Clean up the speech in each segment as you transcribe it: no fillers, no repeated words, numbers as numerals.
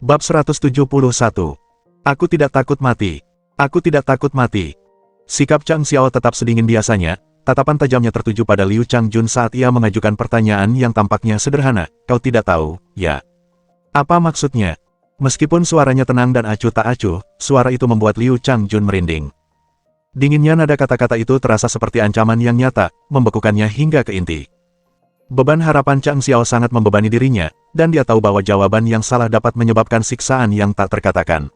Bab 171. Aku tidak takut mati. Aku tidak takut mati. Sikap Chang Xiao tetap sedingin biasanya, tatapan tajamnya tertuju pada Liu Changjun saat ia mengajukan pertanyaan yang tampaknya sederhana. Kau tidak tahu, ya? Apa maksudnya? Meskipun suaranya tenang dan acuh tak acuh, suara itu membuat Liu Changjun merinding. Dinginnya nada kata-kata itu terasa seperti ancaman yang nyata, membekukannya hingga ke inti. Beban harapan Chang Xiao sangat membebani dirinya, dan dia tahu bahwa jawaban yang salah dapat menyebabkan siksaan yang tak terkatakan.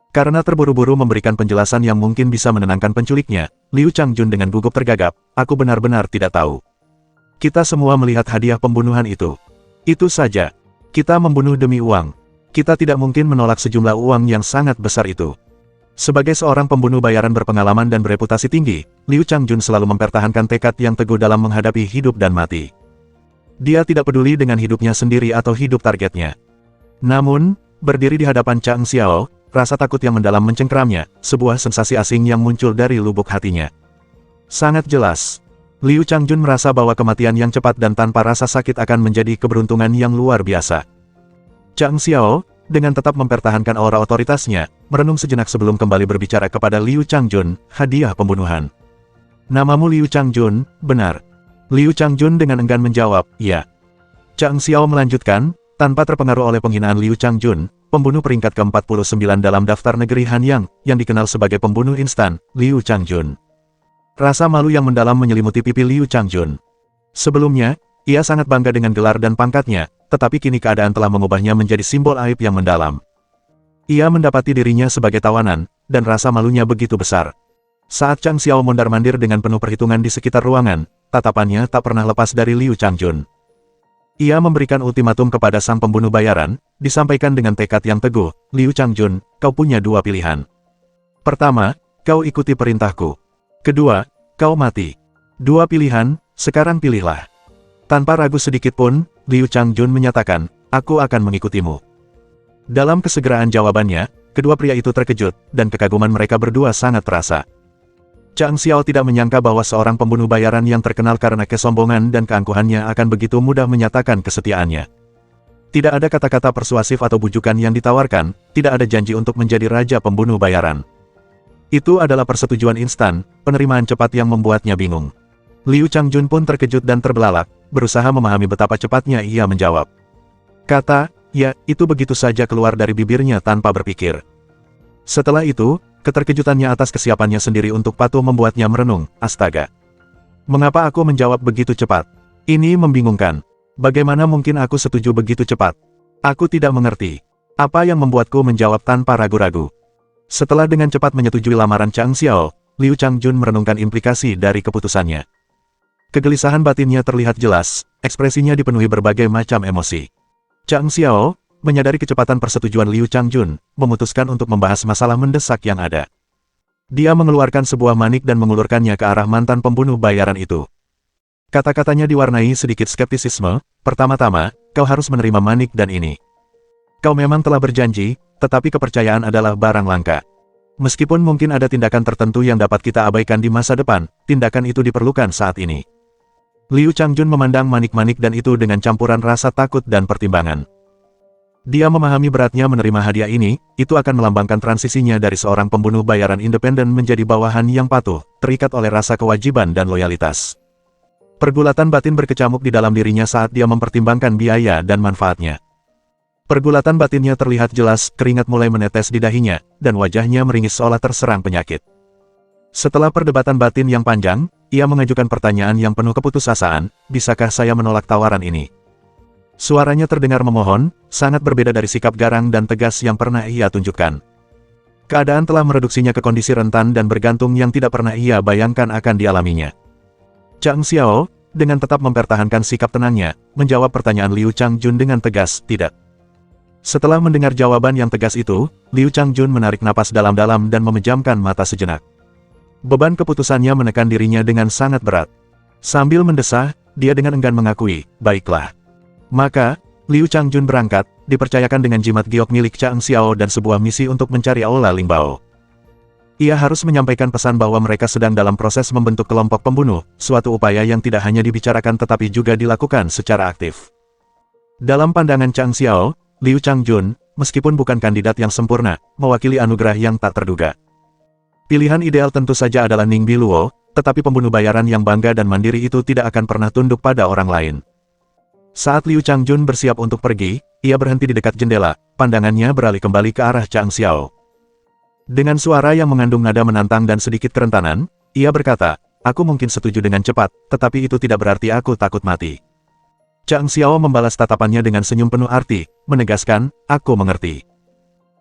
Karena terburu-buru memberikan penjelasan yang mungkin bisa menenangkan penculiknya, Liu Changjun dengan gugup tergagap, aku benar-benar tidak tahu. Kita semua melihat hadiah pembunuhan itu. Itu saja. Kita membunuh demi uang. Kita tidak mungkin menolak sejumlah uang yang sangat besar itu. Sebagai seorang pembunuh bayaran berpengalaman dan bereputasi tinggi, Liu Changjun selalu mempertahankan tekad yang teguh dalam menghadapi hidup dan mati. Dia tidak peduli dengan hidupnya sendiri atau hidup targetnya. Namun, berdiri di hadapan Chang Xiao, rasa takut yang mendalam mencengkeramnya, sebuah sensasi asing yang muncul dari lubuk hatinya. Sangat jelas, Liu Changjun merasa bahwa kematian yang cepat dan tanpa rasa sakit akan menjadi keberuntungan yang luar biasa. Chang Xiao, dengan tetap mempertahankan aura otoritasnya, merenung sejenak sebelum kembali berbicara kepada Liu Changjun, hadiah pembunuhan. Namamu Liu Changjun, benar? Liu Changjun dengan enggan menjawab, ya. Chang Xiao melanjutkan, tanpa terpengaruh oleh penghinaan Liu Changjun, pembunuh peringkat ke-49 dalam daftar negeri Hanyang, yang dikenal sebagai pembunuh instan, Liu Changjun. Rasa malu yang mendalam menyelimuti pipi Liu Changjun. Sebelumnya, ia sangat bangga dengan gelar dan pangkatnya, tetapi kini keadaan telah mengubahnya menjadi simbol aib yang mendalam. Ia mendapati dirinya sebagai tawanan, dan rasa malunya begitu besar. Saat Chang Xiao mondar-mandir dengan penuh perhitungan di sekitar ruangan, tatapannya tak pernah lepas dari Liu Changjun. Ia memberikan ultimatum kepada sang pembunuh bayaran, disampaikan dengan tekad yang teguh, Liu Changjun, kau punya dua pilihan. Pertama, kau ikuti perintahku. Kedua, kau mati. Dua pilihan, sekarang pilihlah. Tanpa ragu sedikit pun, Liu Changjun menyatakan, aku akan mengikutimu. Dalam kesegeraan jawabannya, kedua pria itu terkejut, dan kekaguman mereka berdua sangat terasa. Chang Xiao tidak menyangka bahwa seorang pembunuh bayaran yang terkenal karena kesombongan dan keangkuhannya akan begitu mudah menyatakan kesetiaannya. Tidak ada kata-kata persuasif atau bujukan yang ditawarkan, tidak ada janji untuk menjadi raja pembunuh bayaran. Itu adalah persetujuan instan, penerimaan cepat yang membuatnya bingung. Liu Changjun pun terkejut dan terbelalak, berusaha memahami betapa cepatnya ia menjawab. Kata, ya, itu begitu saja keluar dari bibirnya tanpa berpikir. Setelah itu, keterkejutannya atas kesiapannya sendiri untuk patuh membuatnya merenung, astaga. Mengapa aku menjawab begitu cepat? Ini membingungkan. Bagaimana mungkin aku setuju begitu cepat? Aku tidak mengerti. Apa yang membuatku menjawab tanpa ragu-ragu? Setelah dengan cepat menyetujui lamaran Chang Xiao, Liu Changjun merenungkan implikasi dari keputusannya. Kegelisahan batinnya terlihat jelas, ekspresinya dipenuhi berbagai macam emosi. Chang Xiao, menyadari kecepatan persetujuan Liu Changjun, memutuskan untuk membahas masalah mendesak yang ada. Dia mengeluarkan sebuah manik dan mengulurkannya ke arah mantan pembunuh bayaran itu. Kata-katanya diwarnai sedikit skeptisisme, pertama-tama, kau harus menerima manik dan ini. Kau memang telah berjanji, tetapi kepercayaan adalah barang langka. Meskipun mungkin ada tindakan tertentu yang dapat kita abaikan di masa depan, tindakan itu diperlukan saat ini. Liu Changjun memandang manik-manik dan itu dengan campuran rasa takut dan pertimbangan. Dia memahami beratnya menerima hadiah ini, itu akan melambangkan transisinya dari seorang pembunuh bayaran independen menjadi bawahan yang patuh, terikat oleh rasa kewajiban dan loyalitas. Pergulatan batin berkecamuk di dalam dirinya saat dia mempertimbangkan biaya dan manfaatnya. Pergulatan batinnya terlihat jelas, keringat mulai menetes di dahinya, dan wajahnya meringis seolah terserang penyakit. Setelah perdebatan batin yang panjang, ia mengajukan pertanyaan yang penuh keputusasaan, bisakah saya menolak tawaran ini? Suaranya terdengar memohon, sangat berbeda dari sikap garang dan tegas yang pernah ia tunjukkan. Keadaan telah mereduksinya ke kondisi rentan dan bergantung yang tidak pernah ia bayangkan akan dialaminya. Chang Xiao, dengan tetap mempertahankan sikap tenangnya, menjawab pertanyaan Liu Changjun dengan tegas, tidak. Setelah mendengar jawaban yang tegas itu, Liu Changjun menarik napas dalam-dalam dan memejamkan mata sejenak. Beban keputusannya menekan dirinya dengan sangat berat. Sambil mendesah, dia dengan enggan mengakui, baiklah. Maka, Liu Changjun berangkat, dipercayakan dengan jimat giok milik Chang Xiao dan sebuah misi untuk mencari Aula Lingbao. Ia harus menyampaikan pesan bahwa mereka sedang dalam proses membentuk kelompok pembunuh, suatu upaya yang tidak hanya dibicarakan tetapi juga dilakukan secara aktif. Dalam pandangan Chang Xiao, Liu Changjun, meskipun bukan kandidat yang sempurna, mewakili anugerah yang tak terduga. Pilihan ideal tentu saja adalah Ning Biluo, tetapi pembunuh bayaran yang bangga dan mandiri itu tidak akan pernah tunduk pada orang lain. Saat Liu Changjun bersiap untuk pergi, ia berhenti di dekat jendela, pandangannya beralih kembali ke arah Chang Xiao. Dengan suara yang mengandung nada menantang dan sedikit kerentanan, ia berkata, "Aku mungkin setuju dengan cepat, tetapi itu tidak berarti aku takut mati." Chang Xiao membalas tatapannya dengan senyum penuh arti, menegaskan, "Aku mengerti.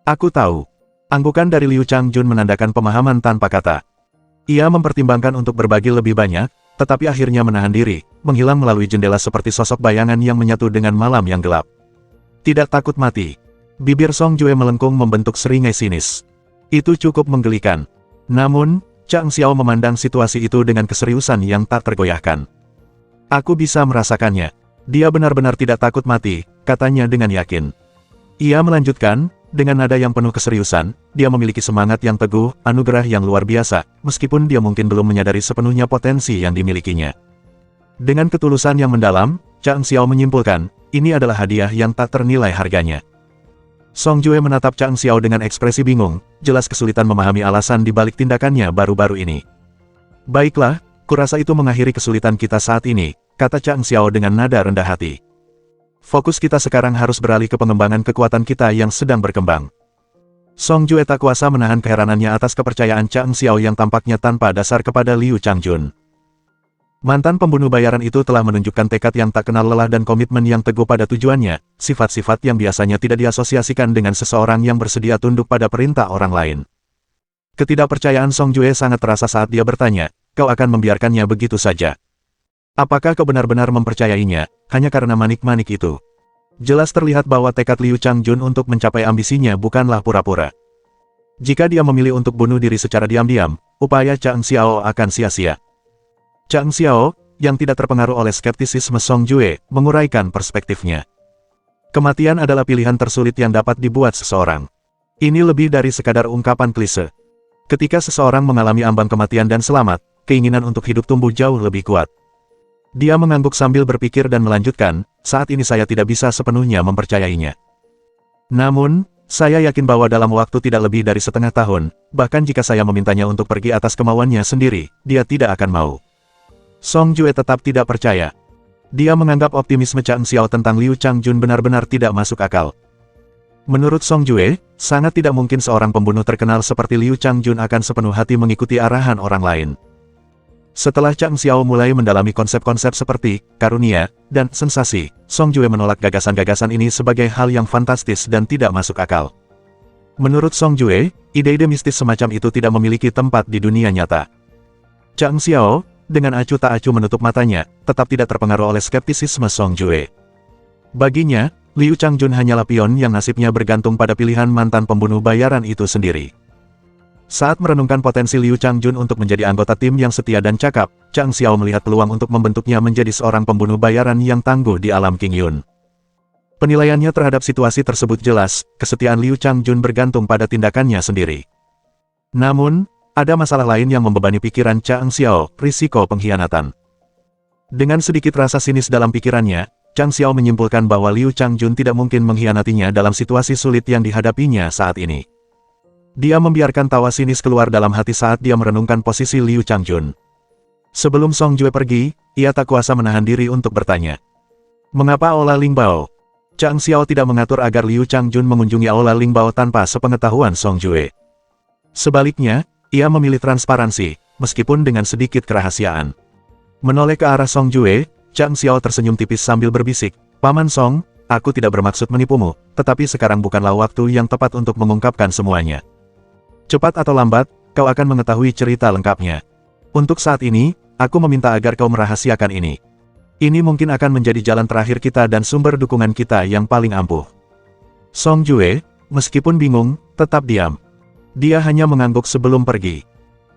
Aku tahu." Anggukan dari Liu Changjun menandakan pemahaman tanpa kata. Ia mempertimbangkan untuk berbagi lebih banyak, tetapi akhirnya menahan diri, menghilang melalui jendela seperti sosok bayangan yang menyatu dengan malam yang gelap. Tidak takut mati. Bibir Song Jue melengkung membentuk seringai sinis. Itu cukup menggelikan. Namun, Chang Xiao memandang situasi itu dengan keseriusan yang tak tergoyahkan. "Aku bisa merasakannya. Dia benar-benar tidak takut mati," katanya dengan yakin. Ia melanjutkan, dengan nada yang penuh keseriusan, dia memiliki semangat yang teguh, anugerah yang luar biasa, meskipun dia mungkin belum menyadari sepenuhnya potensi yang dimilikinya. Dengan ketulusan yang mendalam, Chang Xiao menyimpulkan, ini adalah hadiah yang tak ternilai harganya. Song Jue menatap Chang Xiao dengan ekspresi bingung, jelas kesulitan memahami alasan di balik tindakannya baru-baru ini. "Baiklah, kurasa itu mengakhiri kesulitan kita saat ini," kata Chang Xiao dengan nada rendah hati. "Fokus kita sekarang harus beralih ke pengembangan kekuatan kita yang sedang berkembang." Song Jue tak kuasa menahan keheranannya atas kepercayaan Chang Xiao yang tampaknya tanpa dasar kepada Liu Changjun. Mantan pembunuh bayaran itu telah menunjukkan tekad yang tak kenal lelah dan komitmen yang teguh pada tujuannya, sifat-sifat yang biasanya tidak diasosiasikan dengan seseorang yang bersedia tunduk pada perintah orang lain. Ketidakpercayaan Song Jue sangat terasa saat dia bertanya, "Kau akan membiarkannya begitu saja? Apakah kau benar-benar mempercayainya, hanya karena manik-manik itu?" Jelas terlihat bahwa tekad Liu Changjun untuk mencapai ambisinya bukanlah pura-pura. Jika dia memilih untuk bunuh diri secara diam-diam, upaya Chang Xiao akan sia-sia. Chang Xiao, yang tidak terpengaruh oleh skeptisisme Song Jue, menguraikan perspektifnya. Kematian adalah pilihan tersulit yang dapat dibuat seseorang. Ini lebih dari sekadar ungkapan klise. Ketika seseorang mengalami ambang kematian dan selamat, keinginan untuk hidup tumbuh jauh lebih kuat. Dia mengangguk sambil berpikir dan melanjutkan, "Saat ini saya tidak bisa sepenuhnya mempercayainya. Namun, saya yakin bahwa dalam waktu tidak lebih dari setengah tahun, bahkan jika saya memintanya untuk pergi atas kemauannya sendiri, dia tidak akan mau." Song Jue tetap tidak percaya. Dia menganggap optimisme Chang Xiao tentang Liu Changjun benar-benar tidak masuk akal. Menurut Song Jue, sangat tidak mungkin seorang pembunuh terkenal seperti Liu Changjun akan sepenuh hati mengikuti arahan orang lain. Setelah Chang Xiao mulai mendalami konsep-konsep seperti karunia dan sensasi, Song Jue menolak gagasan-gagasan ini sebagai hal yang fantastis dan tidak masuk akal. Menurut Song Jue, ide-ide mistis semacam itu tidak memiliki tempat di dunia nyata. Chang Xiao, dengan acuh tak acuh menutup matanya, tetap tidak terpengaruh oleh skeptisisme Song Jue. Baginya, Liu Changjun hanyalah pion yang nasibnya bergantung pada pilihan mantan pembunuh bayaran itu sendiri. Saat merenungkan potensi Liu Changjun untuk menjadi anggota tim yang setia dan cakap, Chang Xiao melihat peluang untuk membentuknya menjadi seorang pembunuh bayaran yang tangguh di alam King Yun. Penilaiannya terhadap situasi tersebut jelas, kesetiaan Liu Changjun bergantung pada tindakannya sendiri. Namun, ada masalah lain yang membebani pikiran Chang Xiao, risiko pengkhianatan. Dengan sedikit rasa sinis dalam pikirannya, Chang Xiao menyimpulkan bahwa Liu Changjun tidak mungkin mengkhianatinya dalam situasi sulit yang dihadapinya saat ini. Dia membiarkan tawa sinis keluar dalam hati saat dia merenungkan posisi Liu Changjun. Sebelum Song Jue pergi, ia tak kuasa menahan diri untuk bertanya. "Mengapa Aula Lingbao?" Chang Xiao tidak mengatur agar Liu Changjun mengunjungi Aula Lingbao tanpa sepengetahuan Song Jue. Sebaliknya, ia memilih transparansi, meskipun dengan sedikit kerahasiaan. Menoleh ke arah Song Jue, Chang Xiao tersenyum tipis sambil berbisik, "Paman Song, aku tidak bermaksud menipumu, tetapi sekarang bukanlah waktu yang tepat untuk mengungkapkan semuanya. Cepat atau lambat, kau akan mengetahui cerita lengkapnya. Untuk saat ini, aku meminta agar kau merahasiakan ini. Ini mungkin akan menjadi jalan terakhir kita dan sumber dukungan kita yang paling ampuh." Song Jue, meskipun bingung, tetap diam. Dia hanya mengangguk sebelum pergi.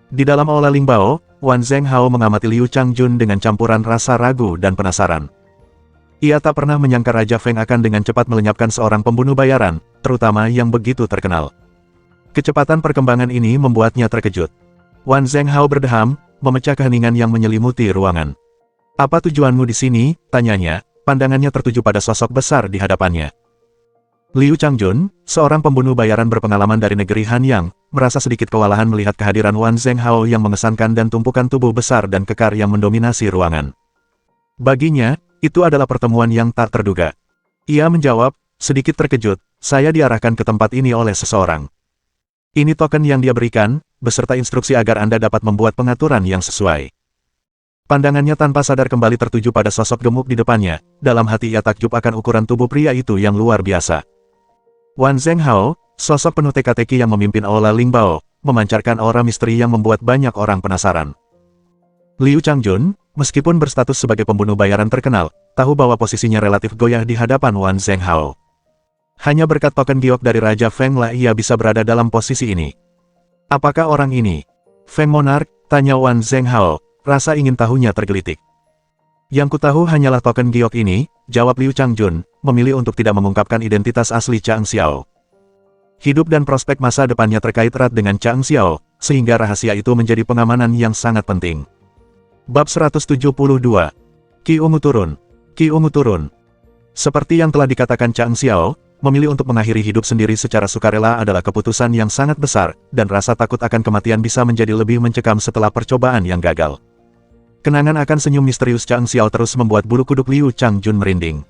Di dalam Aula Lingbao, Wan Zhenghao mengamati Liu Changjun dengan campuran rasa ragu dan penasaran. Ia tak pernah menyangka Raja Feng akan dengan cepat melenyapkan seorang pembunuh bayaran, terutama yang begitu terkenal. Kecepatan perkembangan ini membuatnya terkejut. Wan Zhenghao berdeham, memecah keheningan yang menyelimuti ruangan. "Apa tujuanmu di sini?" tanyanya, pandangannya tertuju pada sosok besar di hadapannya. Liu Changjun, seorang pembunuh bayaran berpengalaman dari negeri Hanyang, merasa sedikit kewalahan melihat kehadiran Wan Zhenghao yang mengesankan dan tumpukan tubuh besar dan kekar yang mendominasi ruangan. Baginya, itu adalah pertemuan yang tak terduga. Ia menjawab, sedikit terkejut, saya diarahkan ke tempat ini oleh seseorang. Ini token yang dia berikan, beserta instruksi agar Anda dapat membuat pengaturan yang sesuai. Pandangannya tanpa sadar kembali tertuju pada sosok gemuk di depannya, dalam hati ia takjub akan ukuran tubuh pria itu yang luar biasa. Wan Zhenghao, sosok penuh teka-teki yang memimpin Aula Lingbao, memancarkan aura misteri yang membuat banyak orang penasaran. Liu Changjun, meskipun berstatus sebagai pembunuh bayaran terkenal, tahu bahwa posisinya relatif goyah di hadapan Wan Zhenghao. Hanya berkat token giok dari Raja Feng lah ia bisa berada dalam posisi ini. Apakah orang ini Feng Monarch? Tanya Wan Zhenghao, rasa ingin tahunya tergelitik. Yang kutahu hanyalah token giok ini, jawab Liu Changjun, memilih untuk tidak mengungkapkan identitas asli Chang Xiao. Hidup dan prospek masa depannya terkait erat dengan Chang Xiao, sehingga rahasia itu menjadi pengamanan yang sangat penting. Bab 172. Qi Ungu turun. Qi Ungu turun. Seperti yang telah dikatakan Chang Xiao, memilih untuk mengakhiri hidup sendiri secara sukarela adalah keputusan yang sangat besar, dan rasa takut akan kematian bisa menjadi lebih mencekam setelah percobaan yang gagal. Kenangan akan senyum misterius Chang Xiao terus membuat bulu kuduk Liu Changjun merinding.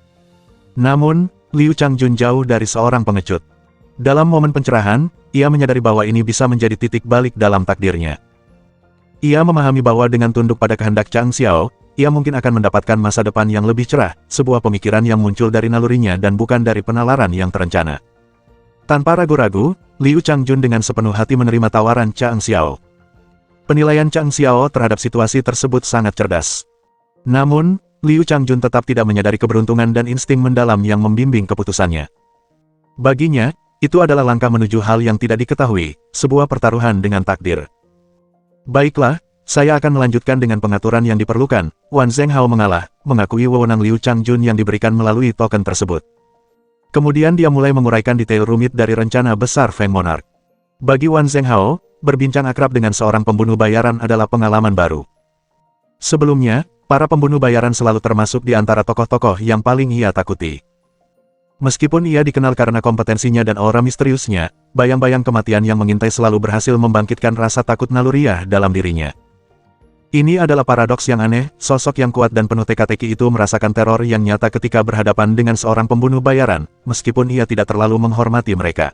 Namun, Liu Changjun jauh dari seorang pengecut. Dalam momen pencerahan, ia menyadari bahwa ini bisa menjadi titik balik dalam takdirnya. Ia memahami bahwa dengan tunduk pada kehendak Chang Xiao, ia mungkin akan mendapatkan masa depan yang lebih cerah, sebuah pemikiran yang muncul dari nalurinya dan bukan dari penalaran yang terencana. Tanpa ragu-ragu, Liu Changjun dengan sepenuh hati menerima tawaran Chang Xiao. Penilaian Chang Xiao terhadap situasi tersebut sangat cerdas. Namun, Liu Changjun tetap tidak menyadari keberuntungan dan insting mendalam yang membimbing keputusannya. Baginya, itu adalah langkah menuju hal yang tidak diketahui, sebuah pertaruhan dengan takdir. Baiklah, saya akan melanjutkan dengan pengaturan yang diperlukan. Wan Zhenghao mengalah, mengakui wewenang Liu Changjun yang diberikan melalui token tersebut. Kemudian dia mulai menguraikan detail rumit dari rencana besar Feng Monarch. Bagi Wan Zhenghao, berbincang akrab dengan seorang pembunuh bayaran adalah pengalaman baru. Sebelumnya, para pembunuh bayaran selalu termasuk di antara tokoh-tokoh yang paling ia takuti. Meskipun ia dikenal karena kompetensinya dan aura misteriusnya, bayang-bayang kematian yang mengintai selalu berhasil membangkitkan rasa takut naluriah dalam dirinya. Ini adalah paradoks yang aneh, sosok yang kuat dan penuh teka-teki itu merasakan teror yang nyata ketika berhadapan dengan seorang pembunuh bayaran, meskipun ia tidak terlalu menghormati mereka.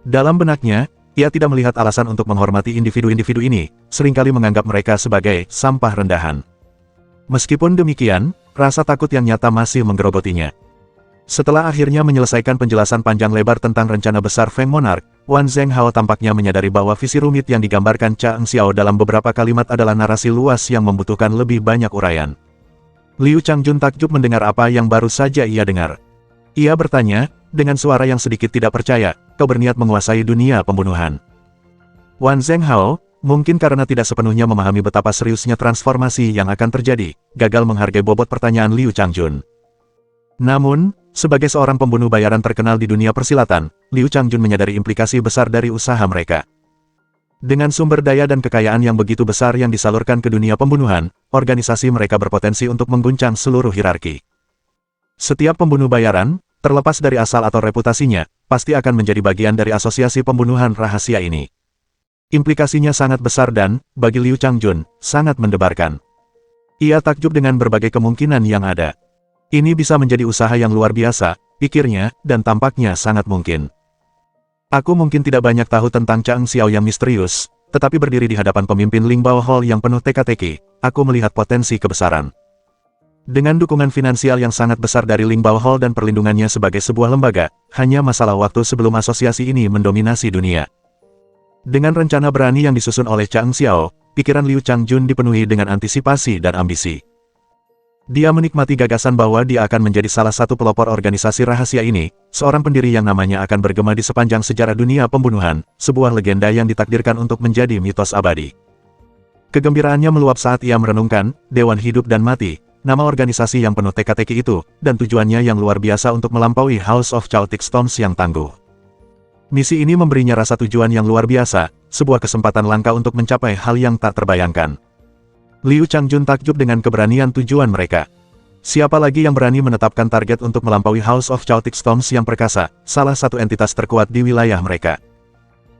Dalam benaknya, ia tidak melihat alasan untuk menghormati individu-individu ini, seringkali menganggap mereka sebagai sampah rendahan. Meskipun demikian, rasa takut yang nyata masih menggerogotinya. Setelah akhirnya menyelesaikan penjelasan panjang lebar tentang rencana besar Feng Monarch, Wan Zhenghao tampaknya menyadari bahwa visi rumit yang digambarkan Chang Xiao dalam beberapa kalimat adalah narasi luas yang membutuhkan lebih banyak uraian. Liu Changjun takjub mendengar apa yang baru saja ia dengar. Ia bertanya, dengan suara yang sedikit tidak percaya, kau berniat menguasai dunia pembunuhan. Wan Zhenghao, mungkin karena tidak sepenuhnya memahami betapa seriusnya transformasi yang akan terjadi, gagal menghargai bobot pertanyaan Liu Changjun. Namun, sebagai seorang pembunuh bayaran terkenal di dunia persilatan, Liu Changjun menyadari implikasi besar dari usaha mereka. Dengan sumber daya dan kekayaan yang begitu besar yang disalurkan ke dunia pembunuhan, organisasi mereka berpotensi untuk mengguncang seluruh hierarki. Setiap pembunuh bayaran, terlepas dari asal atau reputasinya, pasti akan menjadi bagian dari asosiasi pembunuhan rahasia ini. Implikasinya sangat besar dan, bagi Liu Changjun, sangat mendebarkan. Ia takjub dengan berbagai kemungkinan yang ada. Ini bisa menjadi usaha yang luar biasa, pikirnya, dan tampaknya sangat mungkin. Aku mungkin tidak banyak tahu tentang Chang Xiao yang misterius, tetapi berdiri di hadapan pemimpin Lingbao Hall yang penuh teka-teki, aku melihat potensi kebesaran. Dengan dukungan finansial yang sangat besar dari Lingbao Hall dan perlindungannya sebagai sebuah lembaga, hanya masalah waktu sebelum asosiasi ini mendominasi dunia. Dengan rencana berani yang disusun oleh Chang Xiao, pikiran Liu Changjun dipenuhi dengan antisipasi dan ambisi. Dia menikmati gagasan bahwa dia akan menjadi salah satu pelopor organisasi rahasia ini, seorang pendiri yang namanya akan bergema di sepanjang sejarah dunia pembunuhan, sebuah legenda yang ditakdirkan untuk menjadi mitos abadi. Kegembiraannya meluap saat ia merenungkan, Dewan Hidup dan Mati, nama organisasi yang penuh teka-teki itu, dan tujuannya yang luar biasa untuk melampaui House of Chaotic Stones yang tangguh. Misi ini memberinya rasa tujuan yang luar biasa, sebuah kesempatan langka untuk mencapai hal yang tak terbayangkan. Liu Changjun takjub dengan keberanian tujuan mereka. Siapa lagi yang berani menetapkan target untuk melampaui House of Chaotic Storms yang perkasa, salah satu entitas terkuat di wilayah mereka.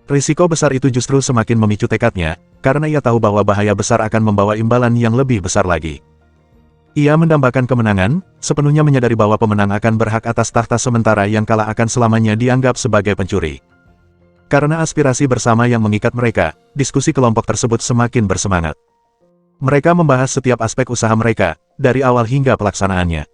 Risiko besar itu justru semakin memicu tekadnya, karena ia tahu bahwa bahaya besar akan membawa imbalan yang lebih besar lagi. Ia mendambakan kemenangan, sepenuhnya menyadari bahwa pemenang akan berhak atas tahta sementara yang kalah akan selamanya dianggap sebagai pencuri. Karena aspirasi bersama yang mengikat mereka, diskusi kelompok tersebut semakin bersemangat. Mereka membahas setiap aspek usaha mereka, dari awal hingga pelaksanaannya.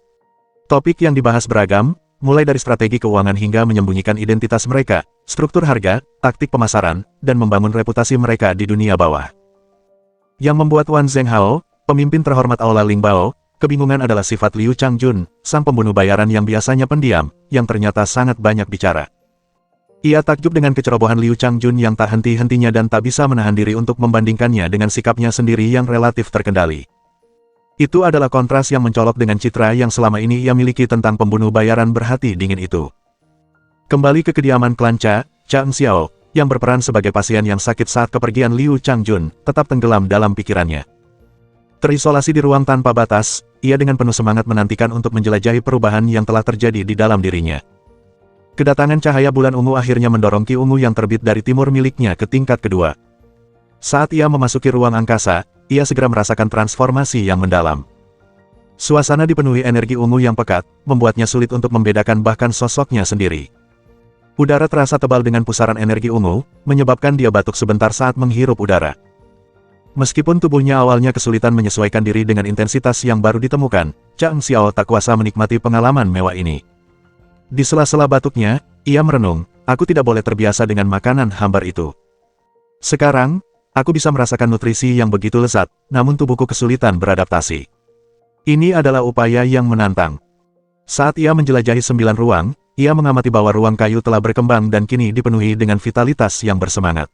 Topik yang dibahas beragam, mulai dari strategi keuangan hingga menyembunyikan identitas mereka, struktur harga, taktik pemasaran, dan membangun reputasi mereka di dunia bawah. Yang membuat Wan Zhenghao, pemimpin terhormat Aula Lingbao, kebingungan adalah sifat Liu Changjun, sang pembunuh bayaran yang biasanya pendiam, yang ternyata sangat banyak bicara. Ia takjub dengan kecerobohan Liu Changjun yang tak henti-hentinya dan tak bisa menahan diri untuk membandingkannya dengan sikapnya sendiri yang relatif terkendali. Itu adalah kontras yang mencolok dengan citra yang selama ini ia miliki tentang pembunuh bayaran berhati dingin itu. Kembali ke kediaman klan Chang Xiao, yang berperan sebagai pasien yang sakit saat kepergian Liu Changjun, tetap tenggelam dalam pikirannya. Terisolasi di ruang tanpa batas, ia dengan penuh semangat menantikan untuk menjelajahi perubahan yang telah terjadi di dalam dirinya. Kedatangan cahaya bulan ungu akhirnya mendorong Ki ungu yang terbit dari timur miliknya ke tingkat kedua. Saat ia memasuki ruang angkasa, ia segera merasakan transformasi yang mendalam. Suasana dipenuhi energi ungu yang pekat, membuatnya sulit untuk membedakan bahkan sosoknya sendiri. Udara terasa tebal dengan pusaran energi ungu, menyebabkan dia batuk sebentar saat menghirup udara. Meskipun tubuhnya awalnya kesulitan menyesuaikan diri dengan intensitas yang baru ditemukan, Chang Xiao tak kuasa menikmati pengalaman mewah ini. Di sela-sela batuknya, ia merenung, aku tidak boleh terbiasa dengan makanan hambar itu. Sekarang, aku bisa merasakan nutrisi yang begitu lezat, namun tubuhku kesulitan beradaptasi. Ini adalah upaya yang menantang. Saat ia menjelajahi 9 ruang, ia mengamati bahwa ruang kayu telah berkembang dan kini dipenuhi dengan vitalitas yang bersemangat.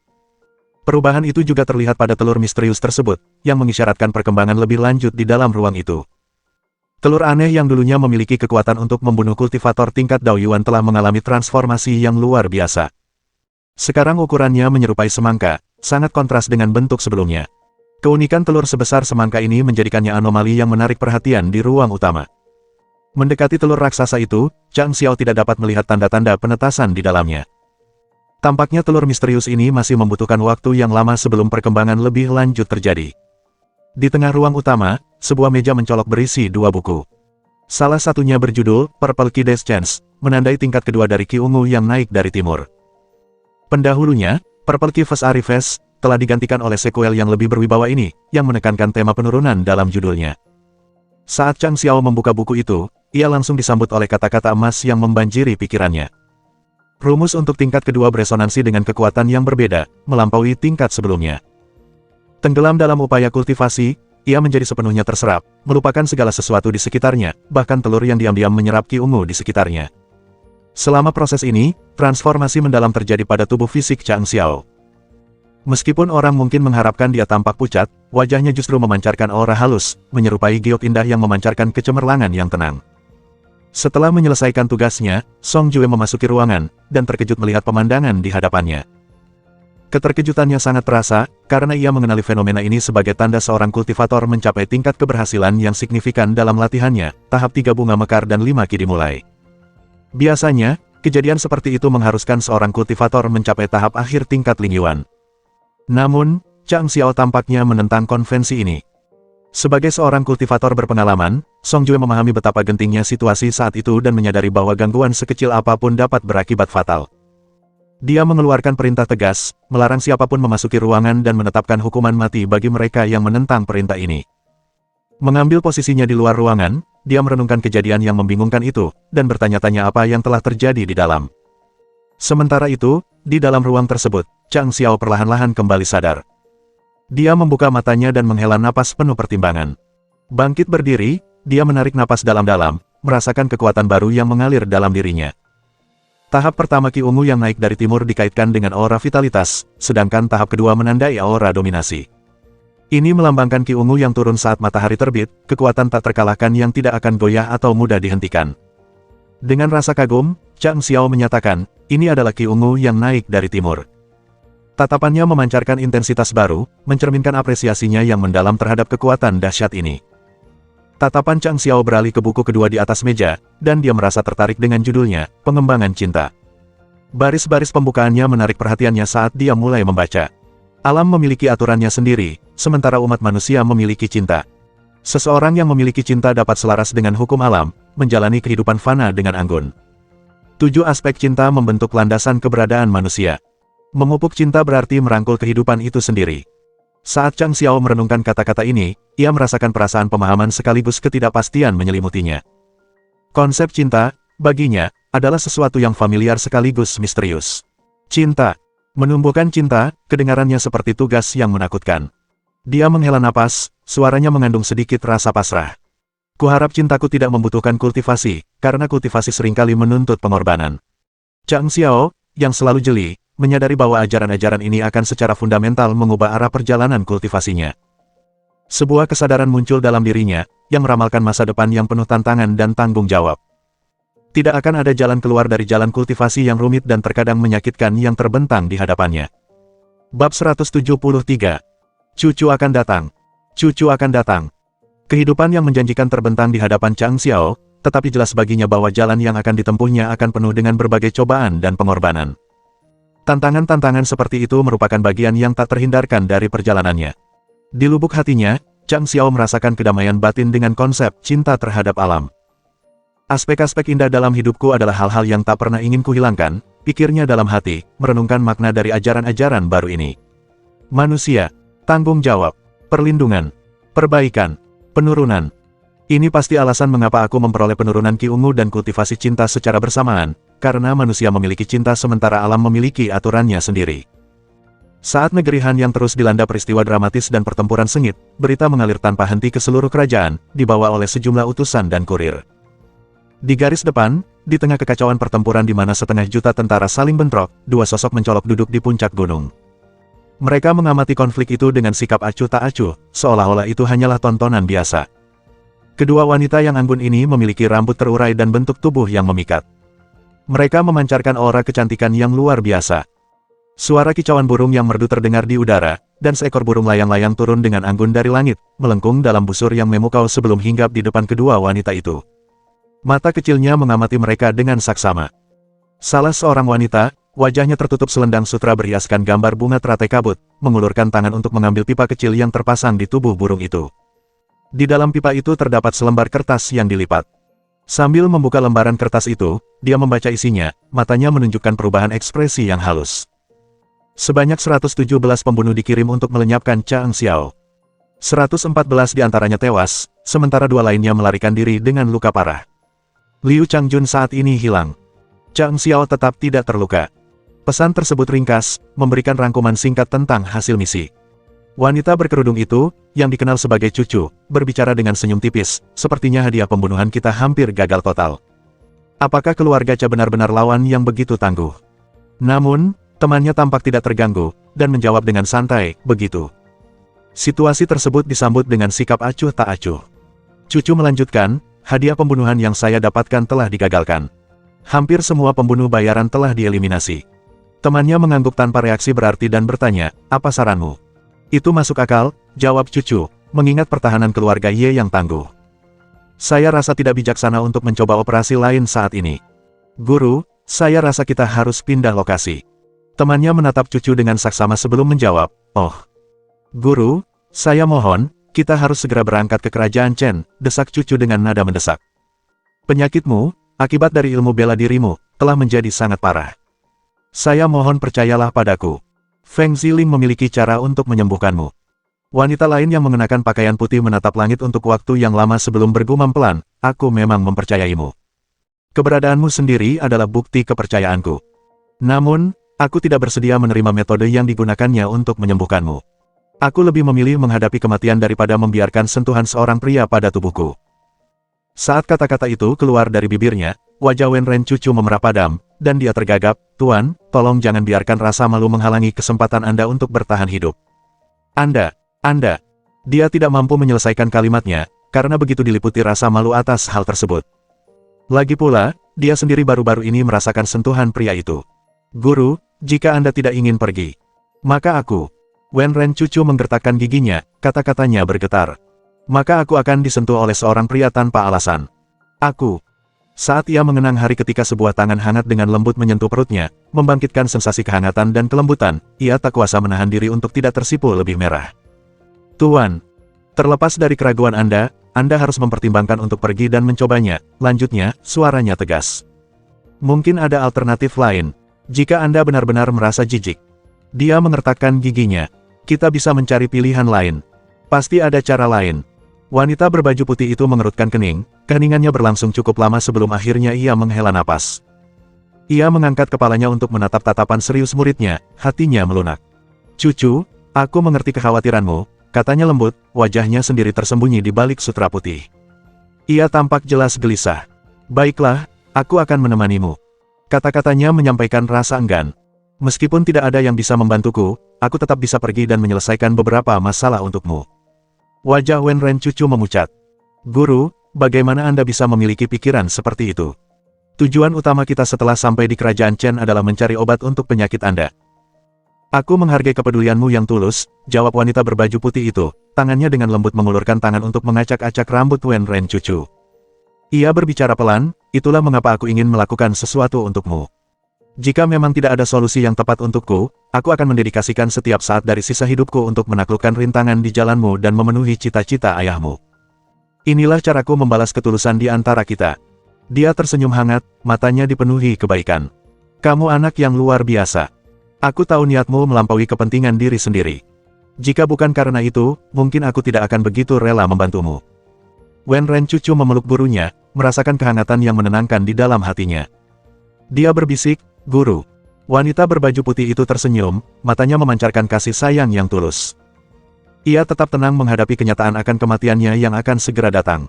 Perubahan itu juga terlihat pada telur misterius tersebut, yang mengisyaratkan perkembangan lebih lanjut di dalam ruang itu. Telur aneh yang dulunya memiliki kekuatan untuk membunuh kultivator tingkat Daoyuan telah mengalami transformasi yang luar biasa. Sekarang ukurannya menyerupai semangka, sangat kontras dengan bentuk sebelumnya. Keunikan telur sebesar semangka ini menjadikannya anomali yang menarik perhatian di ruang utama. Mendekati telur raksasa itu, Chang Xiao tidak dapat melihat tanda-tanda penetasan di dalamnya. Tampaknya telur misterius ini masih membutuhkan waktu yang lama sebelum perkembangan lebih lanjut terjadi. Di tengah ruang utama, sebuah meja mencolok berisi 2 buku. Salah satunya berjudul Purple Key Chance, menandai tingkat kedua dari Ki ungu yang naik dari timur. Pendahulunya, Purple Key First Arifes, telah digantikan oleh sequel yang lebih berwibawa ini, yang menekankan tema penurunan dalam judulnya. Saat Chang Xiao membuka buku itu, ia langsung disambut oleh kata-kata emas yang membanjiri pikirannya. Rumus untuk tingkat kedua beresonansi dengan kekuatan yang berbeda, melampaui tingkat sebelumnya. Tenggelam dalam upaya kultivasi, ia menjadi sepenuhnya terserap, melupakan segala sesuatu di sekitarnya, bahkan telur yang diam-diam menyerap Ki ungu di sekitarnya. Selama proses ini, transformasi mendalam terjadi pada tubuh fisik Chang Xiao. Meskipun orang mungkin mengharapkan dia tampak pucat, wajahnya justru memancarkan aura halus, menyerupai giok indah yang memancarkan kecemerlangan yang tenang. Setelah menyelesaikan tugasnya, Song Jue memasuki ruangan, dan terkejut melihat pemandangan di hadapannya. Keterkejutannya sangat terasa, karena ia mengenali fenomena ini sebagai tanda seorang kultivator mencapai tingkat keberhasilan yang signifikan dalam latihannya, tahap 3 bunga mekar dan 5 ki dimulai. Biasanya, kejadian seperti itu mengharuskan seorang kultivator mencapai tahap akhir tingkat Lingyuan. Namun, Chang Xiao tampaknya menentang konvensi ini. Sebagai seorang kultivator berpengalaman, Song Jue memahami betapa gentingnya situasi saat itu dan menyadari bahwa gangguan sekecil apapun dapat berakibat fatal. Dia mengeluarkan perintah tegas, melarang siapapun memasuki ruangan dan menetapkan hukuman mati bagi mereka yang menentang perintah ini. Mengambil posisinya di luar ruangan, dia merenungkan kejadian yang membingungkan itu, dan bertanya-tanya apa yang telah terjadi di dalam. Sementara itu, di dalam ruang tersebut, Chang Xiao perlahan-lahan kembali sadar. Dia membuka matanya dan menghela napas penuh pertimbangan. Bangkit berdiri, dia menarik napas dalam-dalam, merasakan kekuatan baru yang mengalir dalam dirinya. Tahap pertama Ki ungu yang naik dari timur dikaitkan dengan aura vitalitas, sedangkan tahap kedua menandai aura dominasi. Ini melambangkan Ki ungu yang turun saat matahari terbit, kekuatan tak terkalahkan yang tidak akan goyah atau mudah dihentikan. Dengan rasa kagum, Chang Xiao menyatakan, ini adalah Ki ungu yang naik dari timur. Tatapannya memancarkan intensitas baru, mencerminkan apresiasinya yang mendalam terhadap kekuatan dahsyat ini. Tatapan Chang Xiao beralih ke buku kedua di atas meja, dan dia merasa tertarik dengan judulnya, Pengembangan Cinta. Baris-baris pembukaannya menarik perhatiannya saat dia mulai membaca. Alam memiliki aturannya sendiri, sementara umat manusia memiliki cinta. Seseorang yang memiliki cinta dapat selaras dengan hukum alam, menjalani kehidupan fana dengan anggun. 7 aspek cinta membentuk landasan keberadaan manusia. Memupuk cinta berarti merangkul kehidupan itu sendiri. Saat Chang Xiao merenungkan kata-kata ini, ia merasakan perasaan pemahaman sekaligus ketidakpastian menyelimutinya. Konsep cinta, baginya, adalah sesuatu yang familiar sekaligus misterius. Cinta. Menumbuhkan cinta, kedengarannya seperti tugas yang menakutkan. Dia menghela napas, suaranya mengandung sedikit rasa pasrah. Kuharap cintaku tidak membutuhkan kultivasi, karena kultivasi seringkali menuntut pengorbanan. Chang Xiao, yang selalu jeli, menyadari bahwa ajaran-ajaran ini akan secara fundamental mengubah arah perjalanan kultivasinya. Sebuah kesadaran muncul dalam dirinya, yang meramalkan masa depan yang penuh tantangan dan tanggung jawab. Tidak akan ada jalan keluar dari jalan kultivasi yang rumit dan terkadang menyakitkan yang terbentang di hadapannya. Bab 173. Cucu akan datang. Cucu akan datang. Kehidupan yang menjanjikan terbentang di hadapan Chang Xiao, tetapi jelas baginya bahwa jalan yang akan ditempuhnya akan penuh dengan berbagai cobaan dan pengorbanan. Tantangan-tantangan seperti itu merupakan bagian yang tak terhindarkan dari perjalanannya. Di lubuk hatinya, Chang Xiao merasakan kedamaian batin dengan konsep cinta terhadap alam. Aspek-aspek indah dalam hidupku adalah hal-hal yang tak pernah ingin kuhilangkan, pikirnya dalam hati, merenungkan makna dari ajaran-ajaran baru ini. Manusia, tanggung jawab, perlindungan, perbaikan, penurunan. Ini pasti alasan mengapa aku memperoleh penurunan Ki Ungu dan kultivasi cinta secara bersamaan, karena manusia memiliki cinta sementara alam memiliki aturannya sendiri. Saat negeri Han yang terus dilanda peristiwa dramatis dan pertempuran sengit, berita mengalir tanpa henti ke seluruh kerajaan, dibawa oleh sejumlah utusan dan kurir. Di garis depan, di tengah kekacauan pertempuran di mana setengah juta tentara saling bentrok, 2 sosok mencolok duduk di puncak gunung. Mereka mengamati konflik itu dengan sikap acuh tak acuh, seolah-olah itu hanyalah tontonan biasa. Kedua wanita yang anggun ini memiliki rambut terurai dan bentuk tubuh yang memikat. Mereka memancarkan aura kecantikan yang luar biasa. Suara kicauan burung yang merdu terdengar di udara, dan seekor burung layang-layang turun dengan anggun dari langit, melengkung dalam busur yang memukau sebelum hinggap di depan kedua wanita itu. Mata kecilnya mengamati mereka dengan saksama. Salah seorang wanita, wajahnya tertutup selendang sutra berhiaskan gambar bunga teratai kabut, mengulurkan tangan untuk mengambil pipa kecil yang terpasang di tubuh burung itu. Di dalam pipa itu terdapat selembar kertas yang dilipat. Sambil membuka lembaran kertas itu, dia membaca isinya, matanya menunjukkan perubahan ekspresi yang halus. Sebanyak 117 pembunuh dikirim untuk melenyapkan Chang Xiao. 114 diantaranya tewas, sementara 2 lainnya melarikan diri dengan luka parah. Liu Changjun saat ini hilang. Chang Xiao tetap tidak terluka. Pesan tersebut ringkas, memberikan rangkuman singkat tentang hasil misi. Wanita berkerudung itu, yang dikenal sebagai cucu, berbicara dengan senyum tipis, sepertinya hadiah pembunuhan kita hampir gagal total. Apakah keluarga Cha benar-benar lawan yang begitu tangguh? Namun, temannya tampak tidak terganggu, dan menjawab dengan santai, begitu. Situasi tersebut disambut dengan sikap acuh tak acuh. Cucu melanjutkan, hadiah pembunuhan yang saya dapatkan telah digagalkan. Hampir semua pembunuh bayaran telah dieliminasi. Temannya mengangguk tanpa reaksi berarti dan bertanya, apa saranmu? Itu masuk akal, jawab cucu, mengingat pertahanan keluarga Ye yang tangguh. Saya rasa tidak bijaksana untuk mencoba operasi lain saat ini. Guru, saya rasa kita harus pindah lokasi. Temannya menatap cucu dengan saksama sebelum menjawab, oh. Guru, saya mohon, kita harus segera berangkat ke kerajaan Chen, desak cucu dengan nada mendesak. Penyakitmu, akibat dari ilmu bela dirimu, telah menjadi sangat parah. Saya mohon percayalah padaku. Feng Ziling memiliki cara untuk menyembuhkanmu. Wanita lain yang mengenakan pakaian putih menatap langit untuk waktu yang lama sebelum bergumam pelan, aku memang mempercayaimu. Keberadaanmu sendiri adalah bukti kepercayaanku. Namun, aku tidak bersedia menerima metode yang digunakannya untuk menyembuhkanmu. Aku lebih memilih menghadapi kematian daripada membiarkan sentuhan seorang pria pada tubuhku. Saat kata-kata itu keluar dari bibirnya, wajah Wen Ren cucu memerah padam, dan dia tergagap, Tuan, tolong jangan biarkan rasa malu menghalangi kesempatan Anda untuk bertahan hidup. Anda, dia tidak mampu menyelesaikan kalimatnya, karena begitu diliputi rasa malu atas hal tersebut. Lagi pula, dia sendiri baru-baru ini merasakan sentuhan pria itu. Guru, jika Anda tidak ingin pergi, maka aku. Wen Ren cucu menggertakkan giginya, kata-katanya bergetar. maka aku akan disentuh oleh seorang pria tanpa alasan. Aku. Saat ia mengenang hari ketika sebuah tangan hangat dengan lembut menyentuh perutnya, membangkitkan sensasi kehangatan dan kelembutan, ia tak kuasa menahan diri untuk tidak tersipu lebih merah. Tuan, terlepas dari keraguan Anda harus mempertimbangkan untuk pergi dan mencobanya, lanjutnya, suaranya tegas. Mungkin ada alternatif lain. Jika Anda benar-benar merasa jijik. Dia mengertakkan giginya. Kita bisa mencari pilihan lain. Pasti ada cara lain. Wanita berbaju putih itu mengerutkan kening, keheningannya berlangsung cukup lama sebelum akhirnya ia menghela napas. Ia mengangkat kepalanya untuk menatap tatapan serius muridnya, hatinya melunak. Cucu, aku mengerti kekhawatiranmu, katanya lembut, wajahnya sendiri tersembunyi di balik sutra putih. Ia tampak jelas gelisah. Baiklah, aku akan menemanimu. Kata-katanya menyampaikan rasa enggan. Meskipun tidak ada yang bisa membantuku, aku tetap bisa pergi dan menyelesaikan beberapa masalah untukmu. Wajah Wenren Cucu memucat. Guru, bagaimana Anda bisa memiliki pikiran seperti itu? Tujuan utama kita setelah sampai di kerajaan Chen adalah mencari obat untuk penyakit Anda. Aku menghargai kepedulianmu yang tulus, jawab wanita berbaju putih itu, tangannya dengan lembut mengulurkan tangan untuk mengacak-acak rambut Wenren Cucu. Ia berbicara pelan, itulah mengapa aku ingin melakukan sesuatu untukmu. Jika memang tidak ada solusi yang tepat untukku, aku akan mendedikasikan setiap saat dari sisa hidupku untuk menaklukkan rintangan di jalanmu dan memenuhi cita-cita ayahmu. Inilah caraku membalas ketulusan di antara kita. Dia tersenyum hangat, matanya dipenuhi kebaikan. Kamu anak yang luar biasa. Aku tahu niatmu melampaui kepentingan diri sendiri. Jika bukan karena itu, mungkin aku tidak akan begitu rela membantumu. Wenren Cucu memeluk gurunya, merasakan kehangatan yang menenangkan di dalam hatinya. Dia berbisik, Guru. Wanita berbaju putih itu tersenyum, matanya memancarkan kasih sayang yang tulus. Ia tetap tenang menghadapi kenyataan akan kematiannya yang akan segera datang.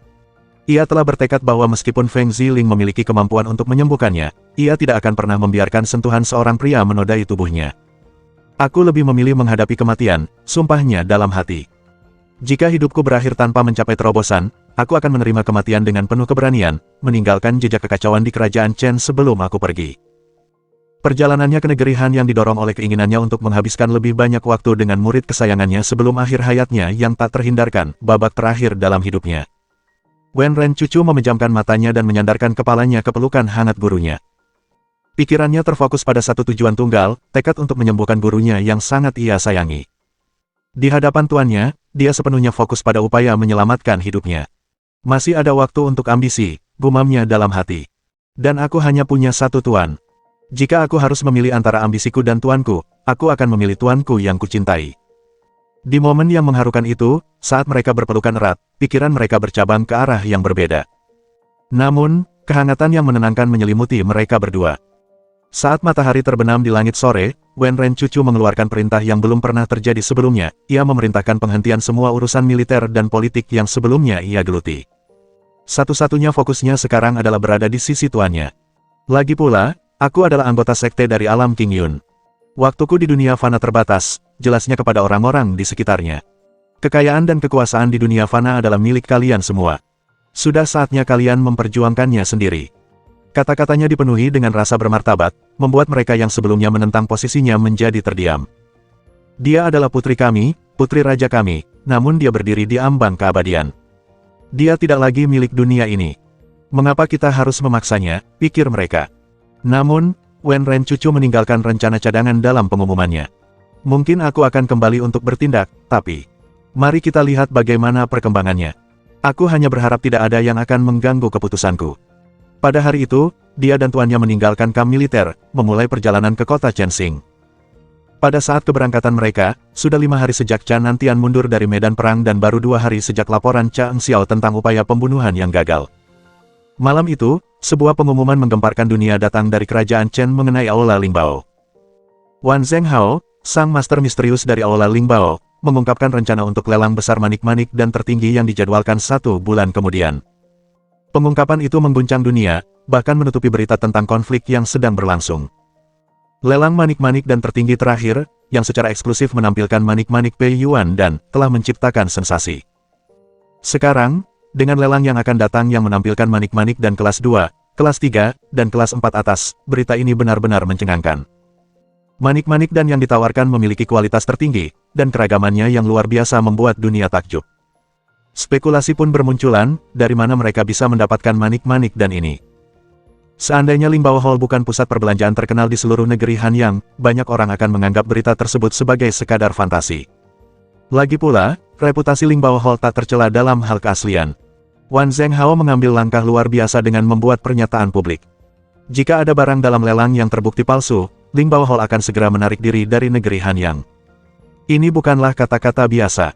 Ia telah bertekad bahwa meskipun Feng Ziling memiliki kemampuan untuk menyembuhkannya, ia tidak akan pernah membiarkan sentuhan seorang pria menodai tubuhnya. Aku lebih memilih menghadapi kematian, sumpahnya dalam hati. Jika hidupku berakhir tanpa mencapai terobosan, aku akan menerima kematian dengan penuh keberanian, meninggalkan jejak kekacauan di kerajaan Chen sebelum aku pergi. Perjalanannya ke negeri Han yang didorong oleh keinginannya untuk menghabiskan lebih banyak waktu dengan murid kesayangannya sebelum akhir hayatnya yang tak terhindarkan, babak terakhir dalam hidupnya. Wenren Cucu memejamkan matanya dan menyandarkan kepalanya ke pelukan hangat gurunya. Pikirannya terfokus pada satu tujuan tunggal, tekad untuk menyembuhkan gurunya yang sangat ia sayangi. Di hadapan tuannya, dia sepenuhnya fokus pada upaya menyelamatkan hidupnya. Masih ada waktu untuk ambisi, gumamnya dalam hati. Dan aku hanya punya satu tuan. Jika aku harus memilih antara ambisiku dan tuanku, aku akan memilih tuanku yang kucintai. Di momen yang mengharukan itu, saat mereka berpelukan erat, pikiran mereka bercabang ke arah yang berbeda. Namun, kehangatan yang menenangkan menyelimuti mereka berdua. Saat matahari terbenam di langit sore, Wenren Cucu mengeluarkan perintah yang belum pernah terjadi sebelumnya. Ia memerintahkan penghentian semua urusan militer dan politik yang sebelumnya ia geluti. Satu-satunya fokusnya sekarang adalah berada di sisi tuannya. Lagi pula, aku adalah anggota sekte dari alam King Yun. Waktuku di dunia fana terbatas, jelasnya kepada orang-orang di sekitarnya. Kekayaan dan kekuasaan di dunia fana adalah milik kalian semua. Sudah saatnya kalian memperjuangkannya sendiri. Kata-katanya dipenuhi dengan rasa bermartabat, membuat mereka yang sebelumnya menentang posisinya menjadi terdiam. Dia adalah putri kami, putri raja kami, namun dia berdiri di ambang keabadian. Dia tidak lagi milik dunia ini. Mengapa kita harus memaksanya, pikir mereka. Namun, Wenren Cucu meninggalkan rencana cadangan dalam pengumumannya. Mungkin aku akan kembali untuk bertindak, tapi mari kita lihat bagaimana perkembangannya. Aku hanya berharap tidak ada yang akan mengganggu keputusanku. Pada hari itu, dia dan tuannya meninggalkan kamp militer, memulai perjalanan ke kota Chensing. Pada saat keberangkatan mereka, sudah 5 hari sejak Chan Nantian mundur dari medan perang dan baru 2 hari sejak laporan Cha Xiao tentang upaya pembunuhan yang gagal. Malam itu, sebuah pengumuman menggemparkan dunia datang dari kerajaan Chen mengenai Aula Lingbao. Wan Zhenghao, sang master misterius dari Aula Lingbao, mengungkapkan rencana untuk lelang besar manik-manik dan tertinggi yang dijadwalkan 1 bulan kemudian. Pengungkapan itu mengguncang dunia, bahkan menutupi berita tentang konflik yang sedang berlangsung. Lelang manik-manik dan tertinggi terakhir, yang secara eksklusif menampilkan manik-manik Pei Yuan dan telah menciptakan sensasi. Sekarang, dengan lelang yang akan datang yang menampilkan manik-manik dan kelas 2, kelas 3, dan kelas 4 atas, berita ini benar-benar mencengangkan. Manik-manik dan yang ditawarkan memiliki kualitas tertinggi, dan keragamannya yang luar biasa membuat dunia takjub. Spekulasi pun bermunculan, dari mana mereka bisa mendapatkan manik-manik dan ini. Seandainya Limbao Hall bukan pusat perbelanjaan terkenal di seluruh negeri Hanyang, banyak orang akan menganggap berita tersebut sebagai sekadar fantasi. Lagi pula, reputasi Limbao Hall tak tercela dalam hal keaslian. Wan Zhenghao mengambil langkah luar biasa dengan membuat pernyataan publik. Jika ada barang dalam lelang yang terbukti palsu, Limbao Hall akan segera menarik diri dari negeri Hanyang. Ini bukanlah kata-kata biasa.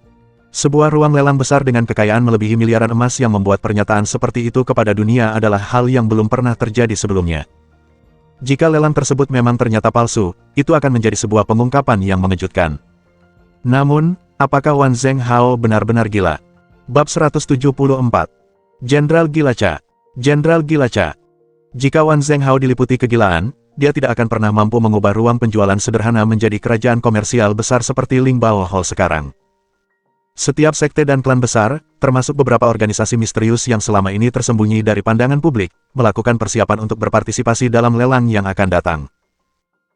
Sebuah ruang lelang besar dengan kekayaan melebihi miliaran emas yang membuat pernyataan seperti itu kepada dunia adalah hal yang belum pernah terjadi sebelumnya. Jika lelang tersebut memang ternyata palsu, itu akan menjadi sebuah pengungkapan yang mengejutkan. Namun, apakah Wan Zhenghao benar-benar gila? Bab 174. Jenderal Gilaca. Jenderal Gilaca. Jika Wan Zhenghao diliputi kegilaan, dia tidak akan pernah mampu mengubah ruang penjualan sederhana menjadi kerajaan komersial besar seperti Limbao Hall sekarang. Setiap sekte dan klan besar, termasuk beberapa organisasi misterius yang selama ini tersembunyi dari pandangan publik, melakukan persiapan untuk berpartisipasi dalam lelang yang akan datang.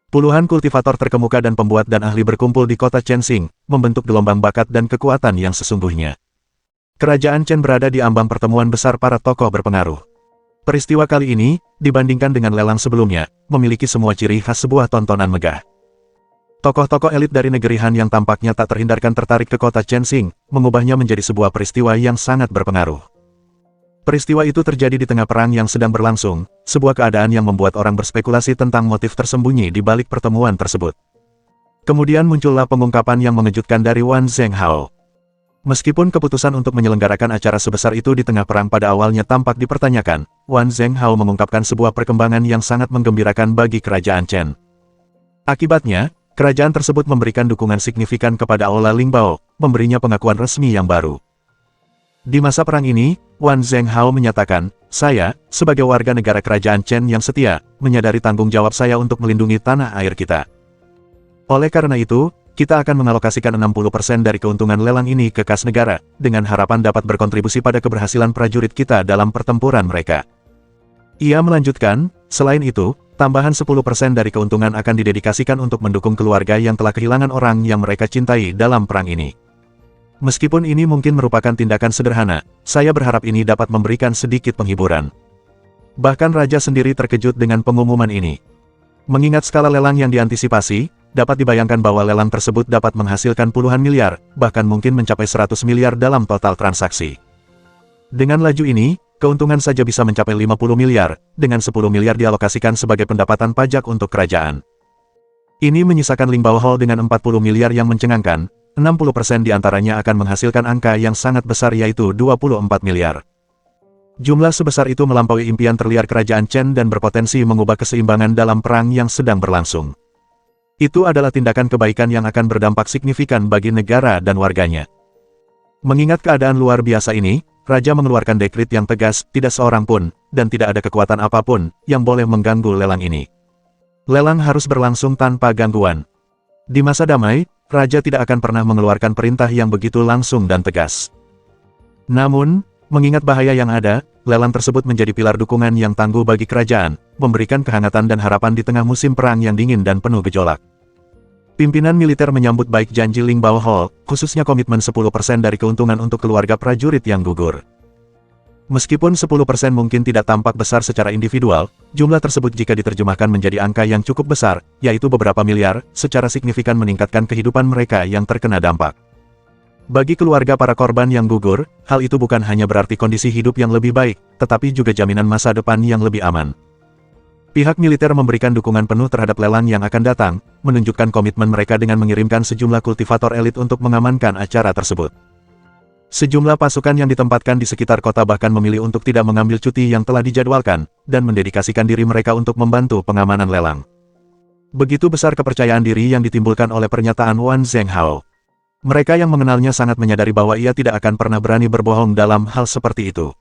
Puluhan kultivator terkemuka dan pembuat dan ahli berkumpul di kota Chensing, membentuk gelombang bakat dan kekuatan yang sesungguhnya. Kerajaan Chen berada di ambang pertemuan besar para tokoh berpengaruh. Peristiwa kali ini, dibandingkan dengan lelang sebelumnya, memiliki semua ciri khas sebuah tontonan megah. Tokoh-tokoh elit dari negeri Han yang tampaknya tak terhindarkan tertarik ke kota Chensing, mengubahnya menjadi sebuah peristiwa yang sangat berpengaruh. Peristiwa itu terjadi di tengah perang yang sedang berlangsung, sebuah keadaan yang membuat orang berspekulasi tentang motif tersembunyi di balik pertemuan tersebut. Kemudian muncullah pengungkapan yang mengejutkan dari Wan Zhenghao. Meskipun keputusan untuk menyelenggarakan acara sebesar itu di tengah perang pada awalnya tampak dipertanyakan, Wan Zhenghao mengungkapkan sebuah perkembangan yang sangat menggembirakan bagi kerajaan Chen. Akibatnya, kerajaan tersebut memberikan dukungan signifikan kepada Aula Lingbao, memberinya pengakuan resmi yang baru. Di masa perang ini, Wan Zhenghao menyatakan, "Saya, sebagai warga negara kerajaan Chen yang setia, menyadari tanggung jawab saya untuk melindungi tanah air kita. Oleh karena itu, kita akan mengalokasikan 60% dari keuntungan lelang ini ke kas negara, dengan harapan dapat berkontribusi pada keberhasilan prajurit kita dalam pertempuran mereka." Ia melanjutkan, selain itu, tambahan 10% dari keuntungan akan didedikasikan untuk mendukung keluarga yang telah kehilangan orang yang mereka cintai dalam perang ini. Meskipun ini mungkin merupakan tindakan sederhana, saya berharap ini dapat memberikan sedikit penghiburan. Bahkan Raja sendiri terkejut dengan pengumuman ini. Mengingat skala lelang yang diantisipasi, dapat dibayangkan bahwa lelang tersebut dapat menghasilkan puluhan miliar, bahkan mungkin mencapai 100 miliar dalam total transaksi. Dengan laju ini, keuntungan saja bisa mencapai 50 miliar, dengan 10 miliar dialokasikan sebagai pendapatan pajak untuk kerajaan. Ini menyisakan Limbao Hall dengan 40 miliar yang mencengangkan, 60% diantaranya akan menghasilkan angka yang sangat besar yaitu 24 miliar. Jumlah sebesar itu melampaui impian terliar kerajaan Chen dan berpotensi mengubah keseimbangan dalam perang yang sedang berlangsung. Itu adalah tindakan kebaikan yang akan berdampak signifikan bagi negara dan warganya. Mengingat keadaan luar biasa ini, Raja mengeluarkan dekrit yang tegas, tidak seorang pun, dan tidak ada kekuatan apapun, yang boleh mengganggu lelang ini. Lelang harus berlangsung tanpa gangguan. Di masa damai, Raja tidak akan pernah mengeluarkan perintah yang begitu langsung dan tegas. Namun, mengingat bahaya yang ada, lelang tersebut menjadi pilar dukungan yang tangguh bagi kerajaan, memberikan kehangatan dan harapan di tengah musim perang yang dingin dan penuh gejolak. Pimpinan militer menyambut baik janji Limbao Hall, khususnya komitmen 10% dari keuntungan untuk keluarga prajurit yang gugur. Meskipun 10% mungkin tidak tampak besar secara individual, jumlah tersebut jika diterjemahkan menjadi angka yang cukup besar, yaitu beberapa miliar, secara signifikan meningkatkan kehidupan mereka yang terkena dampak. Bagi keluarga para korban yang gugur, hal itu bukan hanya berarti kondisi hidup yang lebih baik, tetapi juga jaminan masa depan yang lebih aman. Pihak militer memberikan dukungan penuh terhadap lelang yang akan datang, menunjukkan komitmen mereka dengan mengirimkan sejumlah kultivator elit untuk mengamankan acara tersebut. Sejumlah pasukan yang ditempatkan di sekitar kota bahkan memilih untuk tidak mengambil cuti yang telah dijadwalkan, dan mendedikasikan diri mereka untuk membantu pengamanan lelang. Begitu besar kepercayaan diri yang ditimbulkan oleh pernyataan Wan Zhenghao. Mereka yang mengenalnya sangat menyadari bahwa ia tidak akan pernah berani berbohong dalam hal seperti itu.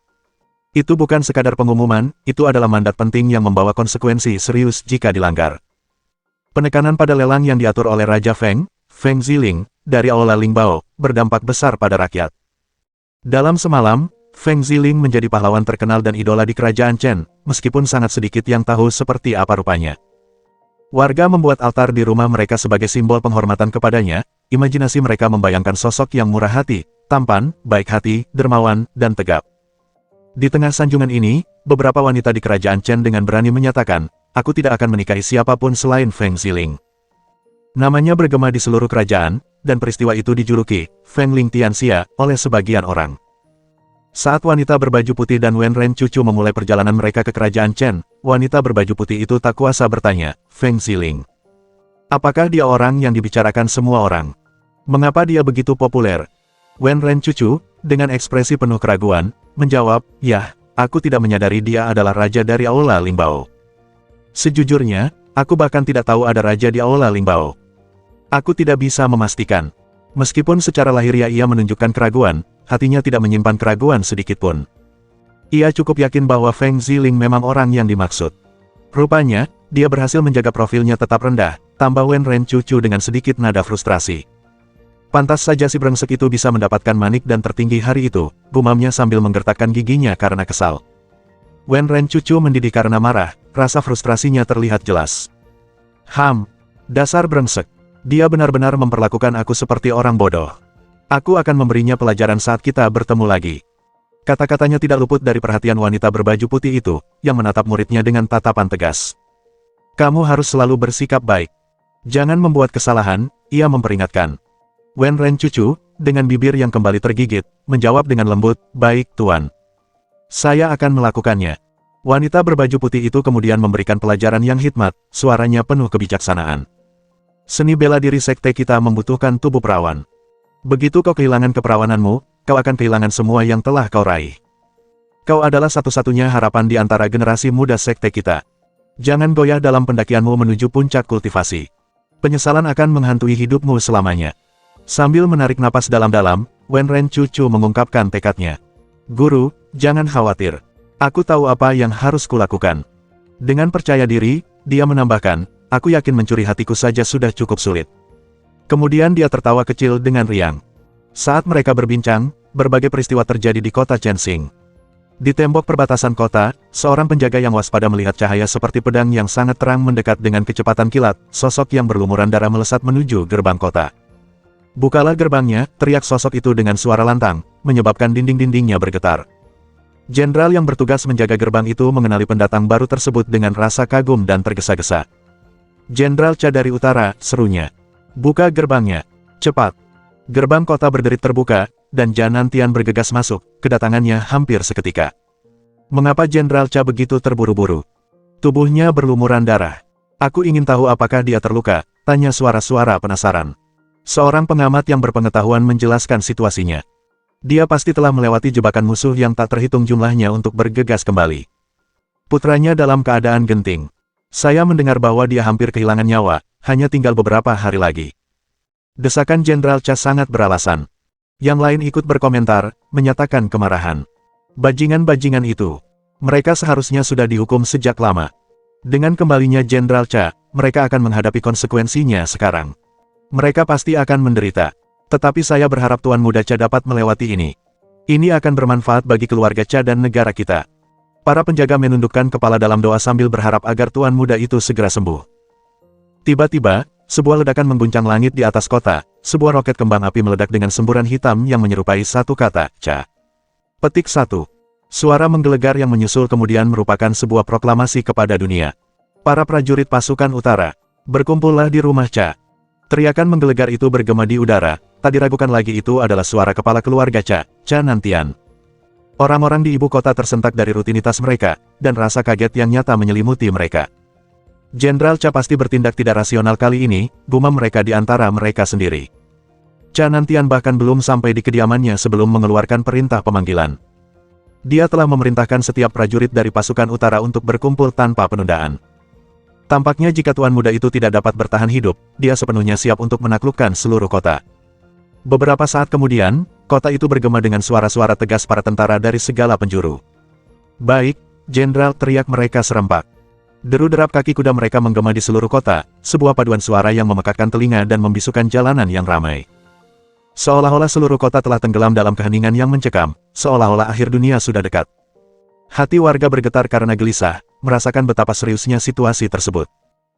Itu bukan sekadar pengumuman, itu adalah mandat penting yang membawa konsekuensi serius jika dilanggar. Penekanan pada lelang yang diatur oleh Raja Feng Ziling, dari Aula Lingbao, berdampak besar pada rakyat. Dalam semalam, Feng Ziling menjadi pahlawan terkenal dan idola di kerajaan Chen, meskipun sangat sedikit yang tahu seperti apa rupanya. Warga membuat altar di rumah mereka sebagai simbol penghormatan kepadanya, imajinasi mereka membayangkan sosok yang murah hati, tampan, baik hati, dermawan, dan tegap. Di tengah sanjungan ini, beberapa wanita di kerajaan Chen dengan berani menyatakan, aku tidak akan menikahi siapapun selain Feng Ziling. Namanya bergema di seluruh kerajaan, dan peristiwa itu dijuluki Feng Ling Tianxia oleh sebagian orang. Saat wanita berbaju putih dan Wen Ren Cucu memulai perjalanan mereka ke kerajaan Chen, wanita berbaju putih itu tak kuasa bertanya, Feng Ziling. Apakah dia orang yang dibicarakan semua orang? Mengapa dia begitu populer? Wen Ren Cucu, dengan ekspresi penuh keraguan, menjawab, "Yah, aku tidak menyadari dia adalah raja dari Aula Lingbao. Sejujurnya, aku bahkan tidak tahu ada raja di Aula Lingbao. Aku tidak bisa memastikan." Meskipun secara lahiriah ia menunjukkan keraguan, hatinya tidak menyimpan keraguan sedikitpun. Ia cukup yakin bahwa Feng Ziling memang orang yang dimaksud. Rupanya, dia berhasil menjaga profilnya tetap rendah, tambah Wen Ren Cucu dengan sedikit nada frustrasi. Pantas saja si brengsek itu bisa mendapatkan manik dan tertinggi hari itu, gumamnya sambil menggertakkan giginya karena kesal. Wen Ren Cucu mendidih karena marah, rasa frustrasinya terlihat jelas. Dasar brengsek. Dia benar-benar memperlakukan aku seperti orang bodoh. Aku akan memberinya pelajaran saat kita bertemu lagi. Kata-katanya tidak luput dari perhatian wanita berbaju putih itu, yang menatap muridnya dengan tatapan tegas. Kamu harus selalu bersikap baik. Jangan membuat kesalahan, ia memperingatkan. Wen Ren Cucu, dengan bibir yang kembali tergigit, menjawab dengan lembut, baik tuan. Saya akan melakukannya. Wanita berbaju putih itu kemudian memberikan pelajaran yang hikmat, suaranya penuh kebijaksanaan. Seni bela diri sekte kita membutuhkan tubuh perawan. Begitu kau kehilangan keperawananmu, kau akan kehilangan semua yang telah kau raih. Kau adalah satu-satunya harapan di antara generasi muda sekte kita. Jangan goyah dalam pendakianmu menuju puncak kultivasi. Penyesalan akan menghantui hidupmu selamanya. Sambil menarik napas dalam-dalam, Wen Ren Cucu mengungkapkan tekadnya. Guru, jangan khawatir. Aku tahu apa yang harus kulakukan. Dengan percaya diri, dia menambahkan, aku yakin mencuri hatiku saja sudah cukup sulit. Kemudian dia tertawa kecil dengan riang. Saat mereka berbincang, berbagai peristiwa terjadi di kota Chensing. Di tembok perbatasan kota, seorang penjaga yang waspada melihat cahaya seperti pedang yang sangat terang mendekat dengan kecepatan kilat, sosok yang berlumuran darah melesat menuju gerbang kota. Bukalah gerbangnya, teriak sosok itu dengan suara lantang, menyebabkan dinding-dindingnya bergetar. Jenderal yang bertugas menjaga gerbang itu mengenali pendatang baru tersebut dengan rasa kagum dan tergesa-gesa. Jenderal Cha dari utara, serunya. Buka gerbangnya. Cepat. Gerbang kota berderit terbuka, dan Janantian bergegas masuk, kedatangannya hampir seketika. Mengapa Jenderal Cha begitu terburu-buru? Tubuhnya berlumuran darah. Aku ingin tahu apakah dia terluka, tanya suara-suara penasaran. Seorang pengamat yang berpengetahuan menjelaskan situasinya. Dia pasti telah melewati jebakan musuh yang tak terhitung jumlahnya untuk bergegas kembali. Putranya dalam keadaan genting. Saya mendengar bahwa dia hampir kehilangan nyawa, hanya tinggal beberapa hari lagi. Desakan Jenderal Cha sangat beralasan. Yang lain ikut berkomentar, menyatakan kemarahan. Bajingan-bajingan itu. Mereka seharusnya sudah dihukum sejak lama. Dengan kembalinya Jenderal Cha, mereka akan menghadapi konsekuensinya sekarang. Mereka pasti akan menderita. Tetapi saya berharap Tuan Muda Cha dapat melewati ini. Ini akan bermanfaat bagi keluarga Cha dan negara kita. Para penjaga menundukkan kepala dalam doa sambil berharap agar Tuan Muda itu segera sembuh. Tiba-tiba, sebuah ledakan mengguncang langit di atas kota, sebuah roket kembang api meledak dengan semburan hitam yang menyerupai satu kata, Cha. Petik 1. Suara menggelegar yang menyusul kemudian merupakan sebuah proklamasi kepada dunia. Para prajurit pasukan utara, berkumpullah di rumah Cha. Teriakan menggelegar itu bergema di udara, tak diragukan lagi itu adalah suara kepala keluarga Cha, Janantian. Orang-orang di ibu kota tersentak dari rutinitas mereka, dan rasa kaget yang nyata menyelimuti mereka. Jenderal Cha pasti bertindak tidak rasional kali ini, gumam mereka di antara mereka sendiri. Janantian bahkan belum sampai di kediamannya sebelum mengeluarkan perintah pemanggilan. Dia telah memerintahkan setiap prajurit dari pasukan utara untuk berkumpul tanpa penundaan. Tampaknya jika Tuan Muda itu tidak dapat bertahan hidup, dia sepenuhnya siap untuk menaklukkan seluruh kota. Beberapa saat kemudian, kota itu bergema dengan suara-suara tegas para tentara dari segala penjuru. Baik, Jenderal, teriak mereka serempak. Deru-derap kaki kuda mereka menggema di seluruh kota, sebuah paduan suara yang memekakkan telinga dan membisukan jalanan yang ramai. Seolah-olah seluruh kota telah tenggelam dalam keheningan yang mencekam, seolah-olah akhir dunia sudah dekat. Hati warga bergetar karena gelisah, merasakan betapa seriusnya situasi tersebut.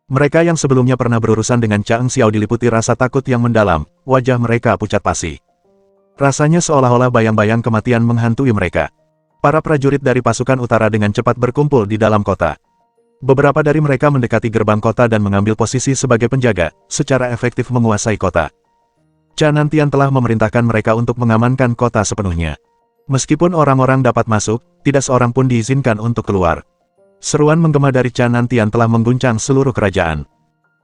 Mereka yang sebelumnya pernah berurusan dengan Cha Eng Xiao diliputi rasa takut yang mendalam, wajah mereka pucat pasi. Rasanya seolah-olah bayang-bayang kematian menghantui mereka. Para prajurit dari pasukan utara dengan cepat berkumpul di dalam kota. Beberapa dari mereka mendekati gerbang kota dan mengambil posisi sebagai penjaga, secara efektif menguasai kota. Canantian telah memerintahkan mereka untuk mengamankan kota sepenuhnya. Meskipun orang-orang dapat masuk, tidak seorang pun diizinkan untuk keluar. Seruan menggema dari Canantian telah mengguncang seluruh kerajaan.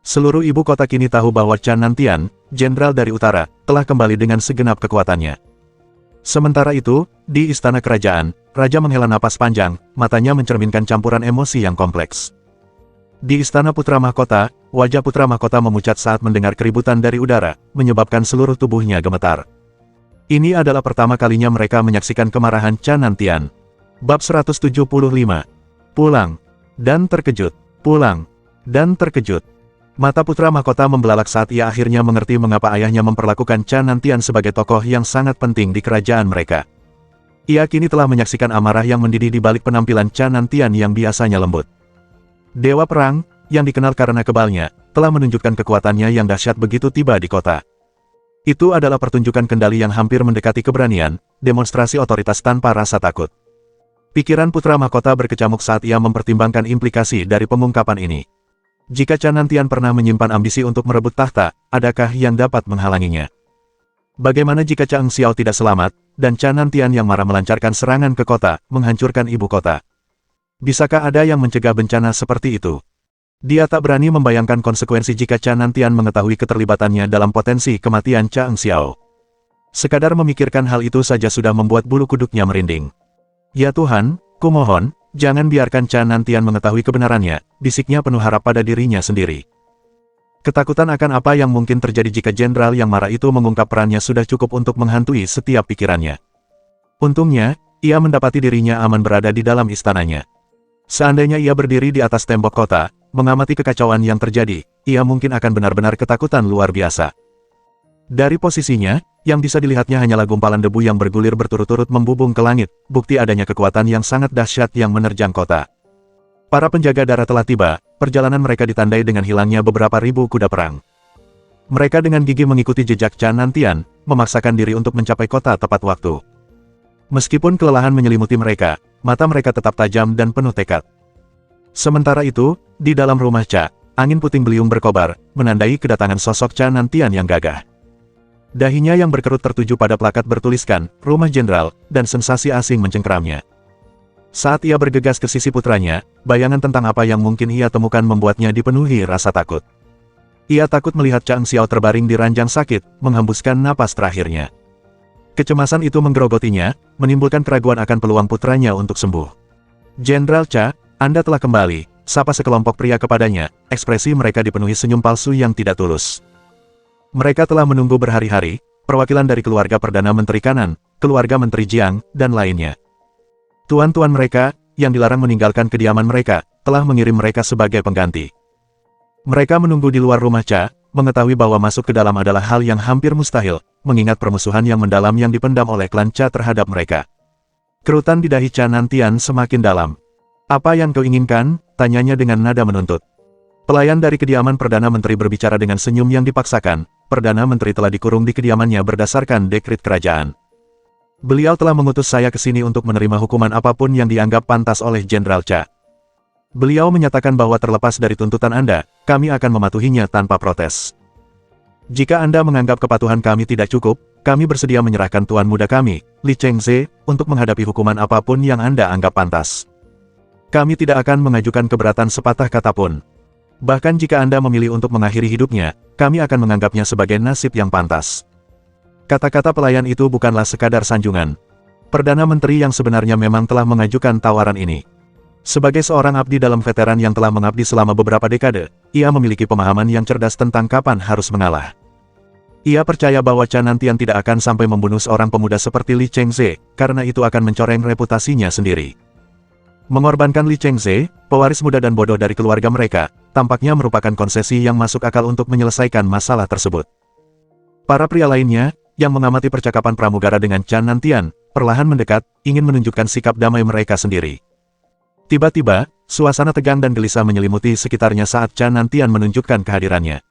Seluruh ibu kota kini tahu bahwa Canantian, jenderal dari utara, telah kembali dengan segenap kekuatannya. Sementara itu, di istana kerajaan, Raja menghela napas panjang, matanya mencerminkan campuran emosi yang kompleks. Di istana Putra Mahkota, wajah Putra Mahkota memucat saat mendengar keributan dari udara, menyebabkan seluruh tubuhnya gemetar. Ini adalah pertama kalinya mereka menyaksikan kemarahan Canantian. Bab 175. Pulang. Dan terkejut. Pulang. Dan terkejut. Mata Putra Mahkota membelalak saat ia akhirnya mengerti mengapa ayahnya memperlakukan Canantian sebagai tokoh yang sangat penting di kerajaan mereka. Ia kini telah menyaksikan amarah yang mendidih di balik penampilan Canantian yang biasanya lembut. Dewa Perang, yang dikenal karena kebalnya, telah menunjukkan kekuatannya yang dahsyat begitu tiba di kota. Itu adalah pertunjukan kendali yang hampir mendekati keberanian, demonstrasi otoritas tanpa rasa takut. Pikiran Putra Mahkota berkecamuk saat ia mempertimbangkan implikasi dari pengungkapan ini. Jika Canantian pernah menyimpan ambisi untuk merebut tahta, adakah yang dapat menghalanginya? Bagaimana jika Chang Xiao tidak selamat, dan Canantian yang marah melancarkan serangan ke kota, menghancurkan ibu kota? Bisakah ada yang mencegah bencana seperti itu? Dia tak berani membayangkan konsekuensi jika Canantian mengetahui keterlibatannya dalam potensi kematian Chang Xiao. Sekadar memikirkan hal itu saja sudah membuat bulu kuduknya merinding. Ya Tuhan, kumohon, jangan biarkan Canantian mengetahui kebenarannya, bisiknya penuh harap pada dirinya sendiri. Ketakutan akan apa yang mungkin terjadi jika jenderal yang marah itu mengungkap perannya sudah cukup untuk menghantui setiap pikirannya. Untungnya, ia mendapati dirinya aman berada di dalam istananya. Seandainya ia berdiri di atas tembok kota, mengamati kekacauan yang terjadi, ia mungkin akan benar-benar ketakutan luar biasa. Dari posisinya, yang bisa dilihatnya hanyalah gumpalan debu yang bergulir berturut-turut membubung ke langit, bukti adanya kekuatan yang sangat dahsyat yang menerjang kota. Para penjaga darat telah tiba, perjalanan mereka ditandai dengan hilangnya beberapa ribu kuda perang. Mereka dengan gigih mengikuti jejak Canantian, memaksakan diri untuk mencapai kota tepat waktu. Meskipun kelelahan menyelimuti mereka, mata mereka tetap tajam dan penuh tekad. Sementara itu, di dalam rumah Cha, angin puting beliung berkobar, menandai kedatangan sosok Canantian yang gagah. Dahinya yang berkerut tertuju pada plakat bertuliskan, Rumah Jenderal, dan sensasi asing mencengkeramnya. Saat ia bergegas ke sisi putranya, bayangan tentang apa yang mungkin ia temukan membuatnya dipenuhi rasa takut. Ia takut melihat Chang Xiao terbaring di ranjang sakit, menghembuskan napas terakhirnya. Kecemasan itu menggerogotinya, menimbulkan keraguan akan peluang putranya untuk sembuh. Jenderal Cha, Anda telah kembali, sapa sekelompok pria kepadanya, ekspresi mereka dipenuhi senyum palsu yang tidak tulus. Mereka telah menunggu berhari-hari, perwakilan dari keluarga Perdana Menteri Kanan, keluarga Menteri Jiang, dan lainnya. Tuan-tuan mereka, yang dilarang meninggalkan kediaman mereka, telah mengirim mereka sebagai pengganti. Mereka menunggu di luar rumah Cha, mengetahui bahwa masuk ke dalam adalah hal yang hampir mustahil, mengingat permusuhan yang mendalam yang dipendam oleh klan Cha terhadap mereka. Kerutan di dahi Canantian semakin dalam. Apa yang kau inginkan? Tanyanya dengan nada menuntut. Pelayan dari kediaman Perdana Menteri berbicara dengan senyum yang dipaksakan. Perdana Menteri telah dikurung di kediamannya berdasarkan dekret kerajaan. Beliau telah mengutus saya ke sini untuk menerima hukuman apapun yang dianggap pantas oleh Jenderal Cha. Beliau menyatakan bahwa terlepas dari tuntutan Anda, kami akan mematuhinya tanpa protes. Jika Anda menganggap kepatuhan kami tidak cukup, kami bersedia menyerahkan tuan muda kami, Li Chengze, untuk menghadapi hukuman apapun yang Anda anggap pantas. Kami tidak akan mengajukan keberatan sepatah kata pun. Bahkan jika Anda memilih untuk mengakhiri hidupnya, kami akan menganggapnya sebagai nasib yang pantas. Kata-kata pelayan itu bukanlah sekadar sanjungan. Perdana Menteri yang sebenarnya memang telah mengajukan tawaran ini. Sebagai seorang abdi dalam veteran yang telah mengabdi selama beberapa dekade, ia memiliki pemahaman yang cerdas tentang kapan harus mengalah. Ia percaya bahwa Canantian tidak akan sampai membunuh seorang pemuda seperti Li Chengze, karena itu akan mencoreng reputasinya sendiri. Mengorbankan Li Chengze, pewaris muda dan bodoh dari keluarga mereka, tampaknya merupakan konsesi yang masuk akal untuk menyelesaikan masalah tersebut. Para pria lainnya, yang mengamati percakapan pramugara dengan Canantian, perlahan mendekat, ingin menunjukkan sikap damai mereka sendiri. Tiba-tiba, suasana tegang dan gelisah menyelimuti sekitarnya saat Canantian menunjukkan kehadirannya.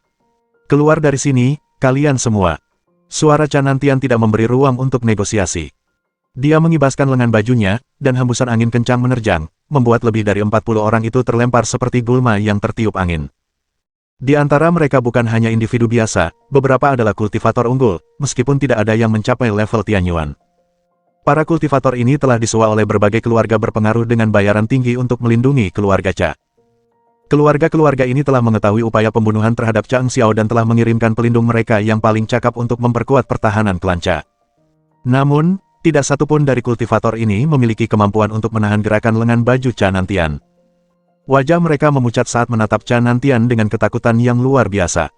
Keluar dari sini, kalian semua. Suara Canantian tidak memberi ruang untuk negosiasi. Dia mengibaskan lengan bajunya, dan hembusan angin kencang menerjang, membuat lebih dari 40 orang itu terlempar seperti gulma yang tertiup angin. Di antara mereka bukan hanya individu biasa, beberapa adalah kultivator unggul, meskipun tidak ada yang mencapai level Tianyuan. Para kultivator ini telah disuap oleh berbagai keluarga berpengaruh dengan bayaran tinggi untuk melindungi keluarga Cha. Keluarga-keluarga ini telah mengetahui upaya pembunuhan terhadap Chang Xiao dan telah mengirimkan pelindung mereka yang paling cakap untuk memperkuat pertahanan klan Cha. Namun, tidak satu pun dari kultivator ini memiliki kemampuan untuk menahan gerakan lengan baju Canantian. Wajah mereka memucat saat menatap Canantian dengan ketakutan yang luar biasa.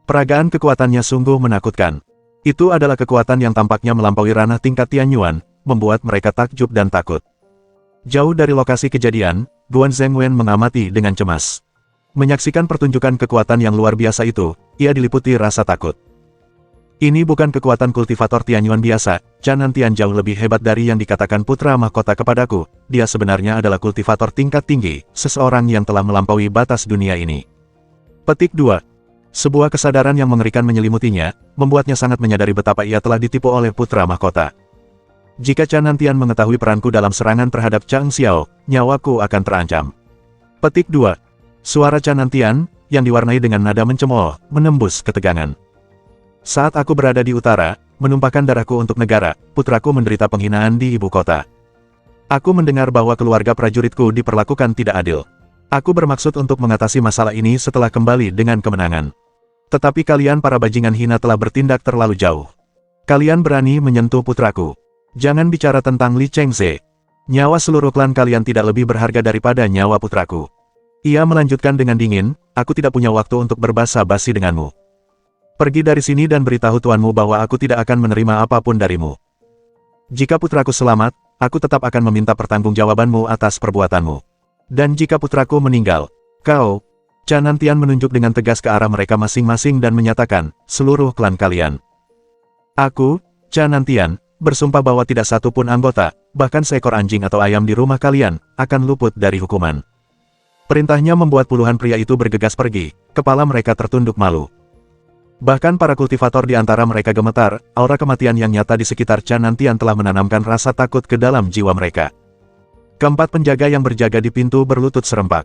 Peragaan kekuatannya sungguh menakutkan. Itu adalah kekuatan yang tampaknya melampaui ranah tingkat Tianyuan, membuat mereka takjub dan takut. Jauh dari lokasi kejadian, Guan Zhengwen mengamati dengan cemas. Menyaksikan pertunjukan kekuatan yang luar biasa itu, ia diliputi rasa takut. Ini bukan kekuatan kultivator Tianyuan biasa, Canantian jauh lebih hebat dari yang dikatakan putra mahkota kepadaku, dia sebenarnya adalah kultivator tingkat tinggi, seseorang yang telah melampaui batas dunia ini. Petik 2. Sebuah kesadaran yang mengerikan menyelimutinya, membuatnya sangat menyadari betapa ia telah ditipu oleh putra mahkota. Jika Canantian mengetahui peranku dalam serangan terhadap Chang Xiao, nyawaku akan terancam. Petik 2. Suara Canantian, yang diwarnai dengan nada mencemooh, menembus ketegangan. Saat aku berada di utara, menumpahkan darahku untuk negara, putraku menderita penghinaan di ibu kota. Aku mendengar bahwa keluarga prajuritku diperlakukan tidak adil. Aku bermaksud untuk mengatasi masalah ini setelah kembali dengan kemenangan. Tetapi kalian para bajingan hina telah bertindak terlalu jauh. Kalian berani menyentuh putraku. Jangan bicara tentang Li Chengze. Nyawa seluruh klan kalian tidak lebih berharga daripada nyawa putraku. Ia melanjutkan dengan dingin, aku tidak punya waktu untuk berbasa-basi denganmu. Pergi dari sini dan beritahu tuanmu bahwa aku tidak akan menerima apapun darimu. Jika putraku selamat, aku tetap akan meminta pertanggungjawabanmu atas perbuatanmu. Dan jika putraku meninggal, kau... Canantian menunjuk dengan tegas ke arah mereka masing-masing dan menyatakan, seluruh klan kalian. Aku, Canantian, bersumpah bahwa tidak satu pun anggota, bahkan seekor anjing atau ayam di rumah kalian, akan luput dari hukuman. Perintahnya membuat puluhan pria itu bergegas pergi, kepala mereka tertunduk malu. Bahkan para kultivator di antara mereka gemetar, aura kematian yang nyata di sekitar Canantian telah menanamkan rasa takut ke dalam jiwa mereka. Keempat penjaga yang berjaga di pintu berlutut serempak.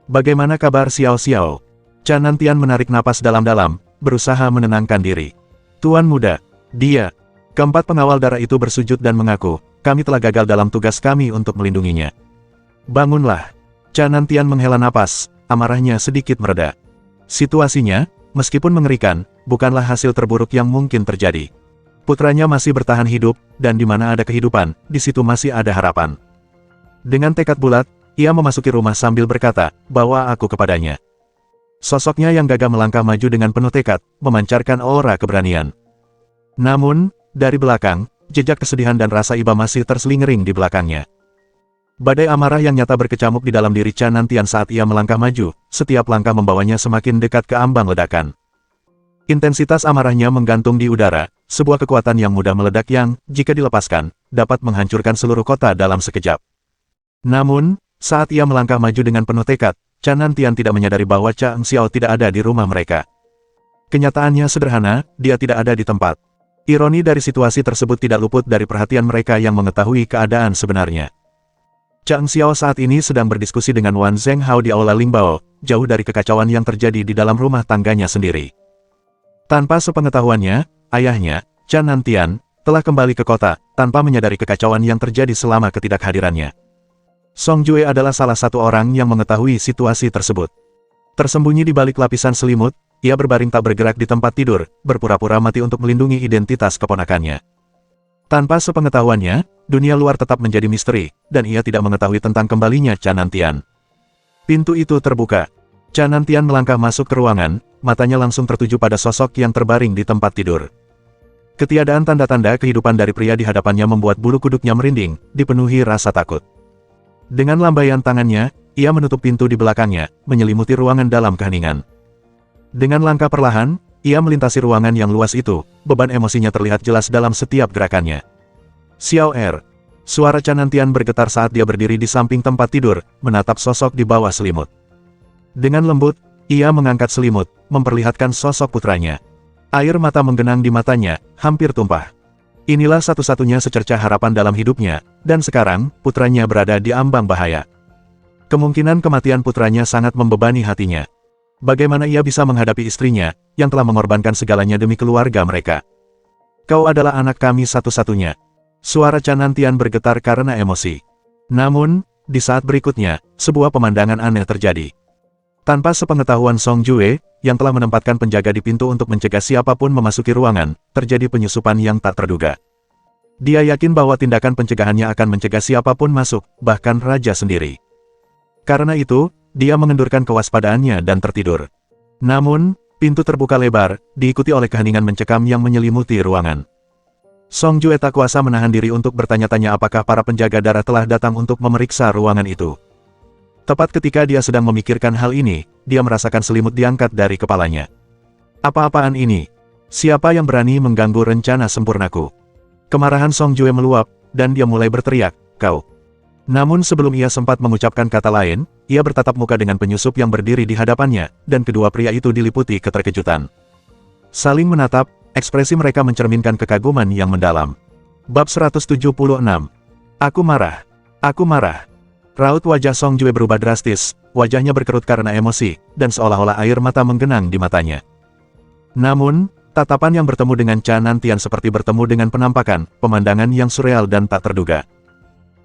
Bagaimana kabar Xiao Xiao? Canantian menarik napas dalam-dalam, berusaha menenangkan diri. Tuan muda, dia. Keempat pengawal darah itu bersujud dan mengaku, kami telah gagal dalam tugas kami untuk melindunginya. Bangunlah. Canantian menghela napas, amarahnya sedikit mereda. Situasinya, meskipun mengerikan, bukanlah hasil terburuk yang mungkin terjadi. Putranya masih bertahan hidup, dan di mana ada kehidupan, di situ masih ada harapan. Dengan tekad bulat, ia memasuki rumah sambil berkata, bawa aku kepadanya. Sosoknya yang gagah melangkah maju dengan penuh tekad, memancarkan aura keberanian. Namun, dari belakang, jejak kesedihan dan rasa iba masih terselingering di belakangnya. Badai amarah yang nyata berkecamuk di dalam diri Canantian saat ia melangkah maju, setiap langkah membawanya semakin dekat ke ambang ledakan. Intensitas amarahnya menggantung di udara, sebuah kekuatan yang mudah meledak yang, jika dilepaskan, dapat menghancurkan seluruh kota dalam sekejap. Namun, saat ia melangkah maju dengan penuh tekad, Canantian tidak menyadari bahwa Chang Xiao tidak ada di rumah mereka. Kenyataannya sederhana, dia tidak ada di tempat. Ironi dari situasi tersebut tidak luput dari perhatian mereka yang mengetahui keadaan sebenarnya. Chang Xiao saat ini sedang berdiskusi dengan Wan Zhenghao di Aula Lingbao, jauh dari kekacauan yang terjadi di dalam rumah tangganya sendiri. Tanpa sepengetahuannya, ayahnya, Canantian, telah kembali ke kota, tanpa menyadari kekacauan yang terjadi selama ketidakhadirannya. Song Jue adalah salah satu orang yang mengetahui situasi tersebut. Tersembunyi di balik lapisan selimut, ia berbaring tak bergerak di tempat tidur, berpura-pura mati untuk melindungi identitas keponakannya. Tanpa sepengetahuannya, dunia luar tetap menjadi misteri, dan ia tidak mengetahui tentang kembalinya Canantian. Pintu itu terbuka. Canantian melangkah masuk ke ruangan, matanya langsung tertuju pada sosok yang terbaring di tempat tidur. Ketiadaan tanda-tanda kehidupan dari pria di hadapannya membuat bulu kuduknya merinding, dipenuhi rasa takut. Dengan lambaian tangannya, ia menutup pintu di belakangnya, menyelimuti ruangan dalam keheningan. Dengan langkah perlahan, ia melintasi ruangan yang luas itu, beban emosinya terlihat jelas dalam setiap gerakannya. Xiao Er. Suara Canantian bergetar saat dia berdiri di samping tempat tidur, menatap sosok di bawah selimut. Dengan lembut, ia mengangkat selimut, memperlihatkan sosok putranya. Air mata menggenang di matanya, hampir tumpah. Inilah satu-satunya secercah harapan dalam hidupnya, dan sekarang, putranya berada di ambang bahaya. Kemungkinan kematian putranya sangat membebani hatinya. Bagaimana ia bisa menghadapi istrinya, yang telah mengorbankan segalanya demi keluarga mereka? Kau adalah anak kami satu-satunya. Suara Canantian bergetar karena emosi. Namun, di saat berikutnya, sebuah pemandangan aneh terjadi. Tanpa sepengetahuan Song Jue, yang telah menempatkan penjaga di pintu untuk mencegah siapapun memasuki ruangan, terjadi penyusupan yang tak terduga. Dia yakin bahwa tindakan pencegahannya akan mencegah siapapun masuk, bahkan raja sendiri. Karena itu, dia mengendurkan kewaspadaannya dan tertidur. Namun, pintu terbuka lebar, diikuti oleh keheningan mencekam yang menyelimuti ruangan. Song Jue tak kuasa menahan diri untuk bertanya-tanya apakah para penjaga darah telah datang untuk memeriksa ruangan itu. Tepat ketika dia sedang memikirkan hal ini, dia merasakan selimut diangkat dari kepalanya. Apa-apaan ini? Siapa yang berani mengganggu rencana sempurnaku? Kemarahan Song Jue meluap, dan dia mulai berteriak, kau. Namun sebelum ia sempat mengucapkan kata lain, ia bertatap muka dengan penyusup yang berdiri di hadapannya, dan kedua pria itu diliputi keterkejutan. Saling menatap, ekspresi mereka mencerminkan kekaguman yang mendalam. Bab 176. Aku marah. Aku marah. Raut wajah Song Jue berubah drastis, wajahnya berkerut karena emosi, dan seolah-olah air mata menggenang di matanya. Namun, tatapan yang bertemu dengan Canantian seperti bertemu dengan penampakan, pemandangan yang surreal dan tak terduga.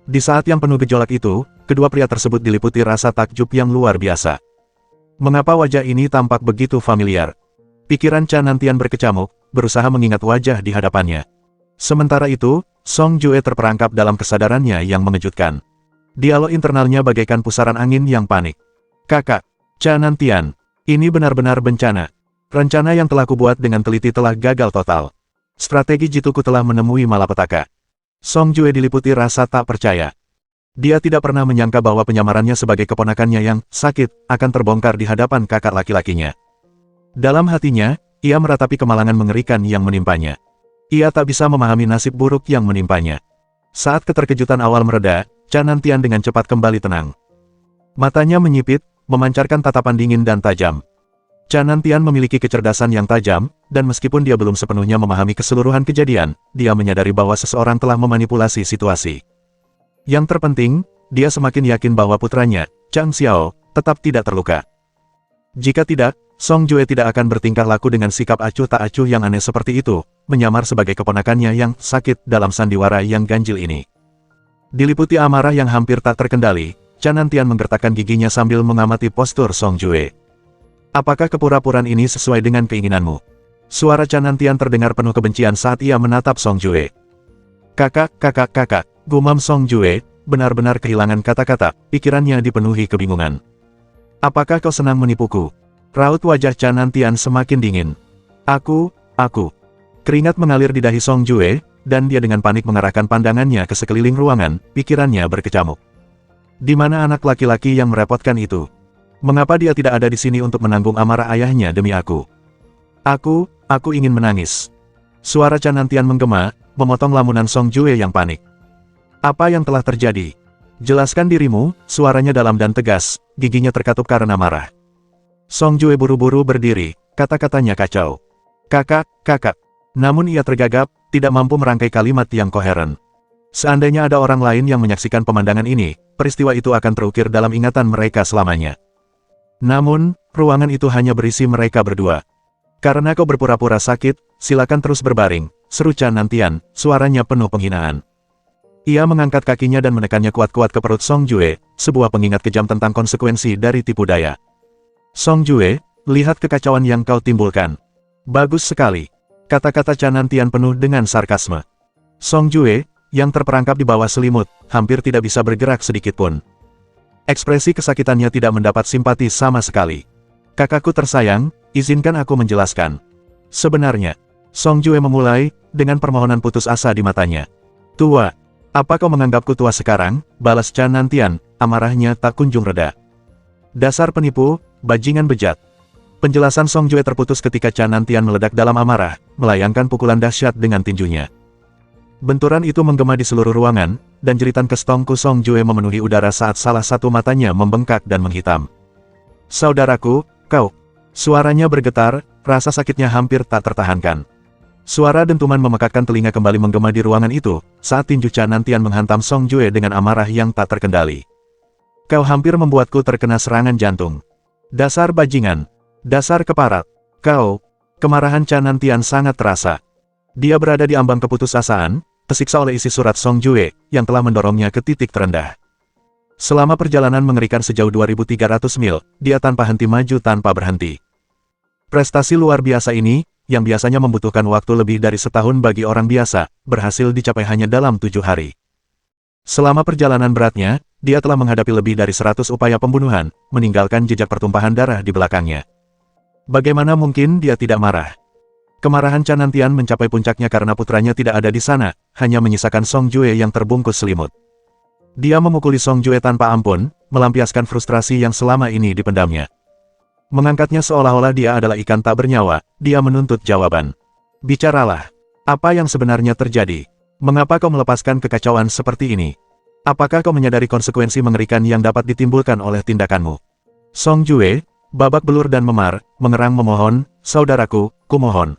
Di saat yang penuh gejolak itu, kedua pria tersebut diliputi rasa takjub yang luar biasa. Mengapa wajah ini tampak begitu familiar? Pikiran Canantian berkecamuk, berusaha mengingat wajah di hadapannya. Sementara itu, Song Jue terperangkap dalam kesadarannya yang mengejutkan. Dialog internalnya bagaikan pusaran angin yang panik. Kakak, Canantian, ini benar-benar bencana. Rencana yang telah kubuat dengan teliti telah gagal total. Strategi jituku telah menemui malapetaka. Song Jue diliputi rasa tak percaya. Dia tidak pernah menyangka bahwa penyamarannya sebagai keponakannya yang sakit akan terbongkar di hadapan kakak laki-lakinya. Dalam hatinya, ia meratapi kemalangan mengerikan yang menimpanya. Ia tak bisa memahami nasib buruk yang menimpanya. Saat keterkejutan awal mereda, Canantian dengan cepat kembali tenang. Matanya menyipit, memancarkan tatapan dingin dan tajam. Canantian memiliki kecerdasan yang tajam, dan meskipun dia belum sepenuhnya memahami keseluruhan kejadian, dia menyadari bahwa seseorang telah memanipulasi situasi. Yang terpenting, dia semakin yakin bahwa putranya, Chang Xiao, tetap tidak terluka. Jika tidak, Song Jue tidak akan bertingkah laku dengan sikap acuh tak acuh yang aneh seperti itu, menyamar sebagai keponakannya yang sakit dalam sandiwara yang ganjil ini. Diliputi amarah yang hampir tak terkendali, Canantian menggertakkan giginya sambil mengamati postur Song Jue. Apakah kepura-puraan ini sesuai dengan keinginanmu? Suara Canantian terdengar penuh kebencian saat ia menatap Song Jue. Kakak, gumam Song Jue, benar-benar kehilangan kata-kata, pikirannya dipenuhi kebingungan. Apakah kau senang menipuku? Raut wajah Canantian semakin dingin. Aku. Keringat mengalir di dahi Song Jue, dan dia dengan panik mengarahkan pandangannya ke sekeliling ruangan, pikirannya berkecamuk. Di mana anak laki-laki yang merepotkan itu? Mengapa dia tidak ada di sini untuk menanggung amarah ayahnya demi aku? Aku ingin menangis. Suara Canantian menggema, memotong lamunan Song Jue yang panik. Apa yang telah terjadi? Jelaskan dirimu, suaranya dalam dan tegas, giginya terkatup karena marah. Song Jue buru-buru berdiri, kata-katanya kacau. Kakak. Namun ia tergagap, tidak mampu merangkai kalimat yang koheren. Seandainya ada orang lain yang menyaksikan pemandangan ini, peristiwa itu akan terukir dalam ingatan mereka selamanya. Namun, ruangan itu hanya berisi mereka berdua. Karena kau berpura-pura sakit, silakan terus berbaring, seru Canantian, suaranya penuh penghinaan. Ia mengangkat kakinya dan menekannya kuat-kuat ke perut Song Jue, sebuah pengingat kejam tentang konsekuensi dari tipu daya. Song Jue, lihat kekacauan yang kau timbulkan. Bagus sekali. Kata-kata Canantian penuh dengan sarkasme. Song Jue, yang terperangkap di bawah selimut, hampir tidak bisa bergerak sedikitpun. Ekspresi kesakitannya tidak mendapat simpati sama sekali. Kakakku tersayang, izinkan aku menjelaskan. Sebenarnya, Song Jue memulai, dengan permohonan putus asa di matanya. Tua, apa kau menganggapku tua sekarang? Balas Canantian, amarahnya tak kunjung reda. Dasar penipu, bajingan bejat. Penjelasan Song Jue terputus ketika Canantian meledak dalam amarah, melayangkan pukulan dahsyat dengan tinjunya. Benturan itu menggema di seluruh ruangan, dan jeritan kestongku Song Jue memenuhi udara saat salah satu matanya membengkak dan menghitam. Saudaraku, kau. Suaranya bergetar, rasa sakitnya hampir tak tertahankan. Suara dentuman memekakkan telinga kembali menggema di ruangan itu, saat tinju Chan Nantian menghantam Song Jue dengan amarah yang tak terkendali. Kau hampir membuatku terkena serangan jantung. Dasar bajingan. Dasar keparat. Kau. Kemarahan Chan Nantian sangat terasa. Dia berada di ambang keputusasaan, tersiksa oleh isi surat Song Jue, yang telah mendorongnya ke titik terendah. Selama perjalanan mengerikan sejauh 2.300 mil, dia tanpa henti maju tanpa berhenti. Prestasi luar biasa ini, yang biasanya membutuhkan waktu lebih dari setahun bagi orang biasa, berhasil dicapai hanya dalam 7 hari. Selama perjalanan beratnya, dia telah menghadapi lebih dari 100 upaya pembunuhan, meninggalkan jejak pertumpahan darah di belakangnya. Bagaimana mungkin dia tidak marah? Kemarahan Chan Nantian mencapai puncaknya karena putranya tidak ada di sana, hanya menyisakan Song Jue yang terbungkus selimut. Dia memukuli Song Jue tanpa ampun, melampiaskan frustrasi yang selama ini dipendamnya. Mengangkatnya seolah-olah dia adalah ikan tak bernyawa, dia menuntut jawaban. Bicaralah. Apa yang sebenarnya terjadi? Mengapa kau melepaskan kekacauan seperti ini? Apakah kau menyadari konsekuensi mengerikan yang dapat ditimbulkan oleh tindakanmu? Song Jue, babak belur dan memar, mengerang memohon, saudaraku, kumohon.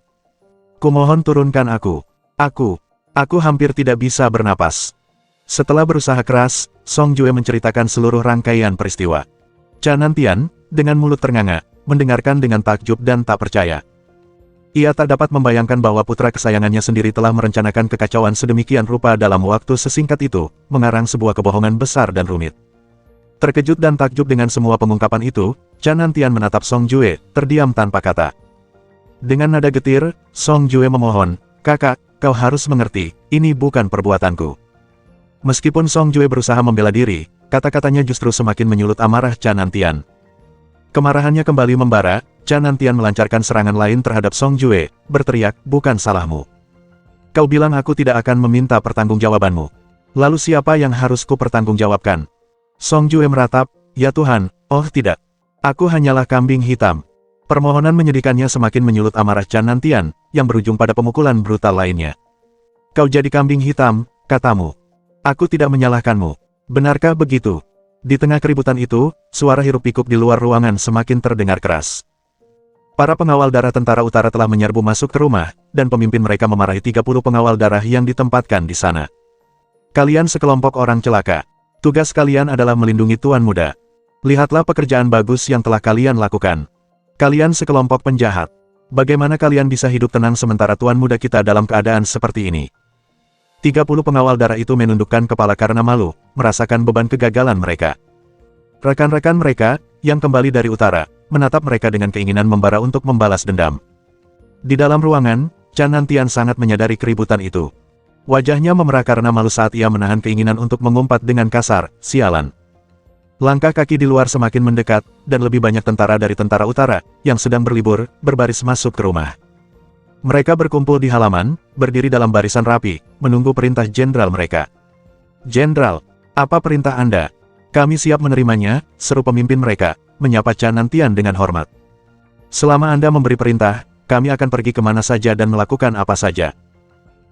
Kumohon turunkan aku. Aku hampir tidak bisa bernapas. Setelah berusaha keras, Song Jue menceritakan seluruh rangkaian peristiwa. Chan Nantian, dengan mulut ternganga, mendengarkan dengan takjub dan tak percaya. Ia tak dapat membayangkan bahwa putra kesayangannya sendiri telah merencanakan kekacauan sedemikian rupa dalam waktu sesingkat itu, mengarang sebuah kebohongan besar dan rumit. Terkejut dan takjub dengan semua pengungkapan itu, Chan Nantian menatap Song Jue, terdiam tanpa kata. Dengan nada getir, Song Jue memohon, "Kakak, kau harus mengerti, ini bukan perbuatanku." Meskipun Song Jue berusaha membela diri, kata-katanya justru semakin menyulut amarah Chan Nantian. Kemarahannya kembali membara, Chan Nantian melancarkan serangan lain terhadap Song Jue, berteriak, "Bukan salahmu. Kau bilang aku tidak akan meminta pertanggungjawabanmu. Lalu siapa yang harus ku pertanggungjawabkan?" Song Jue meratap, "Ya Tuhan, oh tidak. Aku hanyalah kambing hitam." Permohonan menyedihkannya semakin menyulut amarah Chan Nantian, yang berujung pada pemukulan brutal lainnya. "Kau jadi kambing hitam," katamu. "Aku tidak menyalahkanmu. Benarkah begitu?" Di tengah keributan itu, suara hiruk-pikuk di luar ruangan semakin terdengar keras. Para pengawal darah tentara utara telah menyerbu masuk ke rumah, dan pemimpin mereka memarahi 30 pengawal darah yang ditempatkan di sana. "Kalian sekelompok orang celaka. Tugas kalian adalah melindungi Tuan Muda. Lihatlah pekerjaan bagus yang telah kalian lakukan. Kalian sekelompok penjahat. Bagaimana kalian bisa hidup tenang sementara Tuan Muda kita dalam keadaan seperti ini?" 30 pengawal darah itu menundukkan kepala karena malu, merasakan beban kegagalan mereka. Rekan-rekan mereka, yang kembali dari utara, menatap mereka dengan keinginan membara untuk membalas dendam. Di dalam ruangan, Chan Nantian sangat menyadari keributan itu. Wajahnya memerah karena malu saat ia menahan keinginan untuk mengumpat dengan kasar, "Sialan." Langkah kaki di luar semakin mendekat, dan lebih banyak tentara dari tentara utara, yang sedang berlibur, berbaris masuk ke rumah. Mereka berkumpul di halaman, berdiri dalam barisan rapi, menunggu perintah jenderal mereka. "Jenderal, apa perintah Anda?" "Kami siap menerimanya," seru pemimpin mereka, menyapa Chan Nantian dengan hormat. "Selama Anda memberi perintah, kami akan pergi kemana saja dan melakukan apa saja.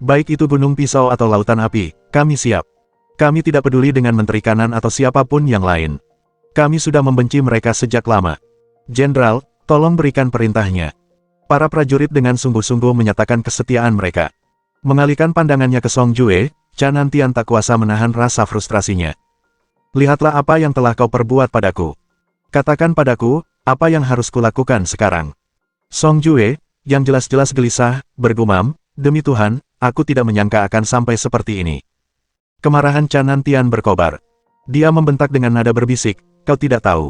Baik itu gunung pisau atau lautan api, kami siap. Kami tidak peduli dengan menteri kanan atau siapapun yang lain. Kami sudah membenci mereka sejak lama. Jenderal, tolong berikan perintahnya." Para prajurit dengan sungguh-sungguh menyatakan kesetiaan mereka. Mengalihkan pandangannya ke Song Jue, Chan Nantian tak kuasa menahan rasa frustrasinya. "Lihatlah apa yang telah kau perbuat padaku. Katakan padaku, apa yang harus kulakukan sekarang?" Song Jue, yang jelas-jelas gelisah, bergumam, "Demi Tuhan, aku tidak menyangka akan sampai seperti ini." Kemarahan Chan Nantian berkobar. Dia membentak dengan nada berbisik, "Kau tidak tahu.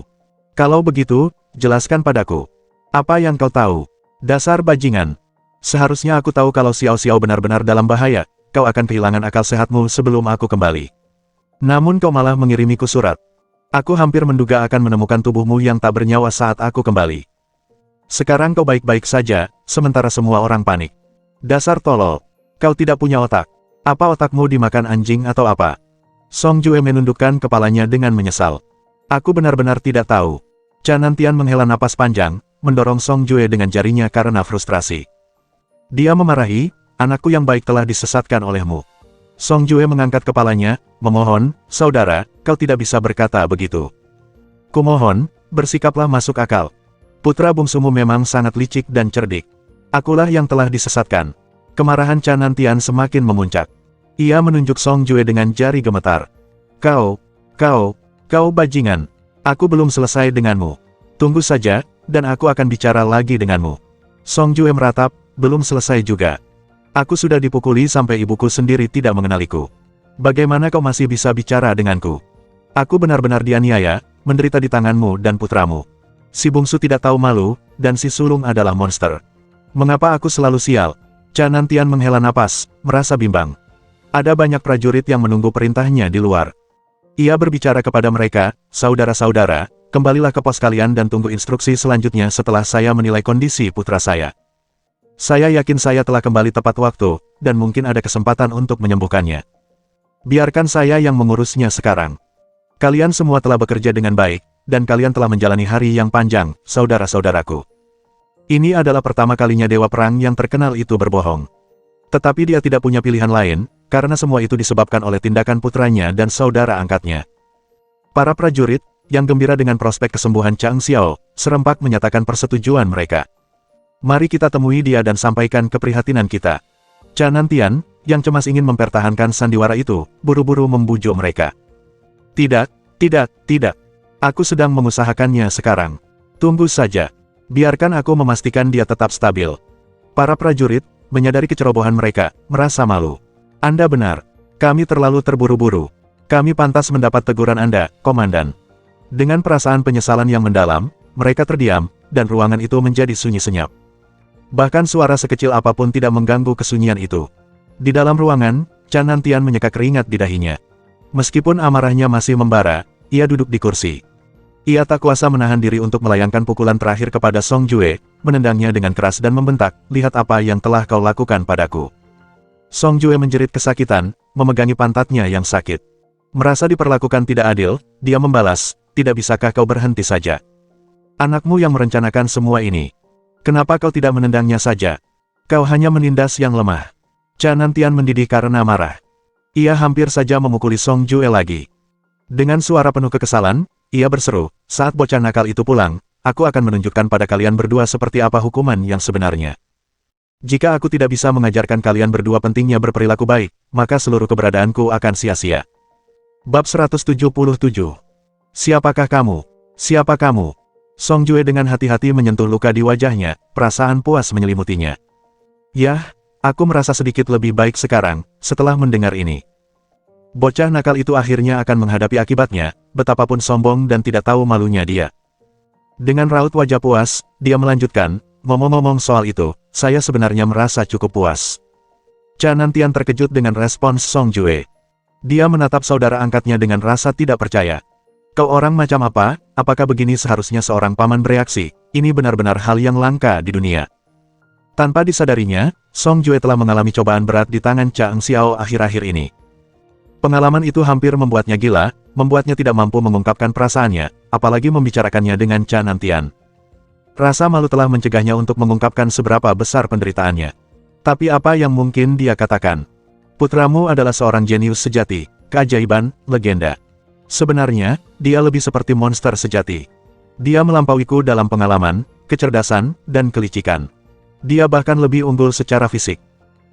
Kalau begitu, jelaskan padaku. Apa yang kau tahu? Dasar bajingan. Seharusnya aku tahu kalau Xiao Xiao benar-benar dalam bahaya, kau akan kehilangan akal sehatmu sebelum aku kembali. Namun kau malah mengirimiku surat. Aku hampir menduga akan menemukan tubuhmu yang tak bernyawa saat aku kembali. Sekarang kau baik-baik saja, sementara semua orang panik. Dasar tolol. Kau tidak punya otak. Apa otakmu dimakan anjing atau apa?" Song Jue menundukkan kepalanya dengan menyesal. "Aku benar-benar tidak tahu." Chan Nantian menghela napas panjang, mendorong Song Jue dengan jarinya karena frustrasi. Dia memarahi, "Anakku yang baik telah disesatkan olehmu." Song Jue mengangkat kepalanya, memohon, "Saudara, kau tidak bisa berkata begitu. Kumohon, bersikaplah masuk akal. Putra bungsumu memang sangat licik dan cerdik. Akulah yang telah disesatkan. Kemarahan Chan Nantian semakin memuncak. Ia menunjuk Song Jue dengan jari gemetar. Kau bajingan. Aku belum selesai denganmu. Tunggu saja, dan aku akan bicara lagi denganmu. Song Jue meratap, belum selesai juga. Aku sudah dipukuli sampai ibuku sendiri tidak mengenaliku. Bagaimana kau masih bisa bicara denganku? Aku benar-benar dianiaya, menderita di tanganmu dan putramu. Si bungsu tidak tahu malu, dan si sulung adalah monster. Mengapa aku selalu sial? Chan Nantian menghela napas, merasa bimbang. Ada banyak prajurit yang menunggu perintahnya di luar. Ia berbicara kepada mereka, saudara-saudara, kembalilah ke pos kalian dan tunggu instruksi selanjutnya setelah saya menilai kondisi putra saya. Saya yakin saya telah kembali tepat waktu, dan mungkin ada kesempatan untuk menyembuhkannya. Biarkan saya yang mengurusnya sekarang. Kalian semua telah bekerja dengan baik, dan kalian telah menjalani hari yang panjang, saudara-saudaraku. Ini adalah pertama kalinya Dewa Perang yang terkenal itu berbohong. Tetapi dia tidak punya pilihan lain, karena semua itu disebabkan oleh tindakan putranya dan saudara angkatnya. Para prajurit, yang gembira dengan prospek kesembuhan Chang Xiao, serempak menyatakan persetujuan mereka. Mari kita temui dia dan sampaikan keprihatinan kita. Chan Nantian, yang cemas ingin mempertahankan sandiwara itu, buru-buru membujuk mereka. Tidak. Aku sedang mengusahakannya sekarang. Tunggu saja. Biarkan aku memastikan dia tetap stabil. Para prajurit, menyadari kecerobohan mereka, merasa malu. Anda benar. Kami terlalu terburu-buru. Kami pantas mendapat teguran Anda, Komandan. Dengan perasaan penyesalan yang mendalam, mereka terdiam, dan ruangan itu menjadi sunyi senyap. Bahkan suara sekecil apapun tidak mengganggu kesunyian itu. Di dalam ruangan, Chan Nantian menyeka keringat di dahinya. Meskipun amarahnya masih membara, ia duduk di kursi. Ia tak kuasa menahan diri untuk melayangkan pukulan terakhir kepada Song Jue, menendangnya dengan keras dan membentak, lihat apa yang telah kau lakukan padaku. Song Jue menjerit kesakitan, memegangi pantatnya yang sakit. Merasa diperlakukan tidak adil, dia membalas, tidak bisakah kau berhenti saja? Anakmu yang merencanakan semua ini. Kenapa kau tidak menendangnya saja? Kau hanya menindas yang lemah. Chan Nantian mendidih karena marah. Ia hampir saja memukuli Song Jue lagi. Dengan suara penuh kekesalan, ia berseru, saat bocah nakal itu pulang, aku akan menunjukkan pada kalian berdua seperti apa hukuman yang sebenarnya. Jika aku tidak bisa mengajarkan kalian berdua pentingnya berperilaku baik, maka seluruh keberadaanku akan sia-sia. Bab 177. Siapakah kamu? Siapa kamu? Song Jue dengan hati-hati menyentuh luka di wajahnya, perasaan puas menyelimutinya. Yah, aku merasa sedikit lebih baik sekarang, setelah mendengar ini. Bocah nakal itu akhirnya akan menghadapi akibatnya, betapapun sombong dan tidak tahu malunya dia. Dengan raut wajah puas, dia melanjutkan, ngomong-ngomong soal itu, saya sebenarnya merasa cukup puas. Chan Nantian terkejut dengan respons Song Jue. Dia menatap saudara angkatnya dengan rasa tidak percaya. Kau orang macam apa? Apakah begini seharusnya seorang paman bereaksi? Ini benar-benar hal yang langka di dunia. Tanpa disadarinya, Song Jue telah mengalami cobaan berat di tangan Chang Xiao akhir-akhir ini. Pengalaman itu hampir membuatnya gila, membuatnya tidak mampu mengungkapkan perasaannya, apalagi membicarakannya dengan Chan Nantian. Rasa malu telah mencegahnya untuk mengungkapkan seberapa besar penderitaannya. Tapi apa yang mungkin dia katakan? Putramu adalah seorang jenius sejati, keajaiban, legenda. Sebenarnya, dia lebih seperti monster sejati. Dia melampauiku dalam pengalaman, kecerdasan, dan kelicikan. Dia bahkan lebih unggul secara fisik.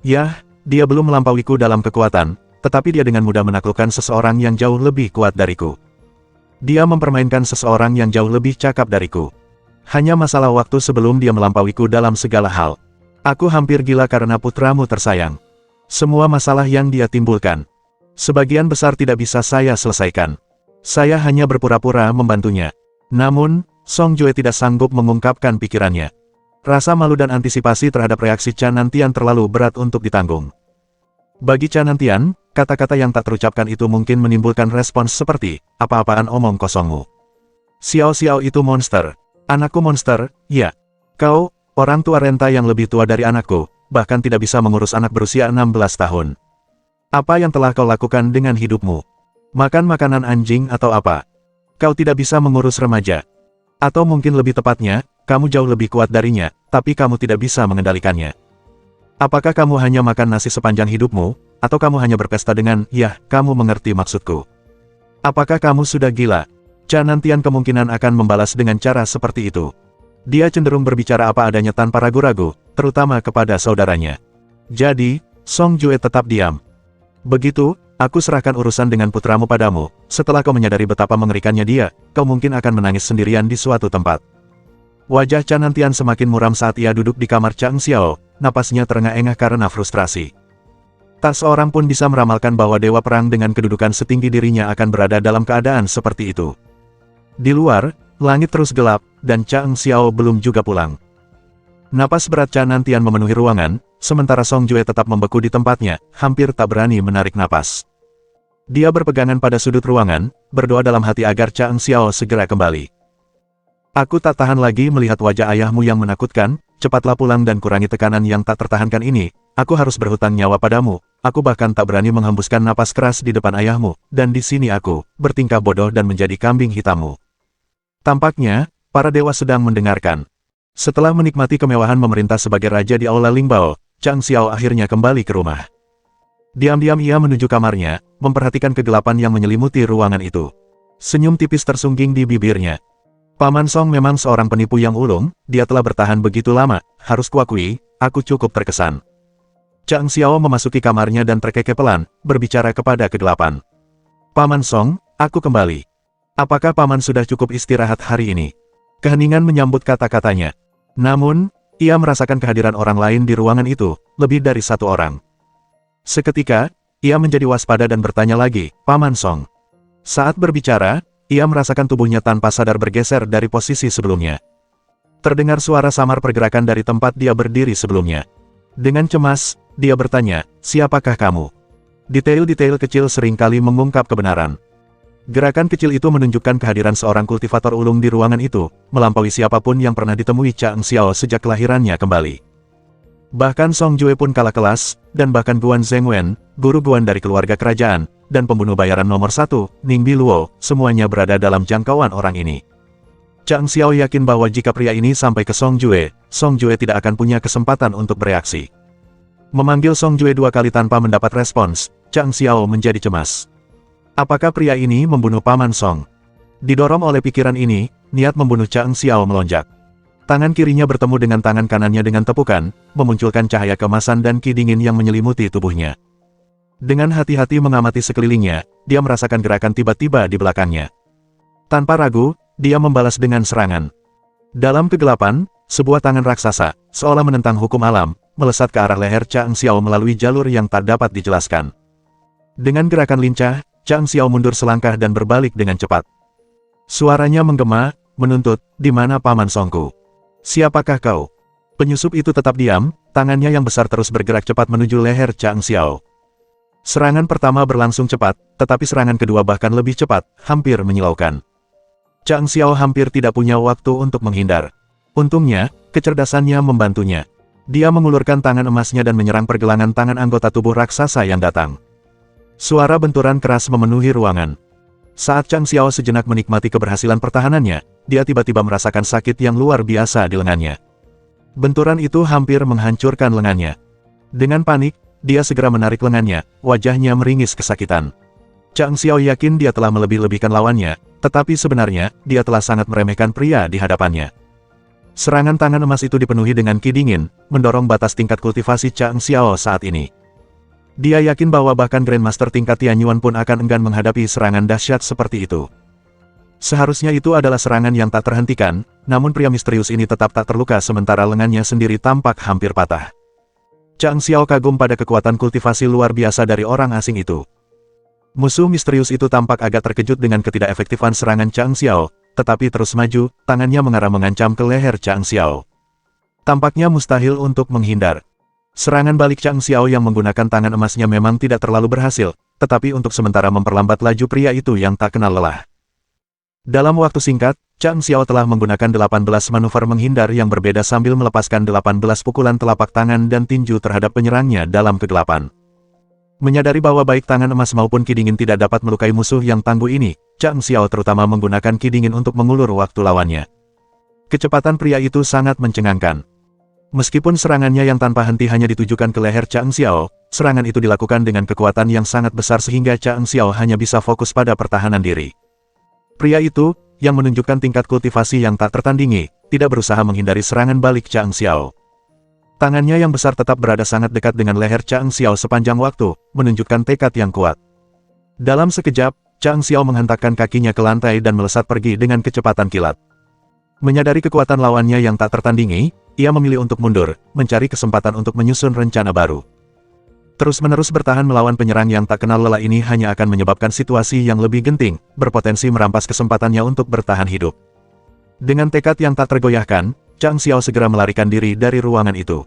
Yah, dia belum melampauiku dalam kekuatan, tetapi dia dengan mudah menaklukkan seseorang yang jauh lebih kuat dariku. Dia mempermainkan seseorang yang jauh lebih cakap dariku. Hanya masalah waktu sebelum dia melampauiku dalam segala hal. Aku hampir gila karena putramu tersayang. Semua masalah yang dia timbulkan, sebagian besar tidak bisa saya selesaikan. Saya hanya berpura-pura membantunya. Namun, Song Jue tidak sanggup mengungkapkan pikirannya. Rasa malu dan antisipasi terhadap reaksi Chan Nantian terlalu berat untuk ditanggung. Bagi Chan Nantian, kata-kata yang tak terucapkan itu mungkin menimbulkan respons seperti, apa-apaan omong kosongmu. Xiao-Xiao itu monster. Anakku monster, ya. Kau, orang tua renta yang lebih tua dari anakku, bahkan tidak bisa mengurus anak berusia 16 tahun. Apa yang telah kau lakukan dengan hidupmu? Makan makanan anjing atau apa? Kau tidak bisa mengurus remaja. Atau mungkin lebih tepatnya, kamu jauh lebih kuat darinya, tapi kamu tidak bisa mengendalikannya. Apakah kamu hanya makan nasi sepanjang hidupmu, atau kamu hanya berpesta dengan, ya, kamu mengerti maksudku? Apakah kamu sudah gila? Chan Nantian kemungkinan akan membalas dengan cara seperti itu. Dia cenderung berbicara apa adanya tanpa ragu-ragu, terutama kepada saudaranya. Jadi, Song Jue tetap diam. Begitu, aku serahkan urusan dengan putramu padamu. Setelah kau menyadari betapa mengerikannya dia, kau mungkin akan menangis sendirian di suatu tempat. Wajah Chan Nantian semakin muram saat ia duduk di kamar Chang Xiao, napasnya terengah-engah karena frustrasi. Tak seorang pun bisa meramalkan bahwa Dewa Perang dengan kedudukan setinggi dirinya akan berada dalam keadaan seperti itu. Di luar, langit terus gelap, dan Chang Xiao belum juga pulang. Napas berat Chan Nantian memenuhi ruangan, sementara Song Jue tetap membeku di tempatnya, hampir tak berani menarik napas. Dia berpegangan pada sudut ruangan, berdoa dalam hati agar Chang Xiao segera kembali. Aku tak tahan lagi melihat wajah ayahmu yang menakutkan, cepatlah pulang dan kurangi tekanan yang tak tertahankan ini, aku harus berhutang nyawa padamu, aku bahkan tak berani menghembuskan napas keras di depan ayahmu, dan di sini aku, bertingkah bodoh dan menjadi kambing hitammu. Tampaknya, para dewa sedang mendengarkan. Setelah menikmati kemewahan memerintah sebagai raja di Aula Lingbao, Chang Xiao akhirnya kembali ke rumah. Diam-diam ia menuju kamarnya, memperhatikan kegelapan yang menyelimuti ruangan itu. Senyum tipis tersungging di bibirnya. Paman Song memang seorang penipu yang ulung, dia telah bertahan begitu lama, harus kuakui, aku cukup terkesan. Chang Xiao memasuki kamarnya dan terkekeh pelan, berbicara kepada kegelapan. Paman Song, aku kembali. Apakah paman sudah cukup istirahat hari ini? Keheningan menyambut kata-katanya. Namun, ia merasakan kehadiran orang lain di ruangan itu, lebih dari satu orang. Seketika, ia menjadi waspada dan bertanya lagi, Paman Song. Saat berbicara, ia merasakan tubuhnya tanpa sadar bergeser dari posisi sebelumnya. Terdengar suara samar pergerakan dari tempat dia berdiri sebelumnya. Dengan cemas, dia bertanya, siapakah kamu? Detail-detail kecil seringkali mengungkap kebenaran. Gerakan kecil itu menunjukkan kehadiran seorang kultivator ulung di ruangan itu, melampaui siapapun yang pernah ditemui Chang Xiao sejak kelahirannya kembali. Bahkan Song Jue pun kalah kelas, dan bahkan Guan Zhengwen, guru Guan dari keluarga kerajaan, dan pembunuh bayaran nomor 1, Ning Biluo, semuanya berada dalam jangkauan orang ini. Chang Xiao yakin bahwa jika pria ini sampai ke Song Jue tidak akan punya kesempatan untuk bereaksi. Memanggil Song Jue 2 kali tanpa mendapat respons, Chang Xiao menjadi cemas. Apakah pria ini membunuh Paman Song? Didorong oleh pikiran ini, niat membunuh Chang Xiao melonjak. Tangan kirinya bertemu dengan tangan kanannya dengan tepukan, memunculkan cahaya kemasan dan ki dingin yang menyelimuti tubuhnya. Dengan hati-hati mengamati sekelilingnya, dia merasakan gerakan tiba-tiba di belakangnya. Tanpa ragu, dia membalas dengan serangan. Dalam kegelapan, sebuah tangan raksasa, seolah menentang hukum alam, melesat ke arah leher Chang Xiao melalui jalur yang tak dapat dijelaskan. Dengan gerakan lincah, Chang Xiao mundur selangkah dan berbalik dengan cepat. Suaranya menggema, menuntut, di mana Paman Songku? Siapakah kau? Penyusup itu tetap diam, tangannya yang besar terus bergerak cepat menuju leher Chang Xiao. Serangan pertama berlangsung cepat, tetapi serangan kedua bahkan lebih cepat, hampir menyilaukan. Chang Xiao hampir tidak punya waktu untuk menghindar. Untungnya, kecerdasannya membantunya. Dia mengulurkan tangan emasnya dan menyerang pergelangan tangan anggota tubuh raksasa yang datang. Suara benturan keras memenuhi ruangan. Saat Chang Xiao sejenak menikmati keberhasilan pertahanannya, dia tiba-tiba merasakan sakit yang luar biasa di lengannya. Benturan itu hampir menghancurkan lengannya. Dengan panik, dia segera menarik lengannya, wajahnya meringis kesakitan. Chang Xiao yakin dia telah melebih-lebihkan lawannya, tetapi sebenarnya, dia telah sangat meremehkan pria di hadapannya. Serangan tangan emas itu dipenuhi dengan ki dingin, mendorong batas tingkat kultivasi Chang Xiao saat ini. Dia yakin bahwa bahkan Grandmaster tingkat Tianyuan pun akan enggan menghadapi serangan dahsyat seperti itu. Seharusnya itu adalah serangan yang tak terhentikan, namun pria misterius ini tetap tak terluka sementara lengannya sendiri tampak hampir patah. Chang Xiao kagum pada kekuatan kultivasi luar biasa dari orang asing itu. Musuh misterius itu tampak agak terkejut dengan ketidakefektifan serangan Chang Xiao, tetapi terus maju, tangannya mengarah mengancam ke leher Chang Xiao. Tampaknya mustahil untuk menghindar. Serangan balik Chang Xiao yang menggunakan tangan emasnya memang tidak terlalu berhasil, tetapi untuk sementara memperlambat laju pria itu yang tak kenal lelah. Dalam waktu singkat, Chang Xiao telah menggunakan 18 manuver menghindar yang berbeda sambil melepaskan 18 pukulan telapak tangan dan tinju terhadap penyerangnya dalam kegelapan. Menyadari bahwa baik tangan emas maupun ki dingin tidak dapat melukai musuh yang tangguh ini, Chang Xiao terutama menggunakan ki dingin untuk mengulur waktu lawannya. Kecepatan pria itu sangat mencengangkan. Meskipun serangannya yang tanpa henti hanya ditujukan ke leher Chang Xiao, serangan itu dilakukan dengan kekuatan yang sangat besar sehingga Chang Xiao hanya bisa fokus pada pertahanan diri. Pria itu, yang menunjukkan tingkat kultivasi yang tak tertandingi, tidak berusaha menghindari serangan balik Chang Xiao. Tangannya yang besar tetap berada sangat dekat dengan leher Chang Xiao sepanjang waktu, menunjukkan tekad yang kuat. Dalam sekejap, Chang Xiao menghentakkan kakinya ke lantai dan melesat pergi dengan kecepatan kilat. Menyadari kekuatan lawannya yang tak tertandingi, ia memilih untuk mundur, mencari kesempatan untuk menyusun rencana baru. Terus-menerus bertahan melawan penyerang yang tak kenal lelah ini hanya akan menyebabkan situasi yang lebih genting, berpotensi merampas kesempatannya untuk bertahan hidup. Dengan tekad yang tak tergoyahkan, Chang Xiao segera melarikan diri dari ruangan itu.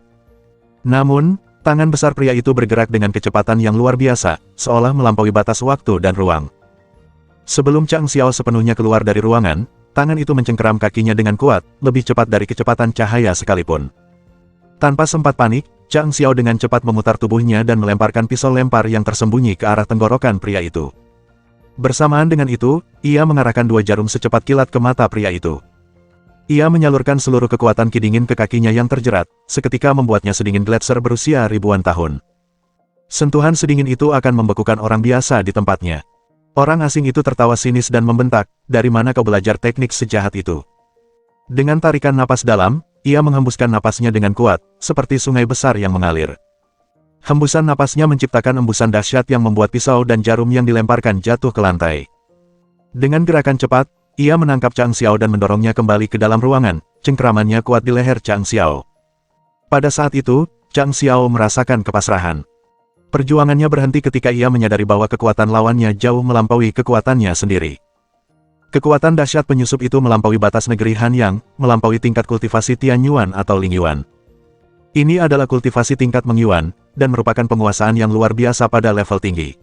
Namun, tangan besar pria itu bergerak dengan kecepatan yang luar biasa, seolah melampaui batas waktu dan ruang. Sebelum Chang Xiao sepenuhnya keluar dari ruangan, tangan itu mencengkeram kakinya dengan kuat, lebih cepat dari kecepatan cahaya sekalipun. Tanpa sempat panik, Chang Xiao dengan cepat memutar tubuhnya dan melemparkan pisau lempar yang tersembunyi ke arah tenggorokan pria itu. Bersamaan dengan itu, ia mengarahkan 2 jarum secepat kilat ke mata pria itu. Ia menyalurkan seluruh kekuatan ki dingin ke kakinya yang terjerat, seketika membuatnya sedingin gletser berusia ribuan tahun. Sentuhan sedingin itu akan membekukan orang biasa di tempatnya. Orang asing itu tertawa sinis dan membentak, "Dari mana kau belajar teknik sejahat itu?" Dengan tarikan napas dalam, ia menghembuskan napasnya dengan kuat, seperti sungai besar yang mengalir. Hembusan napasnya menciptakan embusan dahsyat yang membuat pisau dan jarum yang dilemparkan jatuh ke lantai. Dengan gerakan cepat, ia menangkap Chang Xiao dan mendorongnya kembali ke dalam ruangan, cengkeramannya kuat di leher Chang Xiao. Pada saat itu, Chang Xiao merasakan kepasrahan. Perjuangannya berhenti ketika ia menyadari bahwa kekuatan lawannya jauh melampaui kekuatannya sendiri. Kekuatan dahsyat penyusup itu melampaui batas negeri Hanyang, melampaui tingkat kultivasi Tian Yuan atau Ling Yuan. Ini adalah kultivasi tingkat Meng Yuan, dan merupakan penguasaan yang luar biasa pada level tinggi.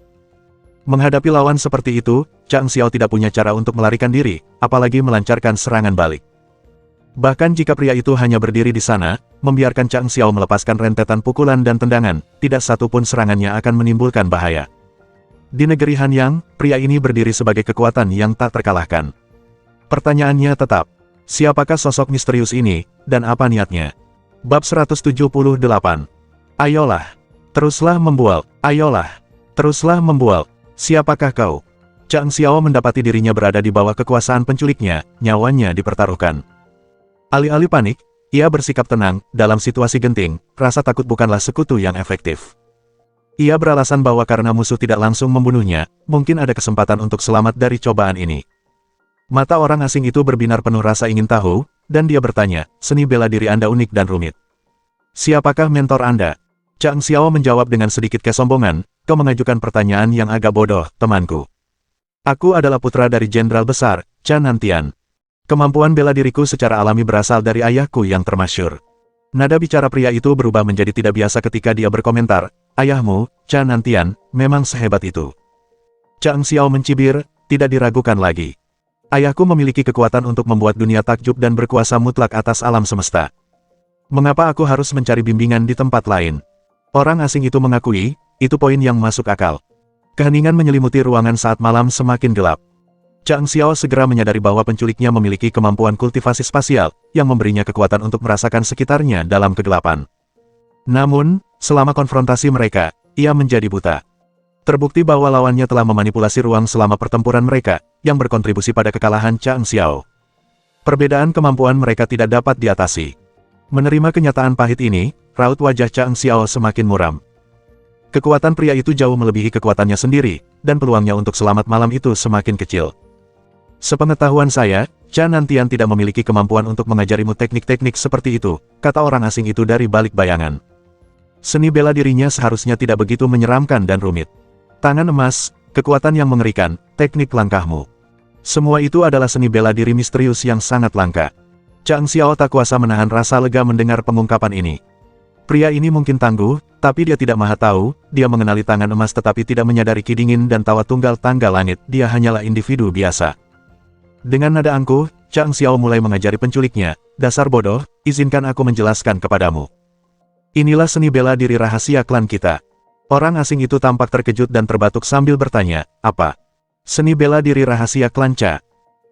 Menghadapi lawan seperti itu, Chang Xiao tidak punya cara untuk melarikan diri, apalagi melancarkan serangan balik. Bahkan jika pria itu hanya berdiri di sana, membiarkan Chang Xiao melepaskan rentetan pukulan dan tendangan, tidak satu pun serangannya akan menimbulkan bahaya. Di negeri Hanyang, pria ini berdiri sebagai kekuatan yang tak terkalahkan. Pertanyaannya tetap, siapakah sosok misterius ini, dan apa niatnya? Bab 178. Ayolah, teruslah membual, ayolah, teruslah membual. Siapakah kau? Chang Xiao mendapati dirinya berada di bawah kekuasaan penculiknya, nyawanya dipertaruhkan. Alih-alih panik, ia bersikap tenang, dalam situasi genting, rasa takut bukanlah sekutu yang efektif. Ia beralasan bahwa karena musuh tidak langsung membunuhnya, mungkin ada kesempatan untuk selamat dari cobaan ini. Mata orang asing itu berbinar penuh rasa ingin tahu, dan dia bertanya, "Seni bela diri Anda unik dan rumit. Siapakah mentor Anda?" Chang Xiao menjawab dengan sedikit kesombongan, "Kau mengajukan pertanyaan yang agak bodoh, temanku. Aku adalah putra dari Jenderal Besar, Chan Nantian. Kemampuan bela diriku secara alami berasal dari ayahku yang termasyur." Nada bicara pria itu berubah menjadi tidak biasa ketika dia berkomentar, "Ayahmu, Chan Nantian, memang sehebat itu." Chang Xiao mencibir, tidak diragukan lagi. "Ayahku memiliki kekuatan untuk membuat dunia takjub dan berkuasa mutlak atas alam semesta. Mengapa aku harus mencari bimbingan di tempat lain?" Orang asing itu mengakui, itu poin yang masuk akal. Keheningan menyelimuti ruangan saat malam semakin gelap. Chang Xiao segera menyadari bahwa penculiknya memiliki kemampuan kultivasi spasial, yang memberinya kekuatan untuk merasakan sekitarnya dalam kegelapan. Namun, selama konfrontasi mereka, ia menjadi buta. Terbukti bahwa lawannya telah memanipulasi ruang selama pertempuran mereka, yang berkontribusi pada kekalahan Chang Xiao. Perbedaan kemampuan mereka tidak dapat diatasi. Menerima kenyataan pahit ini, raut wajah Chang Xiao semakin muram. Kekuatan pria itu jauh melebihi kekuatannya sendiri, dan peluangnya untuk selamat malam itu semakin kecil. "Sepengetahuan saya, Chan Nantian tidak memiliki kemampuan untuk mengajarimu teknik-teknik seperti itu," kata orang asing itu dari balik bayangan. Seni bela dirinya seharusnya tidak begitu menyeramkan dan rumit. Tangan emas, kekuatan yang mengerikan, teknik langkahmu. Semua itu adalah seni bela diri misterius yang sangat langka. Chang Xiao tak kuasa menahan rasa lega mendengar pengungkapan ini. Pria ini mungkin tangguh, tapi dia tidak maha tahu, dia mengenali tangan emas tetapi tidak menyadari ki dingin dan tawa tunggal tangga langit, dia hanyalah individu biasa. Dengan nada angkuh, Chang Xiao mulai mengajari penculiknya, "Dasar bodoh, izinkan aku menjelaskan kepadamu. Inilah seni bela diri rahasia klan kita." Orang asing itu tampak terkejut dan terbatuk sambil bertanya, "Apa? Seni bela diri rahasia klan Cha?"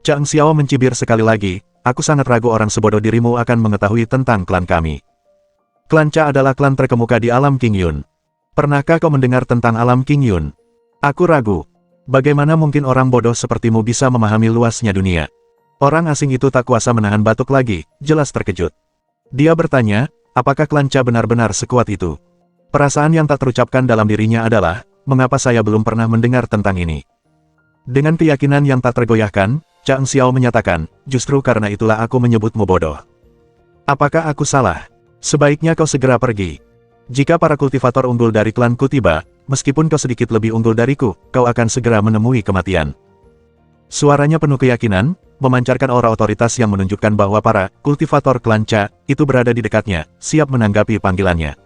Chang Xiao mencibir sekali lagi, "Aku sangat ragu orang sebodoh dirimu akan mengetahui tentang klan kami. Klan Cha adalah klan terkemuka di alam King Yun. Pernahkah kau mendengar tentang alam King Yun?" "Aku ragu. Bagaimana mungkin orang bodoh sepertimu bisa memahami luasnya dunia?" Orang asing itu tak kuasa menahan batuk lagi, jelas terkejut. Dia bertanya, apakah klan Cha benar-benar sekuat itu? Perasaan yang tak terucapkan dalam dirinya adalah, mengapa saya belum pernah mendengar tentang ini? Dengan keyakinan yang tak tergoyahkan, Chang Xiao menyatakan, justru karena itulah aku menyebutmu bodoh. Apakah aku salah? Sebaiknya kau segera pergi. Jika para kultivator unggul dari klanku tiba, meskipun kau sedikit lebih unggul dariku, kau akan segera menemui kematian. Suaranya penuh keyakinan, memancarkan aura otoritas yang menunjukkan bahwa para kultivator klan Cha itu berada di dekatnya, siap menanggapi panggilannya.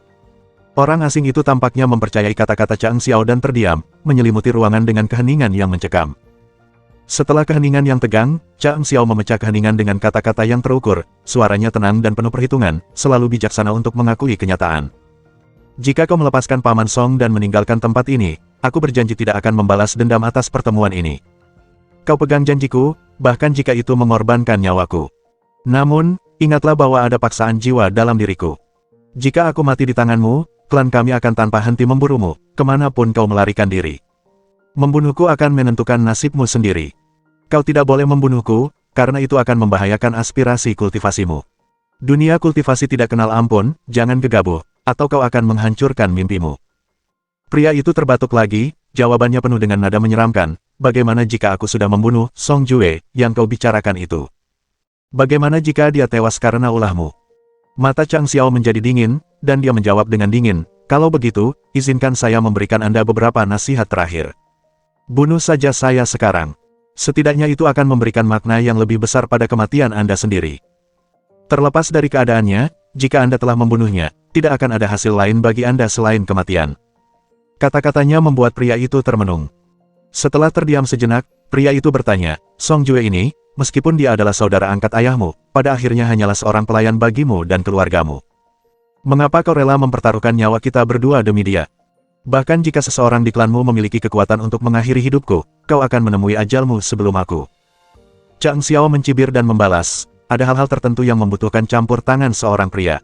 Orang asing itu tampaknya mempercayai kata-kata Chang Xiao dan terdiam, menyelimuti ruangan dengan keheningan yang mencekam. Setelah keheningan yang tegang, Chang Xiao memecah keheningan dengan kata-kata yang terukur, suaranya tenang dan penuh perhitungan, selalu bijaksana untuk mengakui kenyataan. Jika kau melepaskan Paman Song dan meninggalkan tempat ini, aku berjanji tidak akan membalas dendam atas pertemuan ini. Kau pegang janjiku, bahkan jika itu mengorbankan nyawaku. Namun, ingatlah bahwa ada paksaan jiwa dalam diriku. Jika aku mati di tanganmu, klan kami akan tanpa henti memburumu, kemanapun kau melarikan diri. Membunuhku akan menentukan nasibmu sendiri. Kau tidak boleh membunuhku, karena itu akan membahayakan aspirasi kultivasimu. Dunia kultivasi tidak kenal ampun, jangan gegabah, atau kau akan menghancurkan mimpimu. Pria itu terbatuk lagi, jawabannya penuh dengan nada menyeramkan, bagaimana jika aku sudah membunuh Song Jue, yang kau bicarakan itu? Bagaimana jika dia tewas karena ulahmu? Mata Chang Xiao menjadi dingin, dan dia menjawab dengan dingin, kalau begitu, izinkan saya memberikan Anda beberapa nasihat terakhir. Bunuh saja saya sekarang. Setidaknya itu akan memberikan makna yang lebih besar pada kematian Anda sendiri. Terlepas dari keadaannya, jika Anda telah membunuhnya, tidak akan ada hasil lain bagi Anda selain kematian. Kata-katanya membuat pria itu termenung. Setelah terdiam sejenak, pria itu bertanya, Song Jue ini, meskipun dia adalah saudara angkat ayahmu, pada akhirnya hanyalah seorang pelayan bagimu dan keluargamu. Mengapa kau rela mempertaruhkan nyawa kita berdua demi dia? Bahkan jika seseorang di klanmu memiliki kekuatan untuk mengakhiri hidupku, kau akan menemui ajalmu sebelum aku. Chang Xiao mencibir dan membalas, ada hal-hal tertentu yang membutuhkan campur tangan seorang pria.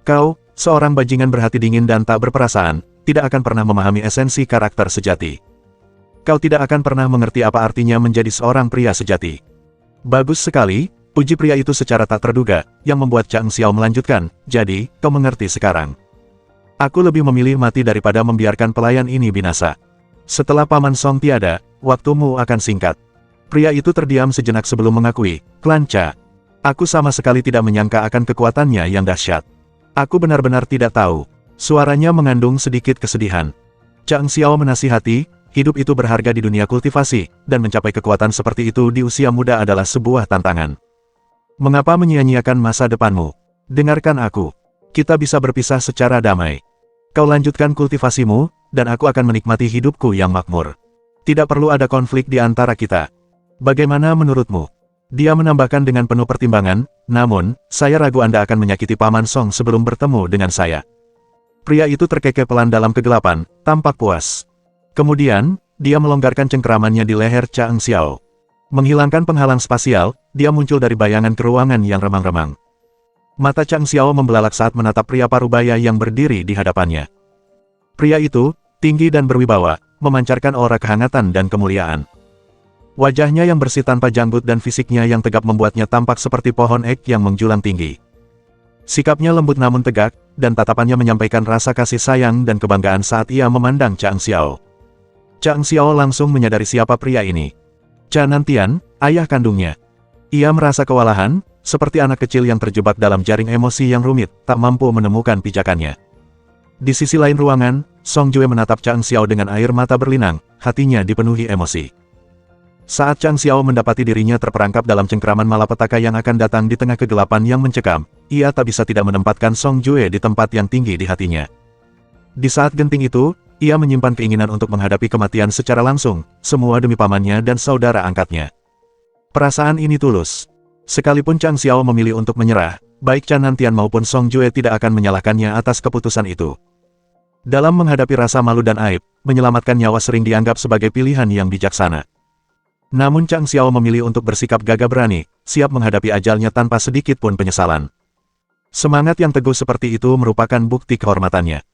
Kau, seorang bajingan berhati dingin dan tak berperasaan, tidak akan pernah memahami esensi karakter sejati. Kau tidak akan pernah mengerti apa artinya menjadi seorang pria sejati. Bagus sekali, puji pria itu secara tak terduga, yang membuat Chang Xiao melanjutkan, jadi, kau mengerti sekarang. Aku lebih memilih mati daripada membiarkan pelayan ini binasa. Setelah Paman Song tiada, waktumu akan singkat. Pria itu terdiam sejenak sebelum mengakui, klan Cha. Aku sama sekali tidak menyangka akan kekuatannya yang dahsyat. Aku benar-benar tidak tahu. Suaranya mengandung sedikit kesedihan. Chang Xiao menasihati, hidup itu berharga di dunia kultivasi, dan mencapai kekuatan seperti itu di usia muda adalah sebuah tantangan. Mengapa menyia-nyiakan masa depanmu? Dengarkan aku. Kita bisa berpisah secara damai. Kau lanjutkan kultivasimu, dan aku akan menikmati hidupku yang makmur. Tidak perlu ada konflik di antara kita. Bagaimana menurutmu? Dia menambahkan dengan penuh pertimbangan, namun, saya ragu Anda akan menyakiti Paman Song sebelum bertemu dengan saya. Pria itu terkekeh pelan dalam kegelapan, tampak puas. Kemudian, dia melonggarkan cengkeramannya di leher Chang Xiao. Menghilangkan penghalang spasial, dia muncul dari bayangan ke ruangan yang remang-remang. Mata Chang Xiao membelalak saat menatap pria parubaya yang berdiri di hadapannya. Pria itu, tinggi dan berwibawa, memancarkan aura kehangatan dan kemuliaan. Wajahnya yang bersih tanpa janggut dan fisiknya yang tegap membuatnya tampak seperti pohon ek yang menjulang tinggi. Sikapnya lembut namun tegak, dan tatapannya menyampaikan rasa kasih sayang dan kebanggaan saat ia memandang Chang Xiao. Chang Xiao langsung menyadari siapa pria ini. Cha Nantian, ayah kandungnya. Ia merasa kewalahan, seperti anak kecil yang terjebak dalam jaring emosi yang rumit, tak mampu menemukan pijakannya. Di sisi lain ruangan, Song Jue menatap Chang Xiao dengan air mata berlinang, hatinya dipenuhi emosi. Saat Chang Xiao mendapati dirinya terperangkap dalam cengkeraman malapetaka yang akan datang di tengah kegelapan yang mencekam, ia tak bisa tidak menempatkan Song Jue di tempat yang tinggi di hatinya. Di saat genting itu, ia menyimpan keinginan untuk menghadapi kematian secara langsung, semua demi pamannya dan saudara angkatnya. Perasaan ini tulus. Sekalipun Chang Xiao memilih untuk menyerah, baik Cha Nantian maupun Song Jue tidak akan menyalahkannya atas keputusan itu. Dalam menghadapi rasa malu dan aib, menyelamatkan nyawa sering dianggap sebagai pilihan yang bijaksana. Namun Chang Xiao memilih untuk bersikap gagah berani, siap menghadapi ajalnya tanpa sedikit pun penyesalan. Semangat yang teguh seperti itu merupakan bukti kehormatannya.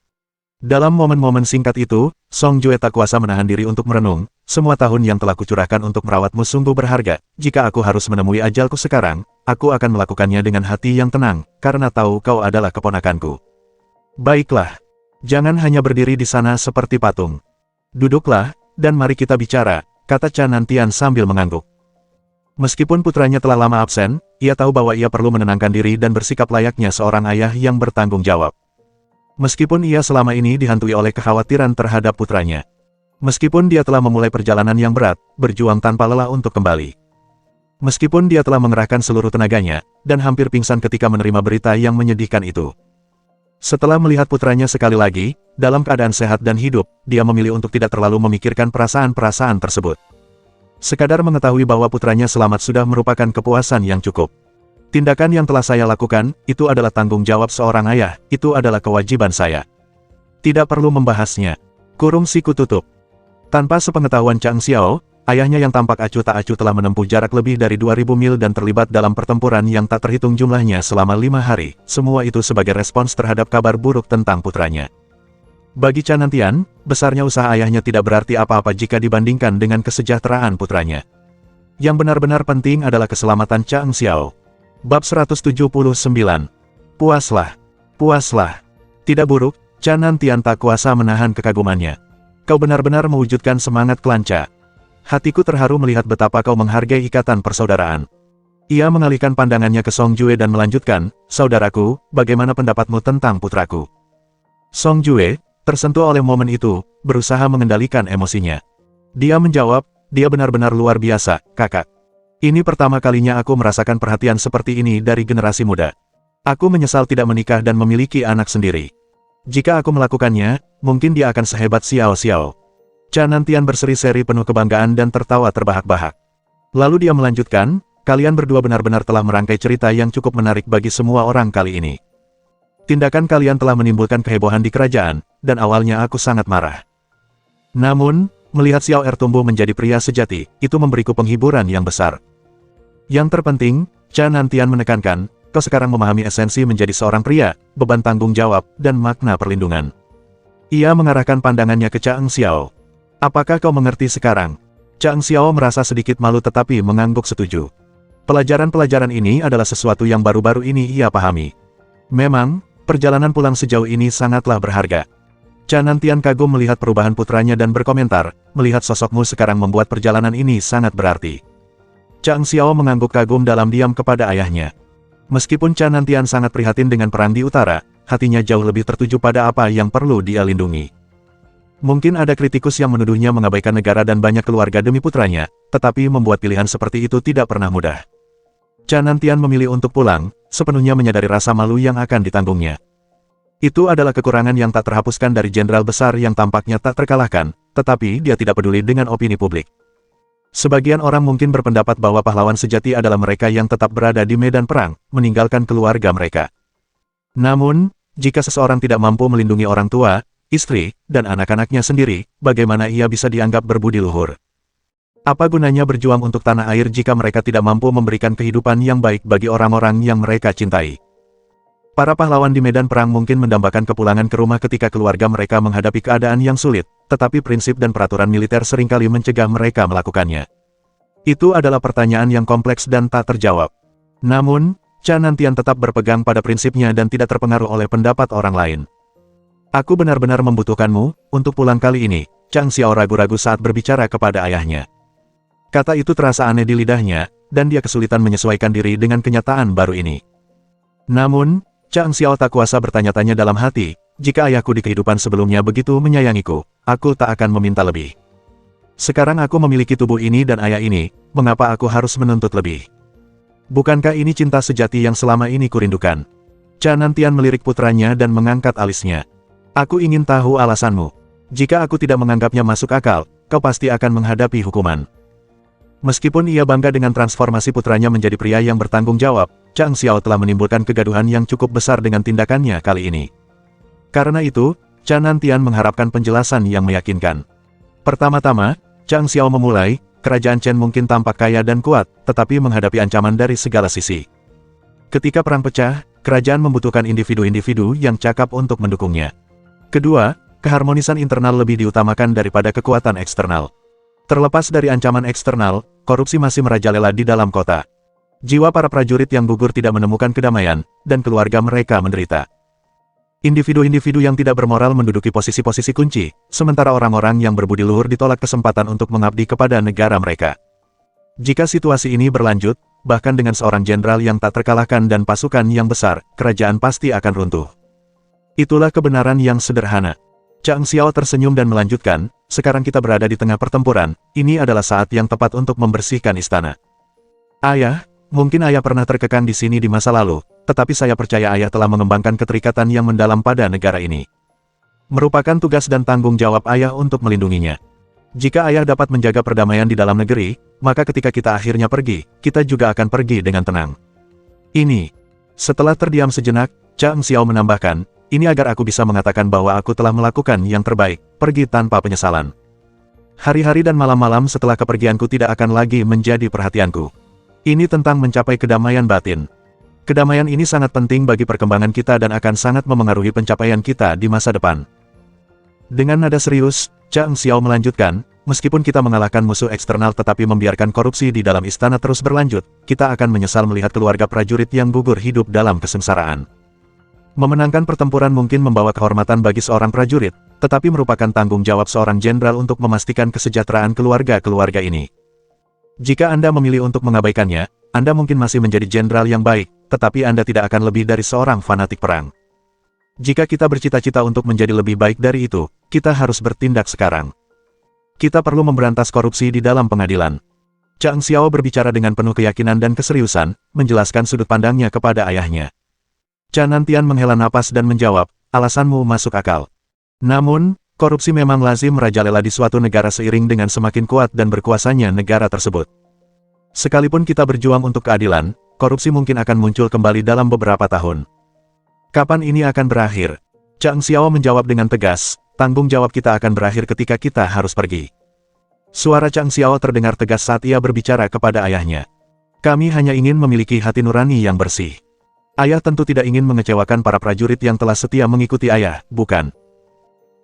Dalam momen-momen singkat itu, Song Jue tak kuasa menahan diri untuk merenung, semua tahun yang telah kucurahkan untuk merawatmu sungguh berharga, jika aku harus menemui ajalku sekarang, aku akan melakukannya dengan hati yang tenang, karena tahu kau adalah keponakanku. Baiklah. Jangan hanya berdiri di sana seperti patung. Duduklah, dan mari kita bicara, kata Cha Nantian sambil mengangguk. Meskipun putranya telah lama absen, ia tahu bahwa ia perlu menenangkan diri dan bersikap layaknya seorang ayah yang bertanggung jawab. Meskipun ia selama ini dihantui oleh kekhawatiran terhadap putranya. Meskipun dia telah memulai perjalanan yang berat, berjuang tanpa lelah untuk kembali. Meskipun dia telah mengerahkan seluruh tenaganya, dan hampir pingsan ketika menerima berita yang menyedihkan itu. Setelah melihat putranya sekali lagi, dalam keadaan sehat dan hidup, dia memilih untuk tidak terlalu memikirkan perasaan-perasaan tersebut. Sekadar mengetahui bahwa putranya selamat sudah merupakan kepuasan yang cukup. Tindakan yang telah saya lakukan, itu adalah tanggung jawab seorang ayah, itu adalah kewajiban saya. Tidak perlu membahasnya. Kurung siku tutup. Tanpa sepengetahuan Chang Xiao, ayahnya yang tampak acuh tak acuh telah menempuh jarak lebih dari 2000 mil dan terlibat dalam pertempuran yang tak terhitung jumlahnya selama 5 hari, semua itu sebagai respons terhadap kabar buruk tentang putranya. Bagi Cha Nantian, besarnya usaha ayahnya tidak berarti apa-apa jika dibandingkan dengan kesejahteraan putranya. Yang benar-benar penting adalah keselamatan Chang Xiao. Bab 179. Puaslah. Puaslah. Tidak buruk, Cha Nantian tak kuasa menahan kekagumannya. Kau benar-benar mewujudkan semangat kelanca. Hatiku terharu melihat betapa kau menghargai ikatan persaudaraan. Ia mengalihkan pandangannya ke Song Jue dan melanjutkan, saudaraku, bagaimana pendapatmu tentang putraku? Song Jue, tersentuh oleh momen itu, berusaha mengendalikan emosinya. Dia menjawab, dia benar-benar luar biasa, kakak. Ini pertama kalinya aku merasakan perhatian seperti ini dari generasi muda. Aku menyesal tidak menikah dan memiliki anak sendiri. Jika aku melakukannya, mungkin dia akan sehebat Xiao Xiao. Cha Nantian berseri-seri penuh kebanggaan dan tertawa terbahak-bahak. Lalu dia melanjutkan, kalian berdua benar-benar telah merangkai cerita yang cukup menarik bagi semua orang kali ini. Tindakan kalian telah menimbulkan kehebohan di kerajaan, dan awalnya aku sangat marah. Namun, melihat Xiao Er tumbuh menjadi pria sejati, itu memberiku penghiburan yang besar. Yang terpenting, Cha Nantian menekankan, kau sekarang memahami esensi menjadi seorang pria, beban tanggung jawab, dan makna perlindungan. Ia mengarahkan pandangannya ke Chang Xiao. Apakah kau mengerti sekarang? Chang Xiao merasa sedikit malu tetapi mengangguk setuju. Pelajaran-pelajaran ini adalah sesuatu yang baru-baru ini ia pahami. Memang, perjalanan pulang sejauh ini sangatlah berharga. Cha Nantian kagum melihat perubahan putranya dan berkomentar, melihat sosokmu sekarang membuat perjalanan ini sangat berarti. Chang Xiao mengangguk kagum dalam diam kepada ayahnya. Meskipun Cha Nantian sangat prihatin dengan perang di utara, hatinya jauh lebih tertuju pada apa yang perlu dia lindungi. Mungkin ada kritikus yang menuduhnya mengabaikan negara dan banyak keluarga demi putranya, tetapi membuat pilihan seperti itu tidak pernah mudah. Cha Nantian memilih untuk pulang, sepenuhnya menyadari rasa malu yang akan ditanggungnya. Itu adalah kekurangan yang tak terhapuskan dari jenderal besar yang tampaknya tak terkalahkan, tetapi dia tidak peduli dengan opini publik. Sebagian orang mungkin berpendapat bahwa pahlawan sejati adalah mereka yang tetap berada di medan perang, meninggalkan keluarga mereka. Namun, jika seseorang tidak mampu melindungi orang tua, istri, dan anak-anaknya sendiri, bagaimana ia bisa dianggap berbudi luhur? Apa gunanya berjuang untuk tanah air jika mereka tidak mampu memberikan kehidupan yang baik bagi orang-orang yang mereka cintai? Para pahlawan di medan perang mungkin mendambakan kepulangan ke rumah ketika keluarga mereka menghadapi keadaan yang sulit, tetapi prinsip dan peraturan militer seringkali mencegah mereka melakukannya. Itu adalah pertanyaan yang kompleks dan tak terjawab. Namun, Cha Nantian tetap berpegang pada prinsipnya dan tidak terpengaruh oleh pendapat orang lain. Aku benar-benar membutuhkanmu, untuk pulang kali ini, Chang Xiao ragu-ragu saat berbicara kepada ayahnya. Kata itu terasa aneh di lidahnya, dan dia kesulitan menyesuaikan diri dengan kenyataan baru ini. Namun, Chang Xiao tak kuasa bertanya-tanya dalam hati, jika ayahku di kehidupan sebelumnya begitu menyayangiku, aku tak akan meminta lebih. Sekarang aku memiliki tubuh ini dan ayah ini, mengapa aku harus menuntut lebih? Bukankah ini cinta sejati yang selama ini kurindukan? Cha Nantian melirik putranya dan mengangkat alisnya. Aku ingin tahu alasanmu. Jika aku tidak menganggapnya masuk akal, kau pasti akan menghadapi hukuman. Meskipun ia bangga dengan transformasi putranya menjadi pria yang bertanggung jawab, Chang Xiao telah menimbulkan kegaduhan yang cukup besar dengan tindakannya kali ini. Karena itu, Cha Nantian mengharapkan penjelasan yang meyakinkan. Pertama-tama, Chang Xiao memulai, kerajaan Chen mungkin tampak kaya dan kuat, tetapi menghadapi ancaman dari segala sisi. Ketika perang pecah, kerajaan membutuhkan individu-individu yang cakap untuk mendukungnya. Kedua, keharmonisan internal lebih diutamakan daripada kekuatan eksternal. Terlepas dari ancaman eksternal, korupsi masih merajalela di dalam kota. Jiwa para prajurit yang gugur tidak menemukan kedamaian, dan keluarga mereka menderita. Individu-individu yang tidak bermoral menduduki posisi-posisi kunci, sementara orang-orang yang berbudi luhur ditolak kesempatan untuk mengabdi kepada negara mereka. Jika situasi ini berlanjut, bahkan dengan seorang jenderal yang tak terkalahkan dan pasukan yang besar, kerajaan pasti akan runtuh. Itulah kebenaran yang sederhana. Chang Xiao tersenyum dan melanjutkan, sekarang kita berada di tengah pertempuran, ini adalah saat yang tepat untuk membersihkan istana. Ayah, mungkin ayah pernah terkekang di sini di masa lalu, tetapi saya percaya ayah telah mengembangkan keterikatan yang mendalam pada negara ini. Merupakan tugas dan tanggung jawab ayah untuk melindunginya. Jika ayah dapat menjaga perdamaian di dalam negeri, maka ketika kita akhirnya pergi, kita juga akan pergi dengan tenang. Ini. Setelah terdiam sejenak, Chang Xiao menambahkan, ini agar aku bisa mengatakan bahwa aku telah melakukan yang terbaik, pergi tanpa penyesalan. Hari-hari dan malam-malam setelah kepergianku tidak akan lagi menjadi perhatianku. Ini tentang mencapai kedamaian batin. Kedamaian ini sangat penting bagi perkembangan kita dan akan sangat memengaruhi pencapaian kita di masa depan. Dengan nada serius, Chang Xiao melanjutkan, meskipun kita mengalahkan musuh eksternal tetapi membiarkan korupsi di dalam istana terus berlanjut, kita akan menyesal melihat keluarga prajurit yang gugur hidup dalam kesengsaraan. Memenangkan pertempuran mungkin membawa kehormatan bagi seorang prajurit, tetapi merupakan tanggung jawab seorang jenderal untuk memastikan kesejahteraan keluarga-keluarga ini. Jika Anda memilih untuk mengabaikannya, Anda mungkin masih menjadi jenderal yang baik, tetapi Anda tidak akan lebih dari seorang fanatik perang. Jika kita bercita-cita untuk menjadi lebih baik dari itu, kita harus bertindak sekarang. Kita perlu memberantas korupsi di dalam pengadilan. Chang Xiao berbicara dengan penuh keyakinan dan keseriusan, menjelaskan sudut pandangnya kepada ayahnya. Canantian menghela napas dan menjawab, alasanmu masuk akal. Namun, korupsi memang lazim merajalela di suatu negara seiring dengan semakin kuat dan berkuasanya negara tersebut. Sekalipun kita berjuang untuk keadilan, korupsi mungkin akan muncul kembali dalam beberapa tahun. Kapan ini akan berakhir? Chang Xiao menjawab dengan tegas, tanggung jawab kita akan berakhir ketika kita harus pergi. Suara Chang Xiao terdengar tegas saat ia berbicara kepada ayahnya. Kami hanya ingin memiliki hati nurani yang bersih. Ayah tentu tidak ingin mengecewakan para prajurit yang telah setia mengikuti ayah, bukan?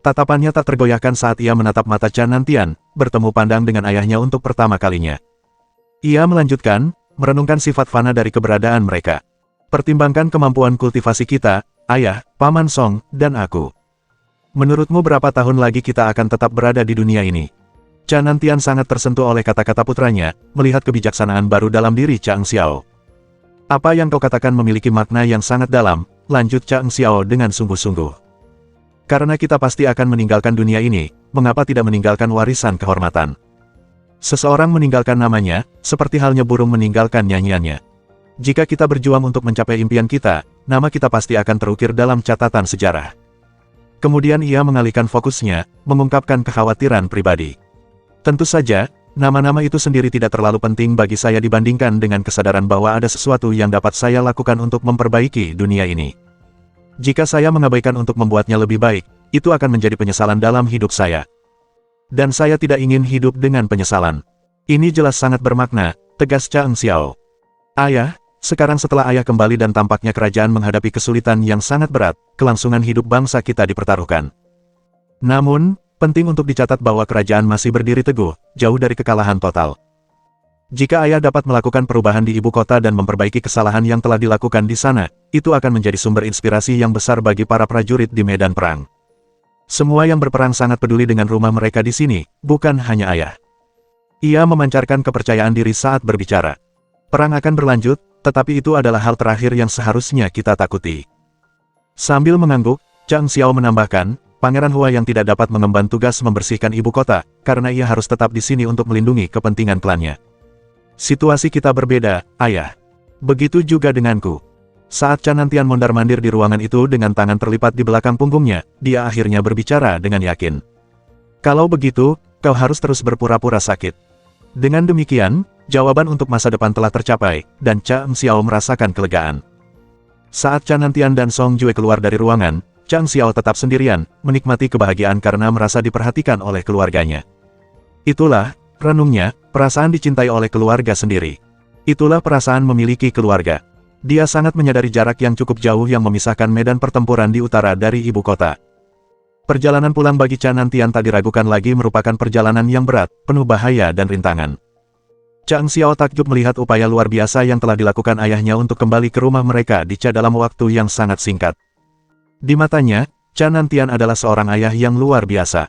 Tatapannya tak tergoyahkan saat ia menatap mata Canantian, bertemu pandang dengan ayahnya untuk pertama kalinya. Ia melanjutkan, merenungkan sifat fana dari keberadaan mereka. Pertimbangkan kemampuan kultivasi kita, ayah, Paman Song, dan aku. Menurutmu berapa tahun lagi kita akan tetap berada di dunia ini? Canantian sangat tersentuh oleh kata-kata putranya, melihat kebijaksanaan baru dalam diri Chang Xiao. Apa yang kau katakan memiliki makna yang sangat dalam, lanjut Chang Xiao dengan sungguh-sungguh. Karena kita pasti akan meninggalkan dunia ini, mengapa tidak meninggalkan warisan kehormatan? Seseorang meninggalkan namanya, seperti halnya burung meninggalkan nyanyiannya. Jika kita berjuang untuk mencapai impian kita, nama kita pasti akan terukir dalam catatan sejarah. Kemudian ia mengalihkan fokusnya, mengungkapkan kekhawatiran pribadi. Tentu saja, nama-nama itu sendiri tidak terlalu penting bagi saya dibandingkan dengan kesadaran bahwa ada sesuatu yang dapat saya lakukan untuk memperbaiki dunia ini. Jika saya mengabaikan untuk membuatnya lebih baik, itu akan menjadi penyesalan dalam hidup saya. Dan saya tidak ingin hidup dengan penyesalan. Ini jelas sangat bermakna, tegas Chang Xiao. Ayah, sekarang setelah ayah kembali dan tampaknya kerajaan menghadapi kesulitan yang sangat berat, kelangsungan hidup bangsa kita dipertaruhkan. Namun, penting untuk dicatat bahwa kerajaan masih berdiri teguh, jauh dari kekalahan total. Jika ayah dapat melakukan perubahan di ibu kota dan memperbaiki kesalahan yang telah dilakukan di sana, itu akan menjadi sumber inspirasi yang besar bagi para prajurit di medan perang. Semua yang berperang sangat peduli dengan rumah mereka di sini, bukan hanya ayah. Ia memancarkan kepercayaan diri saat berbicara. Perang akan berlanjut, tetapi itu adalah hal terakhir yang seharusnya kita takuti. Sambil mengangguk, Chang Xiao menambahkan, Pangeran Hua yang tidak dapat mengemban tugas membersihkan ibu kota, karena ia harus tetap di sini untuk melindungi kepentingan klannya. Situasi kita berbeda, ayah. Begitu juga denganku. Saat Canantian mondar-mandir di ruangan itu dengan tangan terlipat di belakang punggungnya, dia akhirnya berbicara dengan yakin. Kalau begitu, kau harus terus berpura-pura sakit. Dengan demikian, jawaban untuk masa depan telah tercapai, dan Chang Xiao merasakan kelegaan. Saat Canantian dan Song Jue keluar dari ruangan, Chang Xiao tetap sendirian, menikmati kebahagiaan karena merasa diperhatikan oleh keluarganya. Itulah, renungnya, perasaan dicintai oleh keluarga sendiri. Itulah perasaan memiliki keluarga. Dia sangat menyadari jarak yang cukup jauh yang memisahkan medan pertempuran di utara dari ibu kota. Perjalanan pulang bagi Chan Nantian tak diragukan lagi merupakan perjalanan yang berat, penuh bahaya dan rintangan. Chang Xiao takjub melihat upaya luar biasa yang telah dilakukan ayahnya untuk kembali ke rumah mereka di Cha dalam waktu yang sangat singkat. Di matanya, Chan Nantian adalah seorang ayah yang luar biasa.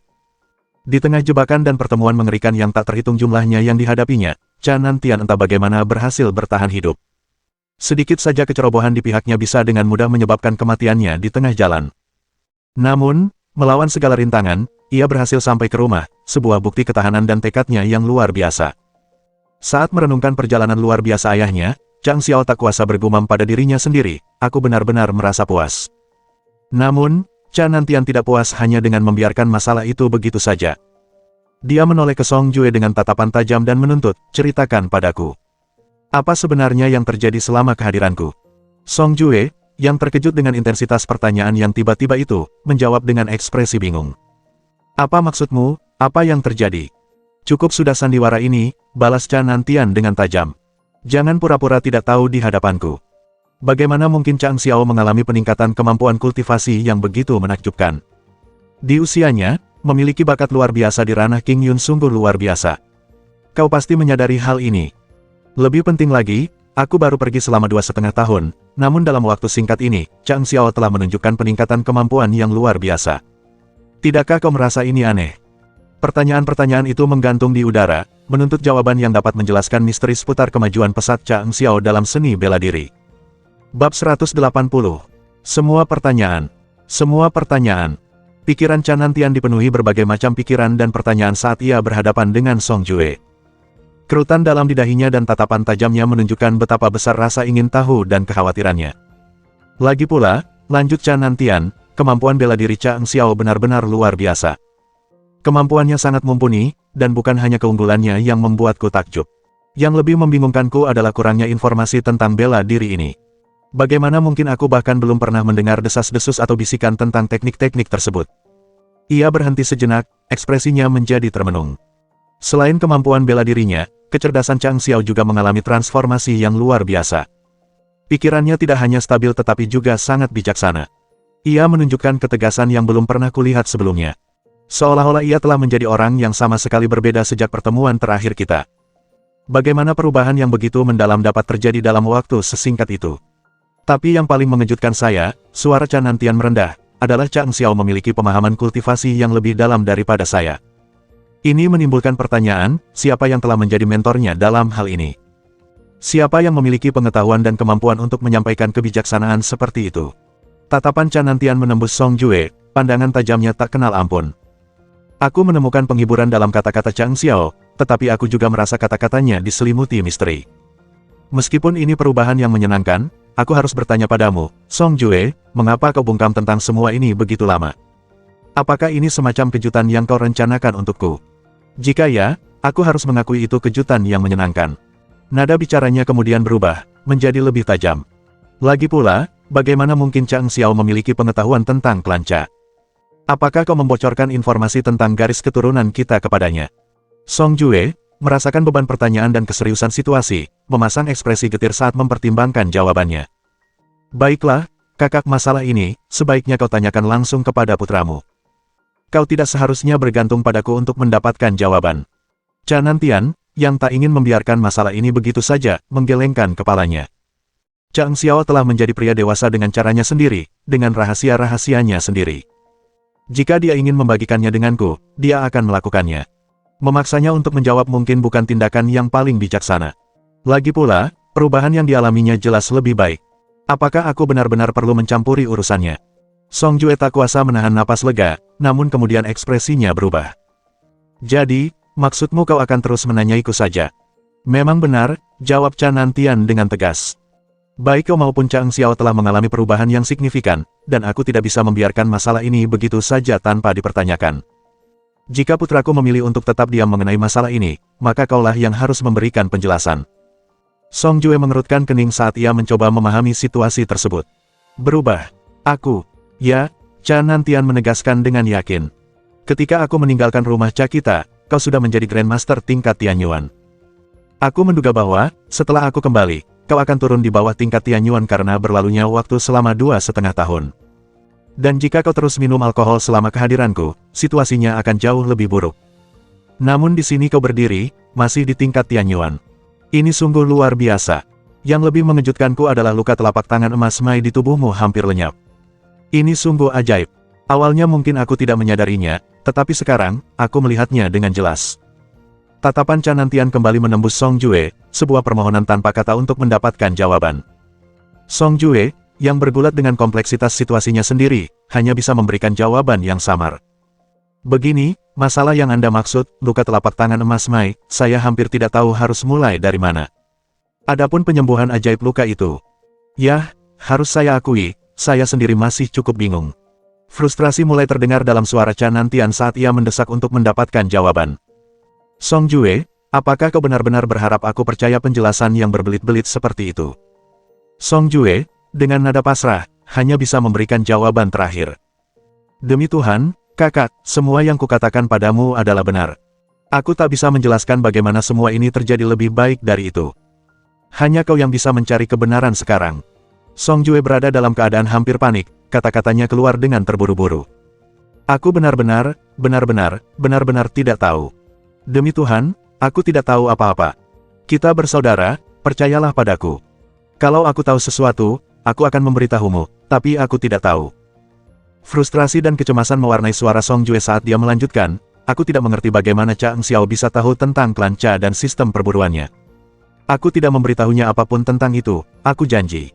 Di tengah jebakan dan pertemuan mengerikan yang tak terhitung jumlahnya yang dihadapinya, Chan Nantian entah bagaimana berhasil bertahan hidup. Sedikit saja kecerobohan di pihaknya bisa dengan mudah menyebabkan kematiannya di tengah jalan. Namun, melawan segala rintangan, ia berhasil sampai ke rumah, sebuah bukti ketahanan dan tekadnya yang luar biasa. Saat merenungkan perjalanan luar biasa ayahnya, Chang Xiao tak kuasa bergumam pada dirinya sendiri, aku benar-benar merasa puas. Namun, Chan Nantian tidak puas hanya dengan membiarkan masalah itu begitu saja. Dia menoleh ke Song Jue dengan tatapan tajam dan menuntut, ceritakan padaku. Apa sebenarnya yang terjadi selama kehadiranku? Song Jue, yang terkejut dengan intensitas pertanyaan yang tiba-tiba itu, menjawab dengan ekspresi bingung. Apa maksudmu? Apa yang terjadi? Cukup sudah sandiwara ini, balas Chan Nantian dengan tajam. Jangan pura-pura tidak tahu di hadapanku. Bagaimana mungkin Chang Xiao mengalami peningkatan kemampuan kultivasi yang begitu menakjubkan? Di usianya, memiliki bakat luar biasa di ranah King Yun sungguh luar biasa. Kau pasti menyadari hal ini. Lebih penting lagi, aku baru pergi selama 2,5 tahun, namun dalam waktu singkat ini, Chang Xiao telah menunjukkan peningkatan kemampuan yang luar biasa. Tidakkah kau merasa ini aneh? Pertanyaan-pertanyaan itu menggantung di udara, menuntut jawaban yang dapat menjelaskan misteri seputar kemajuan pesat Chang Xiao dalam seni bela diri. Bab 180. Semua pertanyaan. Semua pertanyaan. Pikiran Chan Nantian dipenuhi berbagai macam pikiran dan pertanyaan saat ia berhadapan dengan Song Jue. Kerutan dalam di dahinya dan tatapan tajamnya menunjukkan betapa besar rasa ingin tahu dan kekhawatirannya. Lagi pula, lanjut Chan Nantian, kemampuan bela diri Chang Xiao benar-benar luar biasa. Kemampuannya sangat mumpuni, dan bukan hanya keunggulannya yang membuatku takjub. Yang lebih membingungkanku adalah kurangnya informasi tentang bela diri ini. Bagaimana mungkin aku bahkan belum pernah mendengar desas-desus atau bisikan tentang teknik-teknik tersebut? Ia berhenti sejenak, ekspresinya menjadi termenung. Selain kemampuan bela dirinya, kecerdasan Chang Xiao juga mengalami transformasi yang luar biasa. Pikirannya tidak hanya stabil tetapi juga sangat bijaksana. Ia menunjukkan ketegasan yang belum pernah kulihat sebelumnya. Seolah-olah ia telah menjadi orang yang sama sekali berbeda sejak pertemuan terakhir kita. Bagaimana perubahan yang begitu mendalam dapat terjadi dalam waktu sesingkat itu? Tapi yang paling mengejutkan saya, suara Chan Nantian merendah, adalah Chang Xiao memiliki pemahaman kultivasi yang lebih dalam daripada saya. Ini menimbulkan pertanyaan, siapa yang telah menjadi mentornya dalam hal ini? Siapa yang memiliki pengetahuan dan kemampuan untuk menyampaikan kebijaksanaan seperti itu? Tatapan Chan Nantian menembus Song Jue, pandangan tajamnya tak kenal ampun. Aku menemukan penghiburan dalam kata-kata Chang Xiao, tetapi aku juga merasa kata-katanya diselimuti misteri. Meskipun ini perubahan yang menyenangkan, aku harus bertanya padamu, Song Jue, mengapa kau bungkam tentang semua ini begitu lama? Apakah ini semacam kejutan yang kau rencanakan untukku? Jika ya, aku harus mengakui itu kejutan yang menyenangkan. Nada bicaranya kemudian berubah, menjadi lebih tajam. Lagi pula, bagaimana mungkin Chang Xiao memiliki pengetahuan tentang klan Cha? Apakah kau membocorkan informasi tentang garis keturunan kita kepadanya? Song Jue, merasakan beban pertanyaan dan keseriusan situasi, memasang ekspresi getir saat mempertimbangkan jawabannya. Baiklah, kakak, masalah ini, sebaiknya kau tanyakan langsung kepada putramu. Kau tidak seharusnya bergantung padaku untuk mendapatkan jawaban. Chan Nantian, yang tak ingin membiarkan masalah ini begitu saja, menggelengkan kepalanya. Chang Xiao telah menjadi pria dewasa dengan caranya sendiri, dengan rahasia-rahasianya sendiri. Jika dia ingin membagikannya denganku, dia akan melakukannya. Memaksanya untuk menjawab mungkin bukan tindakan yang paling bijaksana. Lagi pula, perubahan yang dialaminya jelas lebih baik. Apakah aku benar-benar perlu mencampuri urusannya? Song Jue tak kuasa menahan napas lega, namun kemudian ekspresinya berubah. Jadi, maksudmu kau akan terus menanyaiku saja? Memang benar, jawab Chan Nantian dengan tegas. Baik kau maupun Chang Xiao telah mengalami perubahan yang signifikan, dan aku tidak bisa membiarkan masalah ini begitu saja tanpa dipertanyakan. Jika putraku memilih untuk tetap diam mengenai masalah ini, maka kaulah yang harus memberikan penjelasan. Song Jue mengerutkan kening saat ia mencoba memahami situasi tersebut. Berubah. Aku. Ya, Chan Nantian menegaskan dengan yakin. Ketika aku meninggalkan rumah Cha kita, kau sudah menjadi Grandmaster tingkat Tianyuan. Aku menduga bahwa, setelah aku kembali, kau akan turun di bawah tingkat Tianyuan karena berlalunya waktu selama 2,5 tahun. Dan jika kau terus minum alkohol selama kehadiranku, situasinya akan jauh lebih buruk. Namun di sini kau berdiri, masih di tingkat Tianyuan. Ini sungguh luar biasa. Yang lebih mengejutkanku adalah luka telapak tangan emas Mai di tubuhmu hampir lenyap. Ini sungguh ajaib. Awalnya mungkin aku tidak menyadarinya, tetapi sekarang, aku melihatnya dengan jelas. Tatapan Canantian kembali menembus Song Jue, sebuah permohonan tanpa kata untuk mendapatkan jawaban. Song Jue, yang bergulat dengan kompleksitas situasinya sendiri, hanya bisa memberikan jawaban yang samar. Begini, masalah yang Anda maksud, luka telapak tangan emas Mai, saya hampir tidak tahu harus mulai dari mana. Adapun penyembuhan ajaib luka itu. Yah, harus saya akui, saya sendiri masih cukup bingung. Frustrasi mulai terdengar dalam suara Canantian saat ia mendesak untuk mendapatkan jawaban. Song Jue, apakah kau benar-benar berharap aku percaya penjelasan yang berbelit-belit seperti itu? Song Jue, dengan nada pasrah, hanya bisa memberikan jawaban terakhir. Demi Tuhan, kakak, semua yang kukatakan padamu adalah benar. Aku tak bisa menjelaskan bagaimana semua ini terjadi lebih baik dari itu. Hanya kau yang bisa mencari kebenaran sekarang. Song Jue berada dalam keadaan hampir panik, kata-katanya keluar dengan terburu-buru. Aku benar-benar tidak tahu. Demi Tuhan, aku tidak tahu apa-apa. Kita bersaudara, percayalah padaku. Kalau aku tahu sesuatu, aku akan memberitahumu, tapi aku tidak tahu. Frustrasi dan kecemasan mewarnai suara Song Jue saat dia melanjutkan, aku tidak mengerti bagaimana Chang Xiao bisa tahu tentang klan Cha dan sistem perburuannya. Aku tidak memberitahunya apapun tentang itu, aku janji.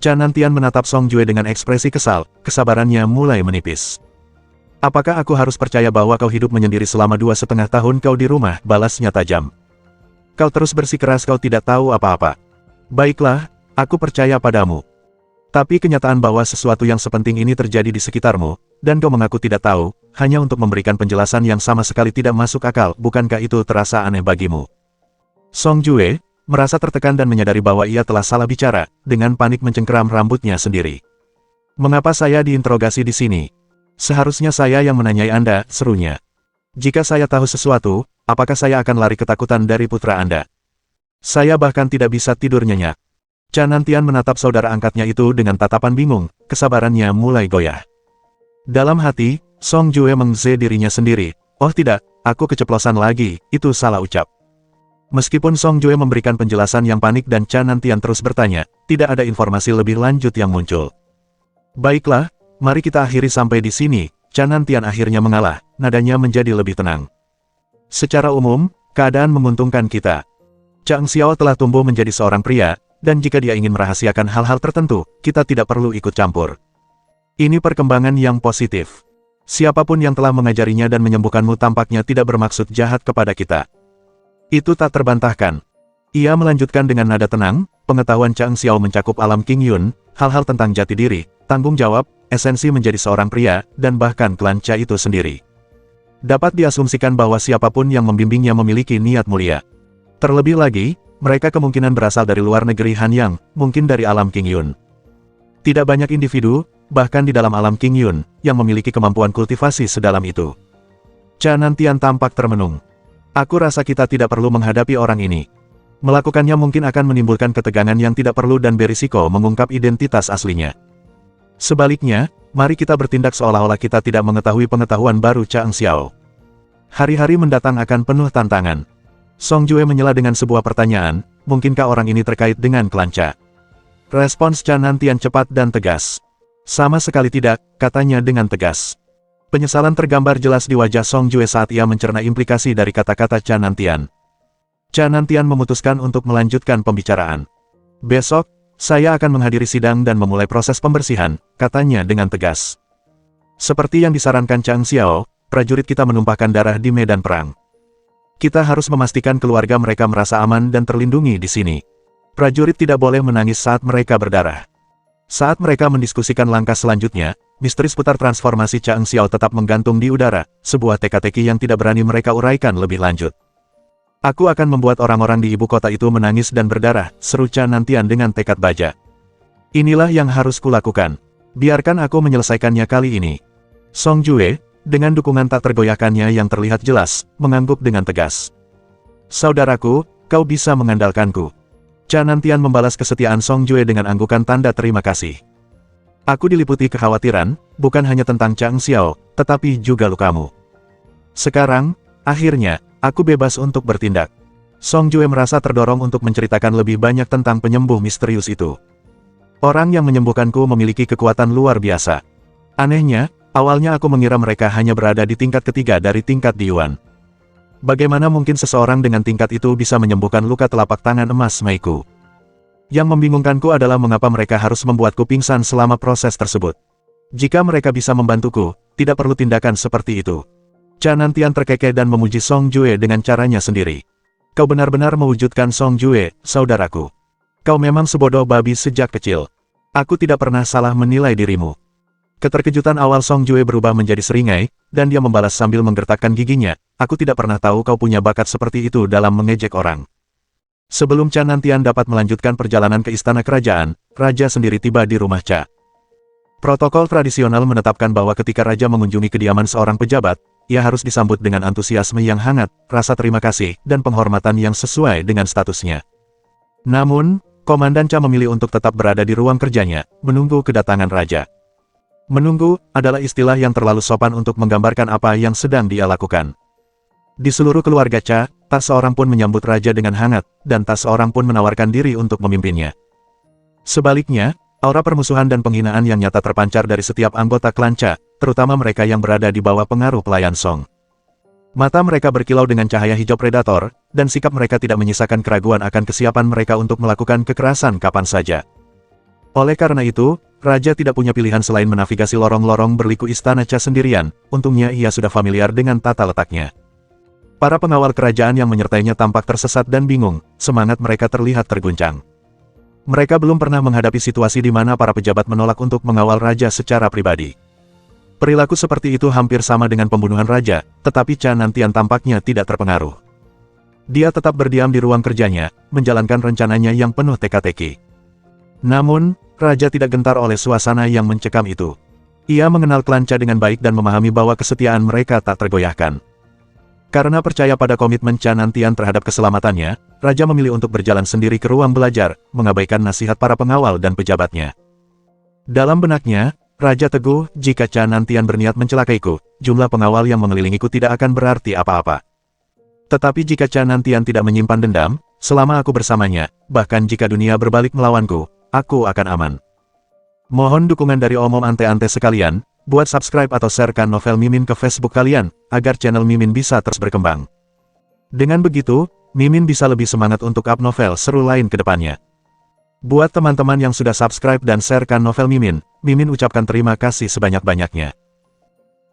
Canantian menatap Song Jue dengan ekspresi kesal, kesabarannya mulai menipis. Apakah aku harus percaya bahwa kau hidup menyendiri selama 2,5 tahun kau di rumah, balasnya tajam. Kau terus bersikeras kau tidak tahu apa-apa. Baiklah, aku percaya padamu. Tapi kenyataan bahwa sesuatu yang sepenting ini terjadi di sekitarmu, dan kau mengaku tidak tahu, hanya untuk memberikan penjelasan yang sama sekali tidak masuk akal, bukankah itu terasa aneh bagimu? Song Jue, merasa tertekan dan menyadari bahwa ia telah salah bicara, dengan panik mencengkeram rambutnya sendiri. Mengapa saya diinterogasi di sini? Seharusnya saya yang menanyai Anda, serunya. Jika saya tahu sesuatu, apakah saya akan lari ketakutan dari putra Anda? Saya bahkan tidak bisa tidur nyenyak. Canantian menatap saudara angkatnya itu dengan tatapan bingung, kesabarannya mulai goyah. Dalam hati, Song Jue mengze dirinya sendiri, oh tidak, aku keceplosan lagi, itu salah ucap. Meskipun Song Jue memberikan penjelasan yang panik dan Canantian terus bertanya, tidak ada informasi lebih lanjut yang muncul. Baiklah, mari kita akhiri sampai di sini, Canantian akhirnya mengalah, nadanya menjadi lebih tenang. Secara umum, keadaan menguntungkan kita. Chang Xiao telah tumbuh menjadi seorang pria, dan jika dia ingin merahasiakan hal-hal tertentu, kita tidak perlu ikut campur. Ini perkembangan yang positif. Siapapun yang telah mengajarinya dan menyembuhkanmu tampaknya tidak bermaksud jahat kepada kita. Itu tak terbantahkan. Ia melanjutkan dengan nada tenang, pengetahuan Chang Xiao mencakup alam King Yun, hal-hal tentang jati diri, tanggung jawab, esensi menjadi seorang pria, dan bahkan klan Cha itu sendiri. Dapat diasumsikan bahwa siapapun yang membimbingnya memiliki niat mulia. Terlebih lagi, mereka kemungkinan berasal dari luar negeri Hanyang, mungkin dari alam King Yun. Tidak banyak individu, bahkan di dalam alam King Yun, yang memiliki kemampuan kultivasi sedalam itu. Canantian tampak termenung. Aku rasa kita tidak perlu menghadapi orang ini. Melakukannya mungkin akan menimbulkan ketegangan yang tidak perlu dan berisiko mengungkap identitas aslinya. Sebaliknya, mari kita bertindak seolah-olah kita tidak mengetahui pengetahuan baru Chang Xiao. Hari-hari mendatang akan penuh tantangan. Song Jue menyela dengan sebuah pertanyaan, mungkinkah orang ini terkait dengan klan Cha? Respons Canantian cepat dan tegas. Sama sekali tidak, katanya dengan tegas. Penyesalan tergambar jelas di wajah Song Jue saat ia mencerna implikasi dari kata-kata Canantian. Canantian memutuskan untuk melanjutkan pembicaraan. Besok, saya akan menghadiri sidang dan memulai proses pembersihan, katanya dengan tegas. Seperti yang disarankan Chang Xiao, prajurit kita menumpahkan darah di medan perang. Kita harus memastikan keluarga mereka merasa aman dan terlindungi di sini. Prajurit tidak boleh menangis saat mereka berdarah. Saat mereka mendiskusikan langkah selanjutnya, misteri seputar transformasi Chang Xiao tetap menggantung di udara, sebuah teka-teki yang tidak berani mereka uraikan lebih lanjut. Aku akan membuat orang-orang di ibu kota itu menangis dan berdarah, seru Canantian dengan tekad baja. Inilah yang harus kulakukan. Biarkan aku menyelesaikannya kali ini. Song Jue, dengan dukungan tak tergoyahkannya yang terlihat jelas, mengangguk dengan tegas. Saudaraku, kau bisa mengandalkanku. Canantian membalas kesetiaan Song Jue dengan anggukan tanda terima kasih. Aku diliputi kekhawatiran, bukan hanya tentang Chang Xiao, tetapi juga lukamu. Sekarang, akhirnya, aku bebas untuk bertindak. Song Jue merasa terdorong untuk menceritakan lebih banyak tentang penyembuh misterius itu. Orang yang menyembuhkanku memiliki kekuatan luar biasa. Anehnya, awalnya aku mengira mereka hanya berada di tingkat ketiga dari tingkat Diyuan. Bagaimana mungkin seseorang dengan tingkat itu bisa menyembuhkan luka telapak tangan emas Meiku? Yang membingungkanku adalah mengapa mereka harus membuatku pingsan selama proses tersebut. Jika mereka bisa membantuku, tidak perlu tindakan seperti itu. Cha Nantian terkekeh dan memuji Song Jue dengan caranya sendiri. Kau benar-benar mewujudkan Song Jue, saudaraku. Kau memang sebodoh babi sejak kecil. Aku tidak pernah salah menilai dirimu. Keterkejutan awal Song Jue berubah menjadi seringai, dan dia membalas sambil menggertakkan giginya. Aku tidak pernah tahu kau punya bakat seperti itu dalam mengejek orang. Sebelum Cha Nantian dapat melanjutkan perjalanan ke istana kerajaan, Raja sendiri tiba di rumah Cha. Protokol tradisional menetapkan bahwa ketika Raja mengunjungi kediaman seorang pejabat, ia harus disambut dengan antusiasme yang hangat, rasa terima kasih, dan penghormatan yang sesuai dengan statusnya. Namun, Komandan Cha memilih untuk tetap berada di ruang kerjanya, menunggu kedatangan Raja. Menunggu adalah istilah yang terlalu sopan untuk menggambarkan apa yang sedang dia lakukan. Di seluruh keluarga Cha, tak seorang pun menyambut Raja dengan hangat, dan tak seorang pun menawarkan diri untuk memimpinnya. Sebaliknya, aura permusuhan dan penghinaan yang nyata terpancar dari setiap anggota klan Cha, terutama mereka yang berada di bawah pengaruh pelayan Song. Mata mereka berkilau dengan cahaya hijau predator, dan sikap mereka tidak menyisakan keraguan akan kesiapan mereka untuk melakukan kekerasan kapan saja. Oleh karena itu, Raja tidak punya pilihan selain menavigasi lorong-lorong berliku istana Cha sendirian, untungnya ia sudah familiar dengan tata letaknya. Para pengawal kerajaan yang menyertainya tampak tersesat dan bingung, semangat mereka terlihat terguncang. Mereka belum pernah menghadapi situasi di mana para pejabat menolak untuk mengawal Raja secara pribadi. Perilaku seperti itu hampir sama dengan pembunuhan Raja, tetapi Cha Nantian tampaknya tidak terpengaruh. Dia tetap berdiam di ruang kerjanya, menjalankan rencananya yang penuh teka-teki. Namun, Raja tidak gentar oleh suasana yang mencekam itu. Ia mengenal klan Cha dengan baik dan memahami bahwa kesetiaan mereka tak tergoyahkan. Karena percaya pada komitmen Cha Nantian terhadap keselamatannya, Raja memilih untuk berjalan sendiri ke ruang belajar, mengabaikan nasihat para pengawal dan pejabatnya. Dalam benaknya, Raja teguh, jika Cha Nantian berniat mencelakaiku, jumlah pengawal yang mengelilingiku tidak akan berarti apa-apa. Tetapi jika Cha Nantian tidak menyimpan dendam, selama aku bersamanya, bahkan jika dunia berbalik melawanku, aku akan aman. Mohon dukungan dari omom ante-ante sekalian. Buat subscribe atau sharekan novel Mimin ke Facebook kalian, agar channel Mimin bisa terus berkembang. Dengan begitu, Mimin bisa lebih semangat untuk up novel seru lain ke depannya. Buat teman-teman yang sudah subscribe dan sharekan novel Mimin, Mimin ucapkan terima kasih sebanyak-banyaknya.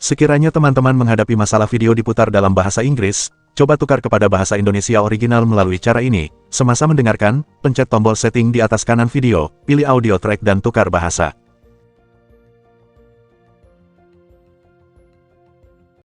Sekiranya teman-teman menghadapi masalah video diputar dalam bahasa Inggris, coba tukar kepada bahasa Indonesia original melalui cara ini. Semasa mendengarkan, pencet tombol setting di atas kanan video, pilih audio track dan tukar bahasa.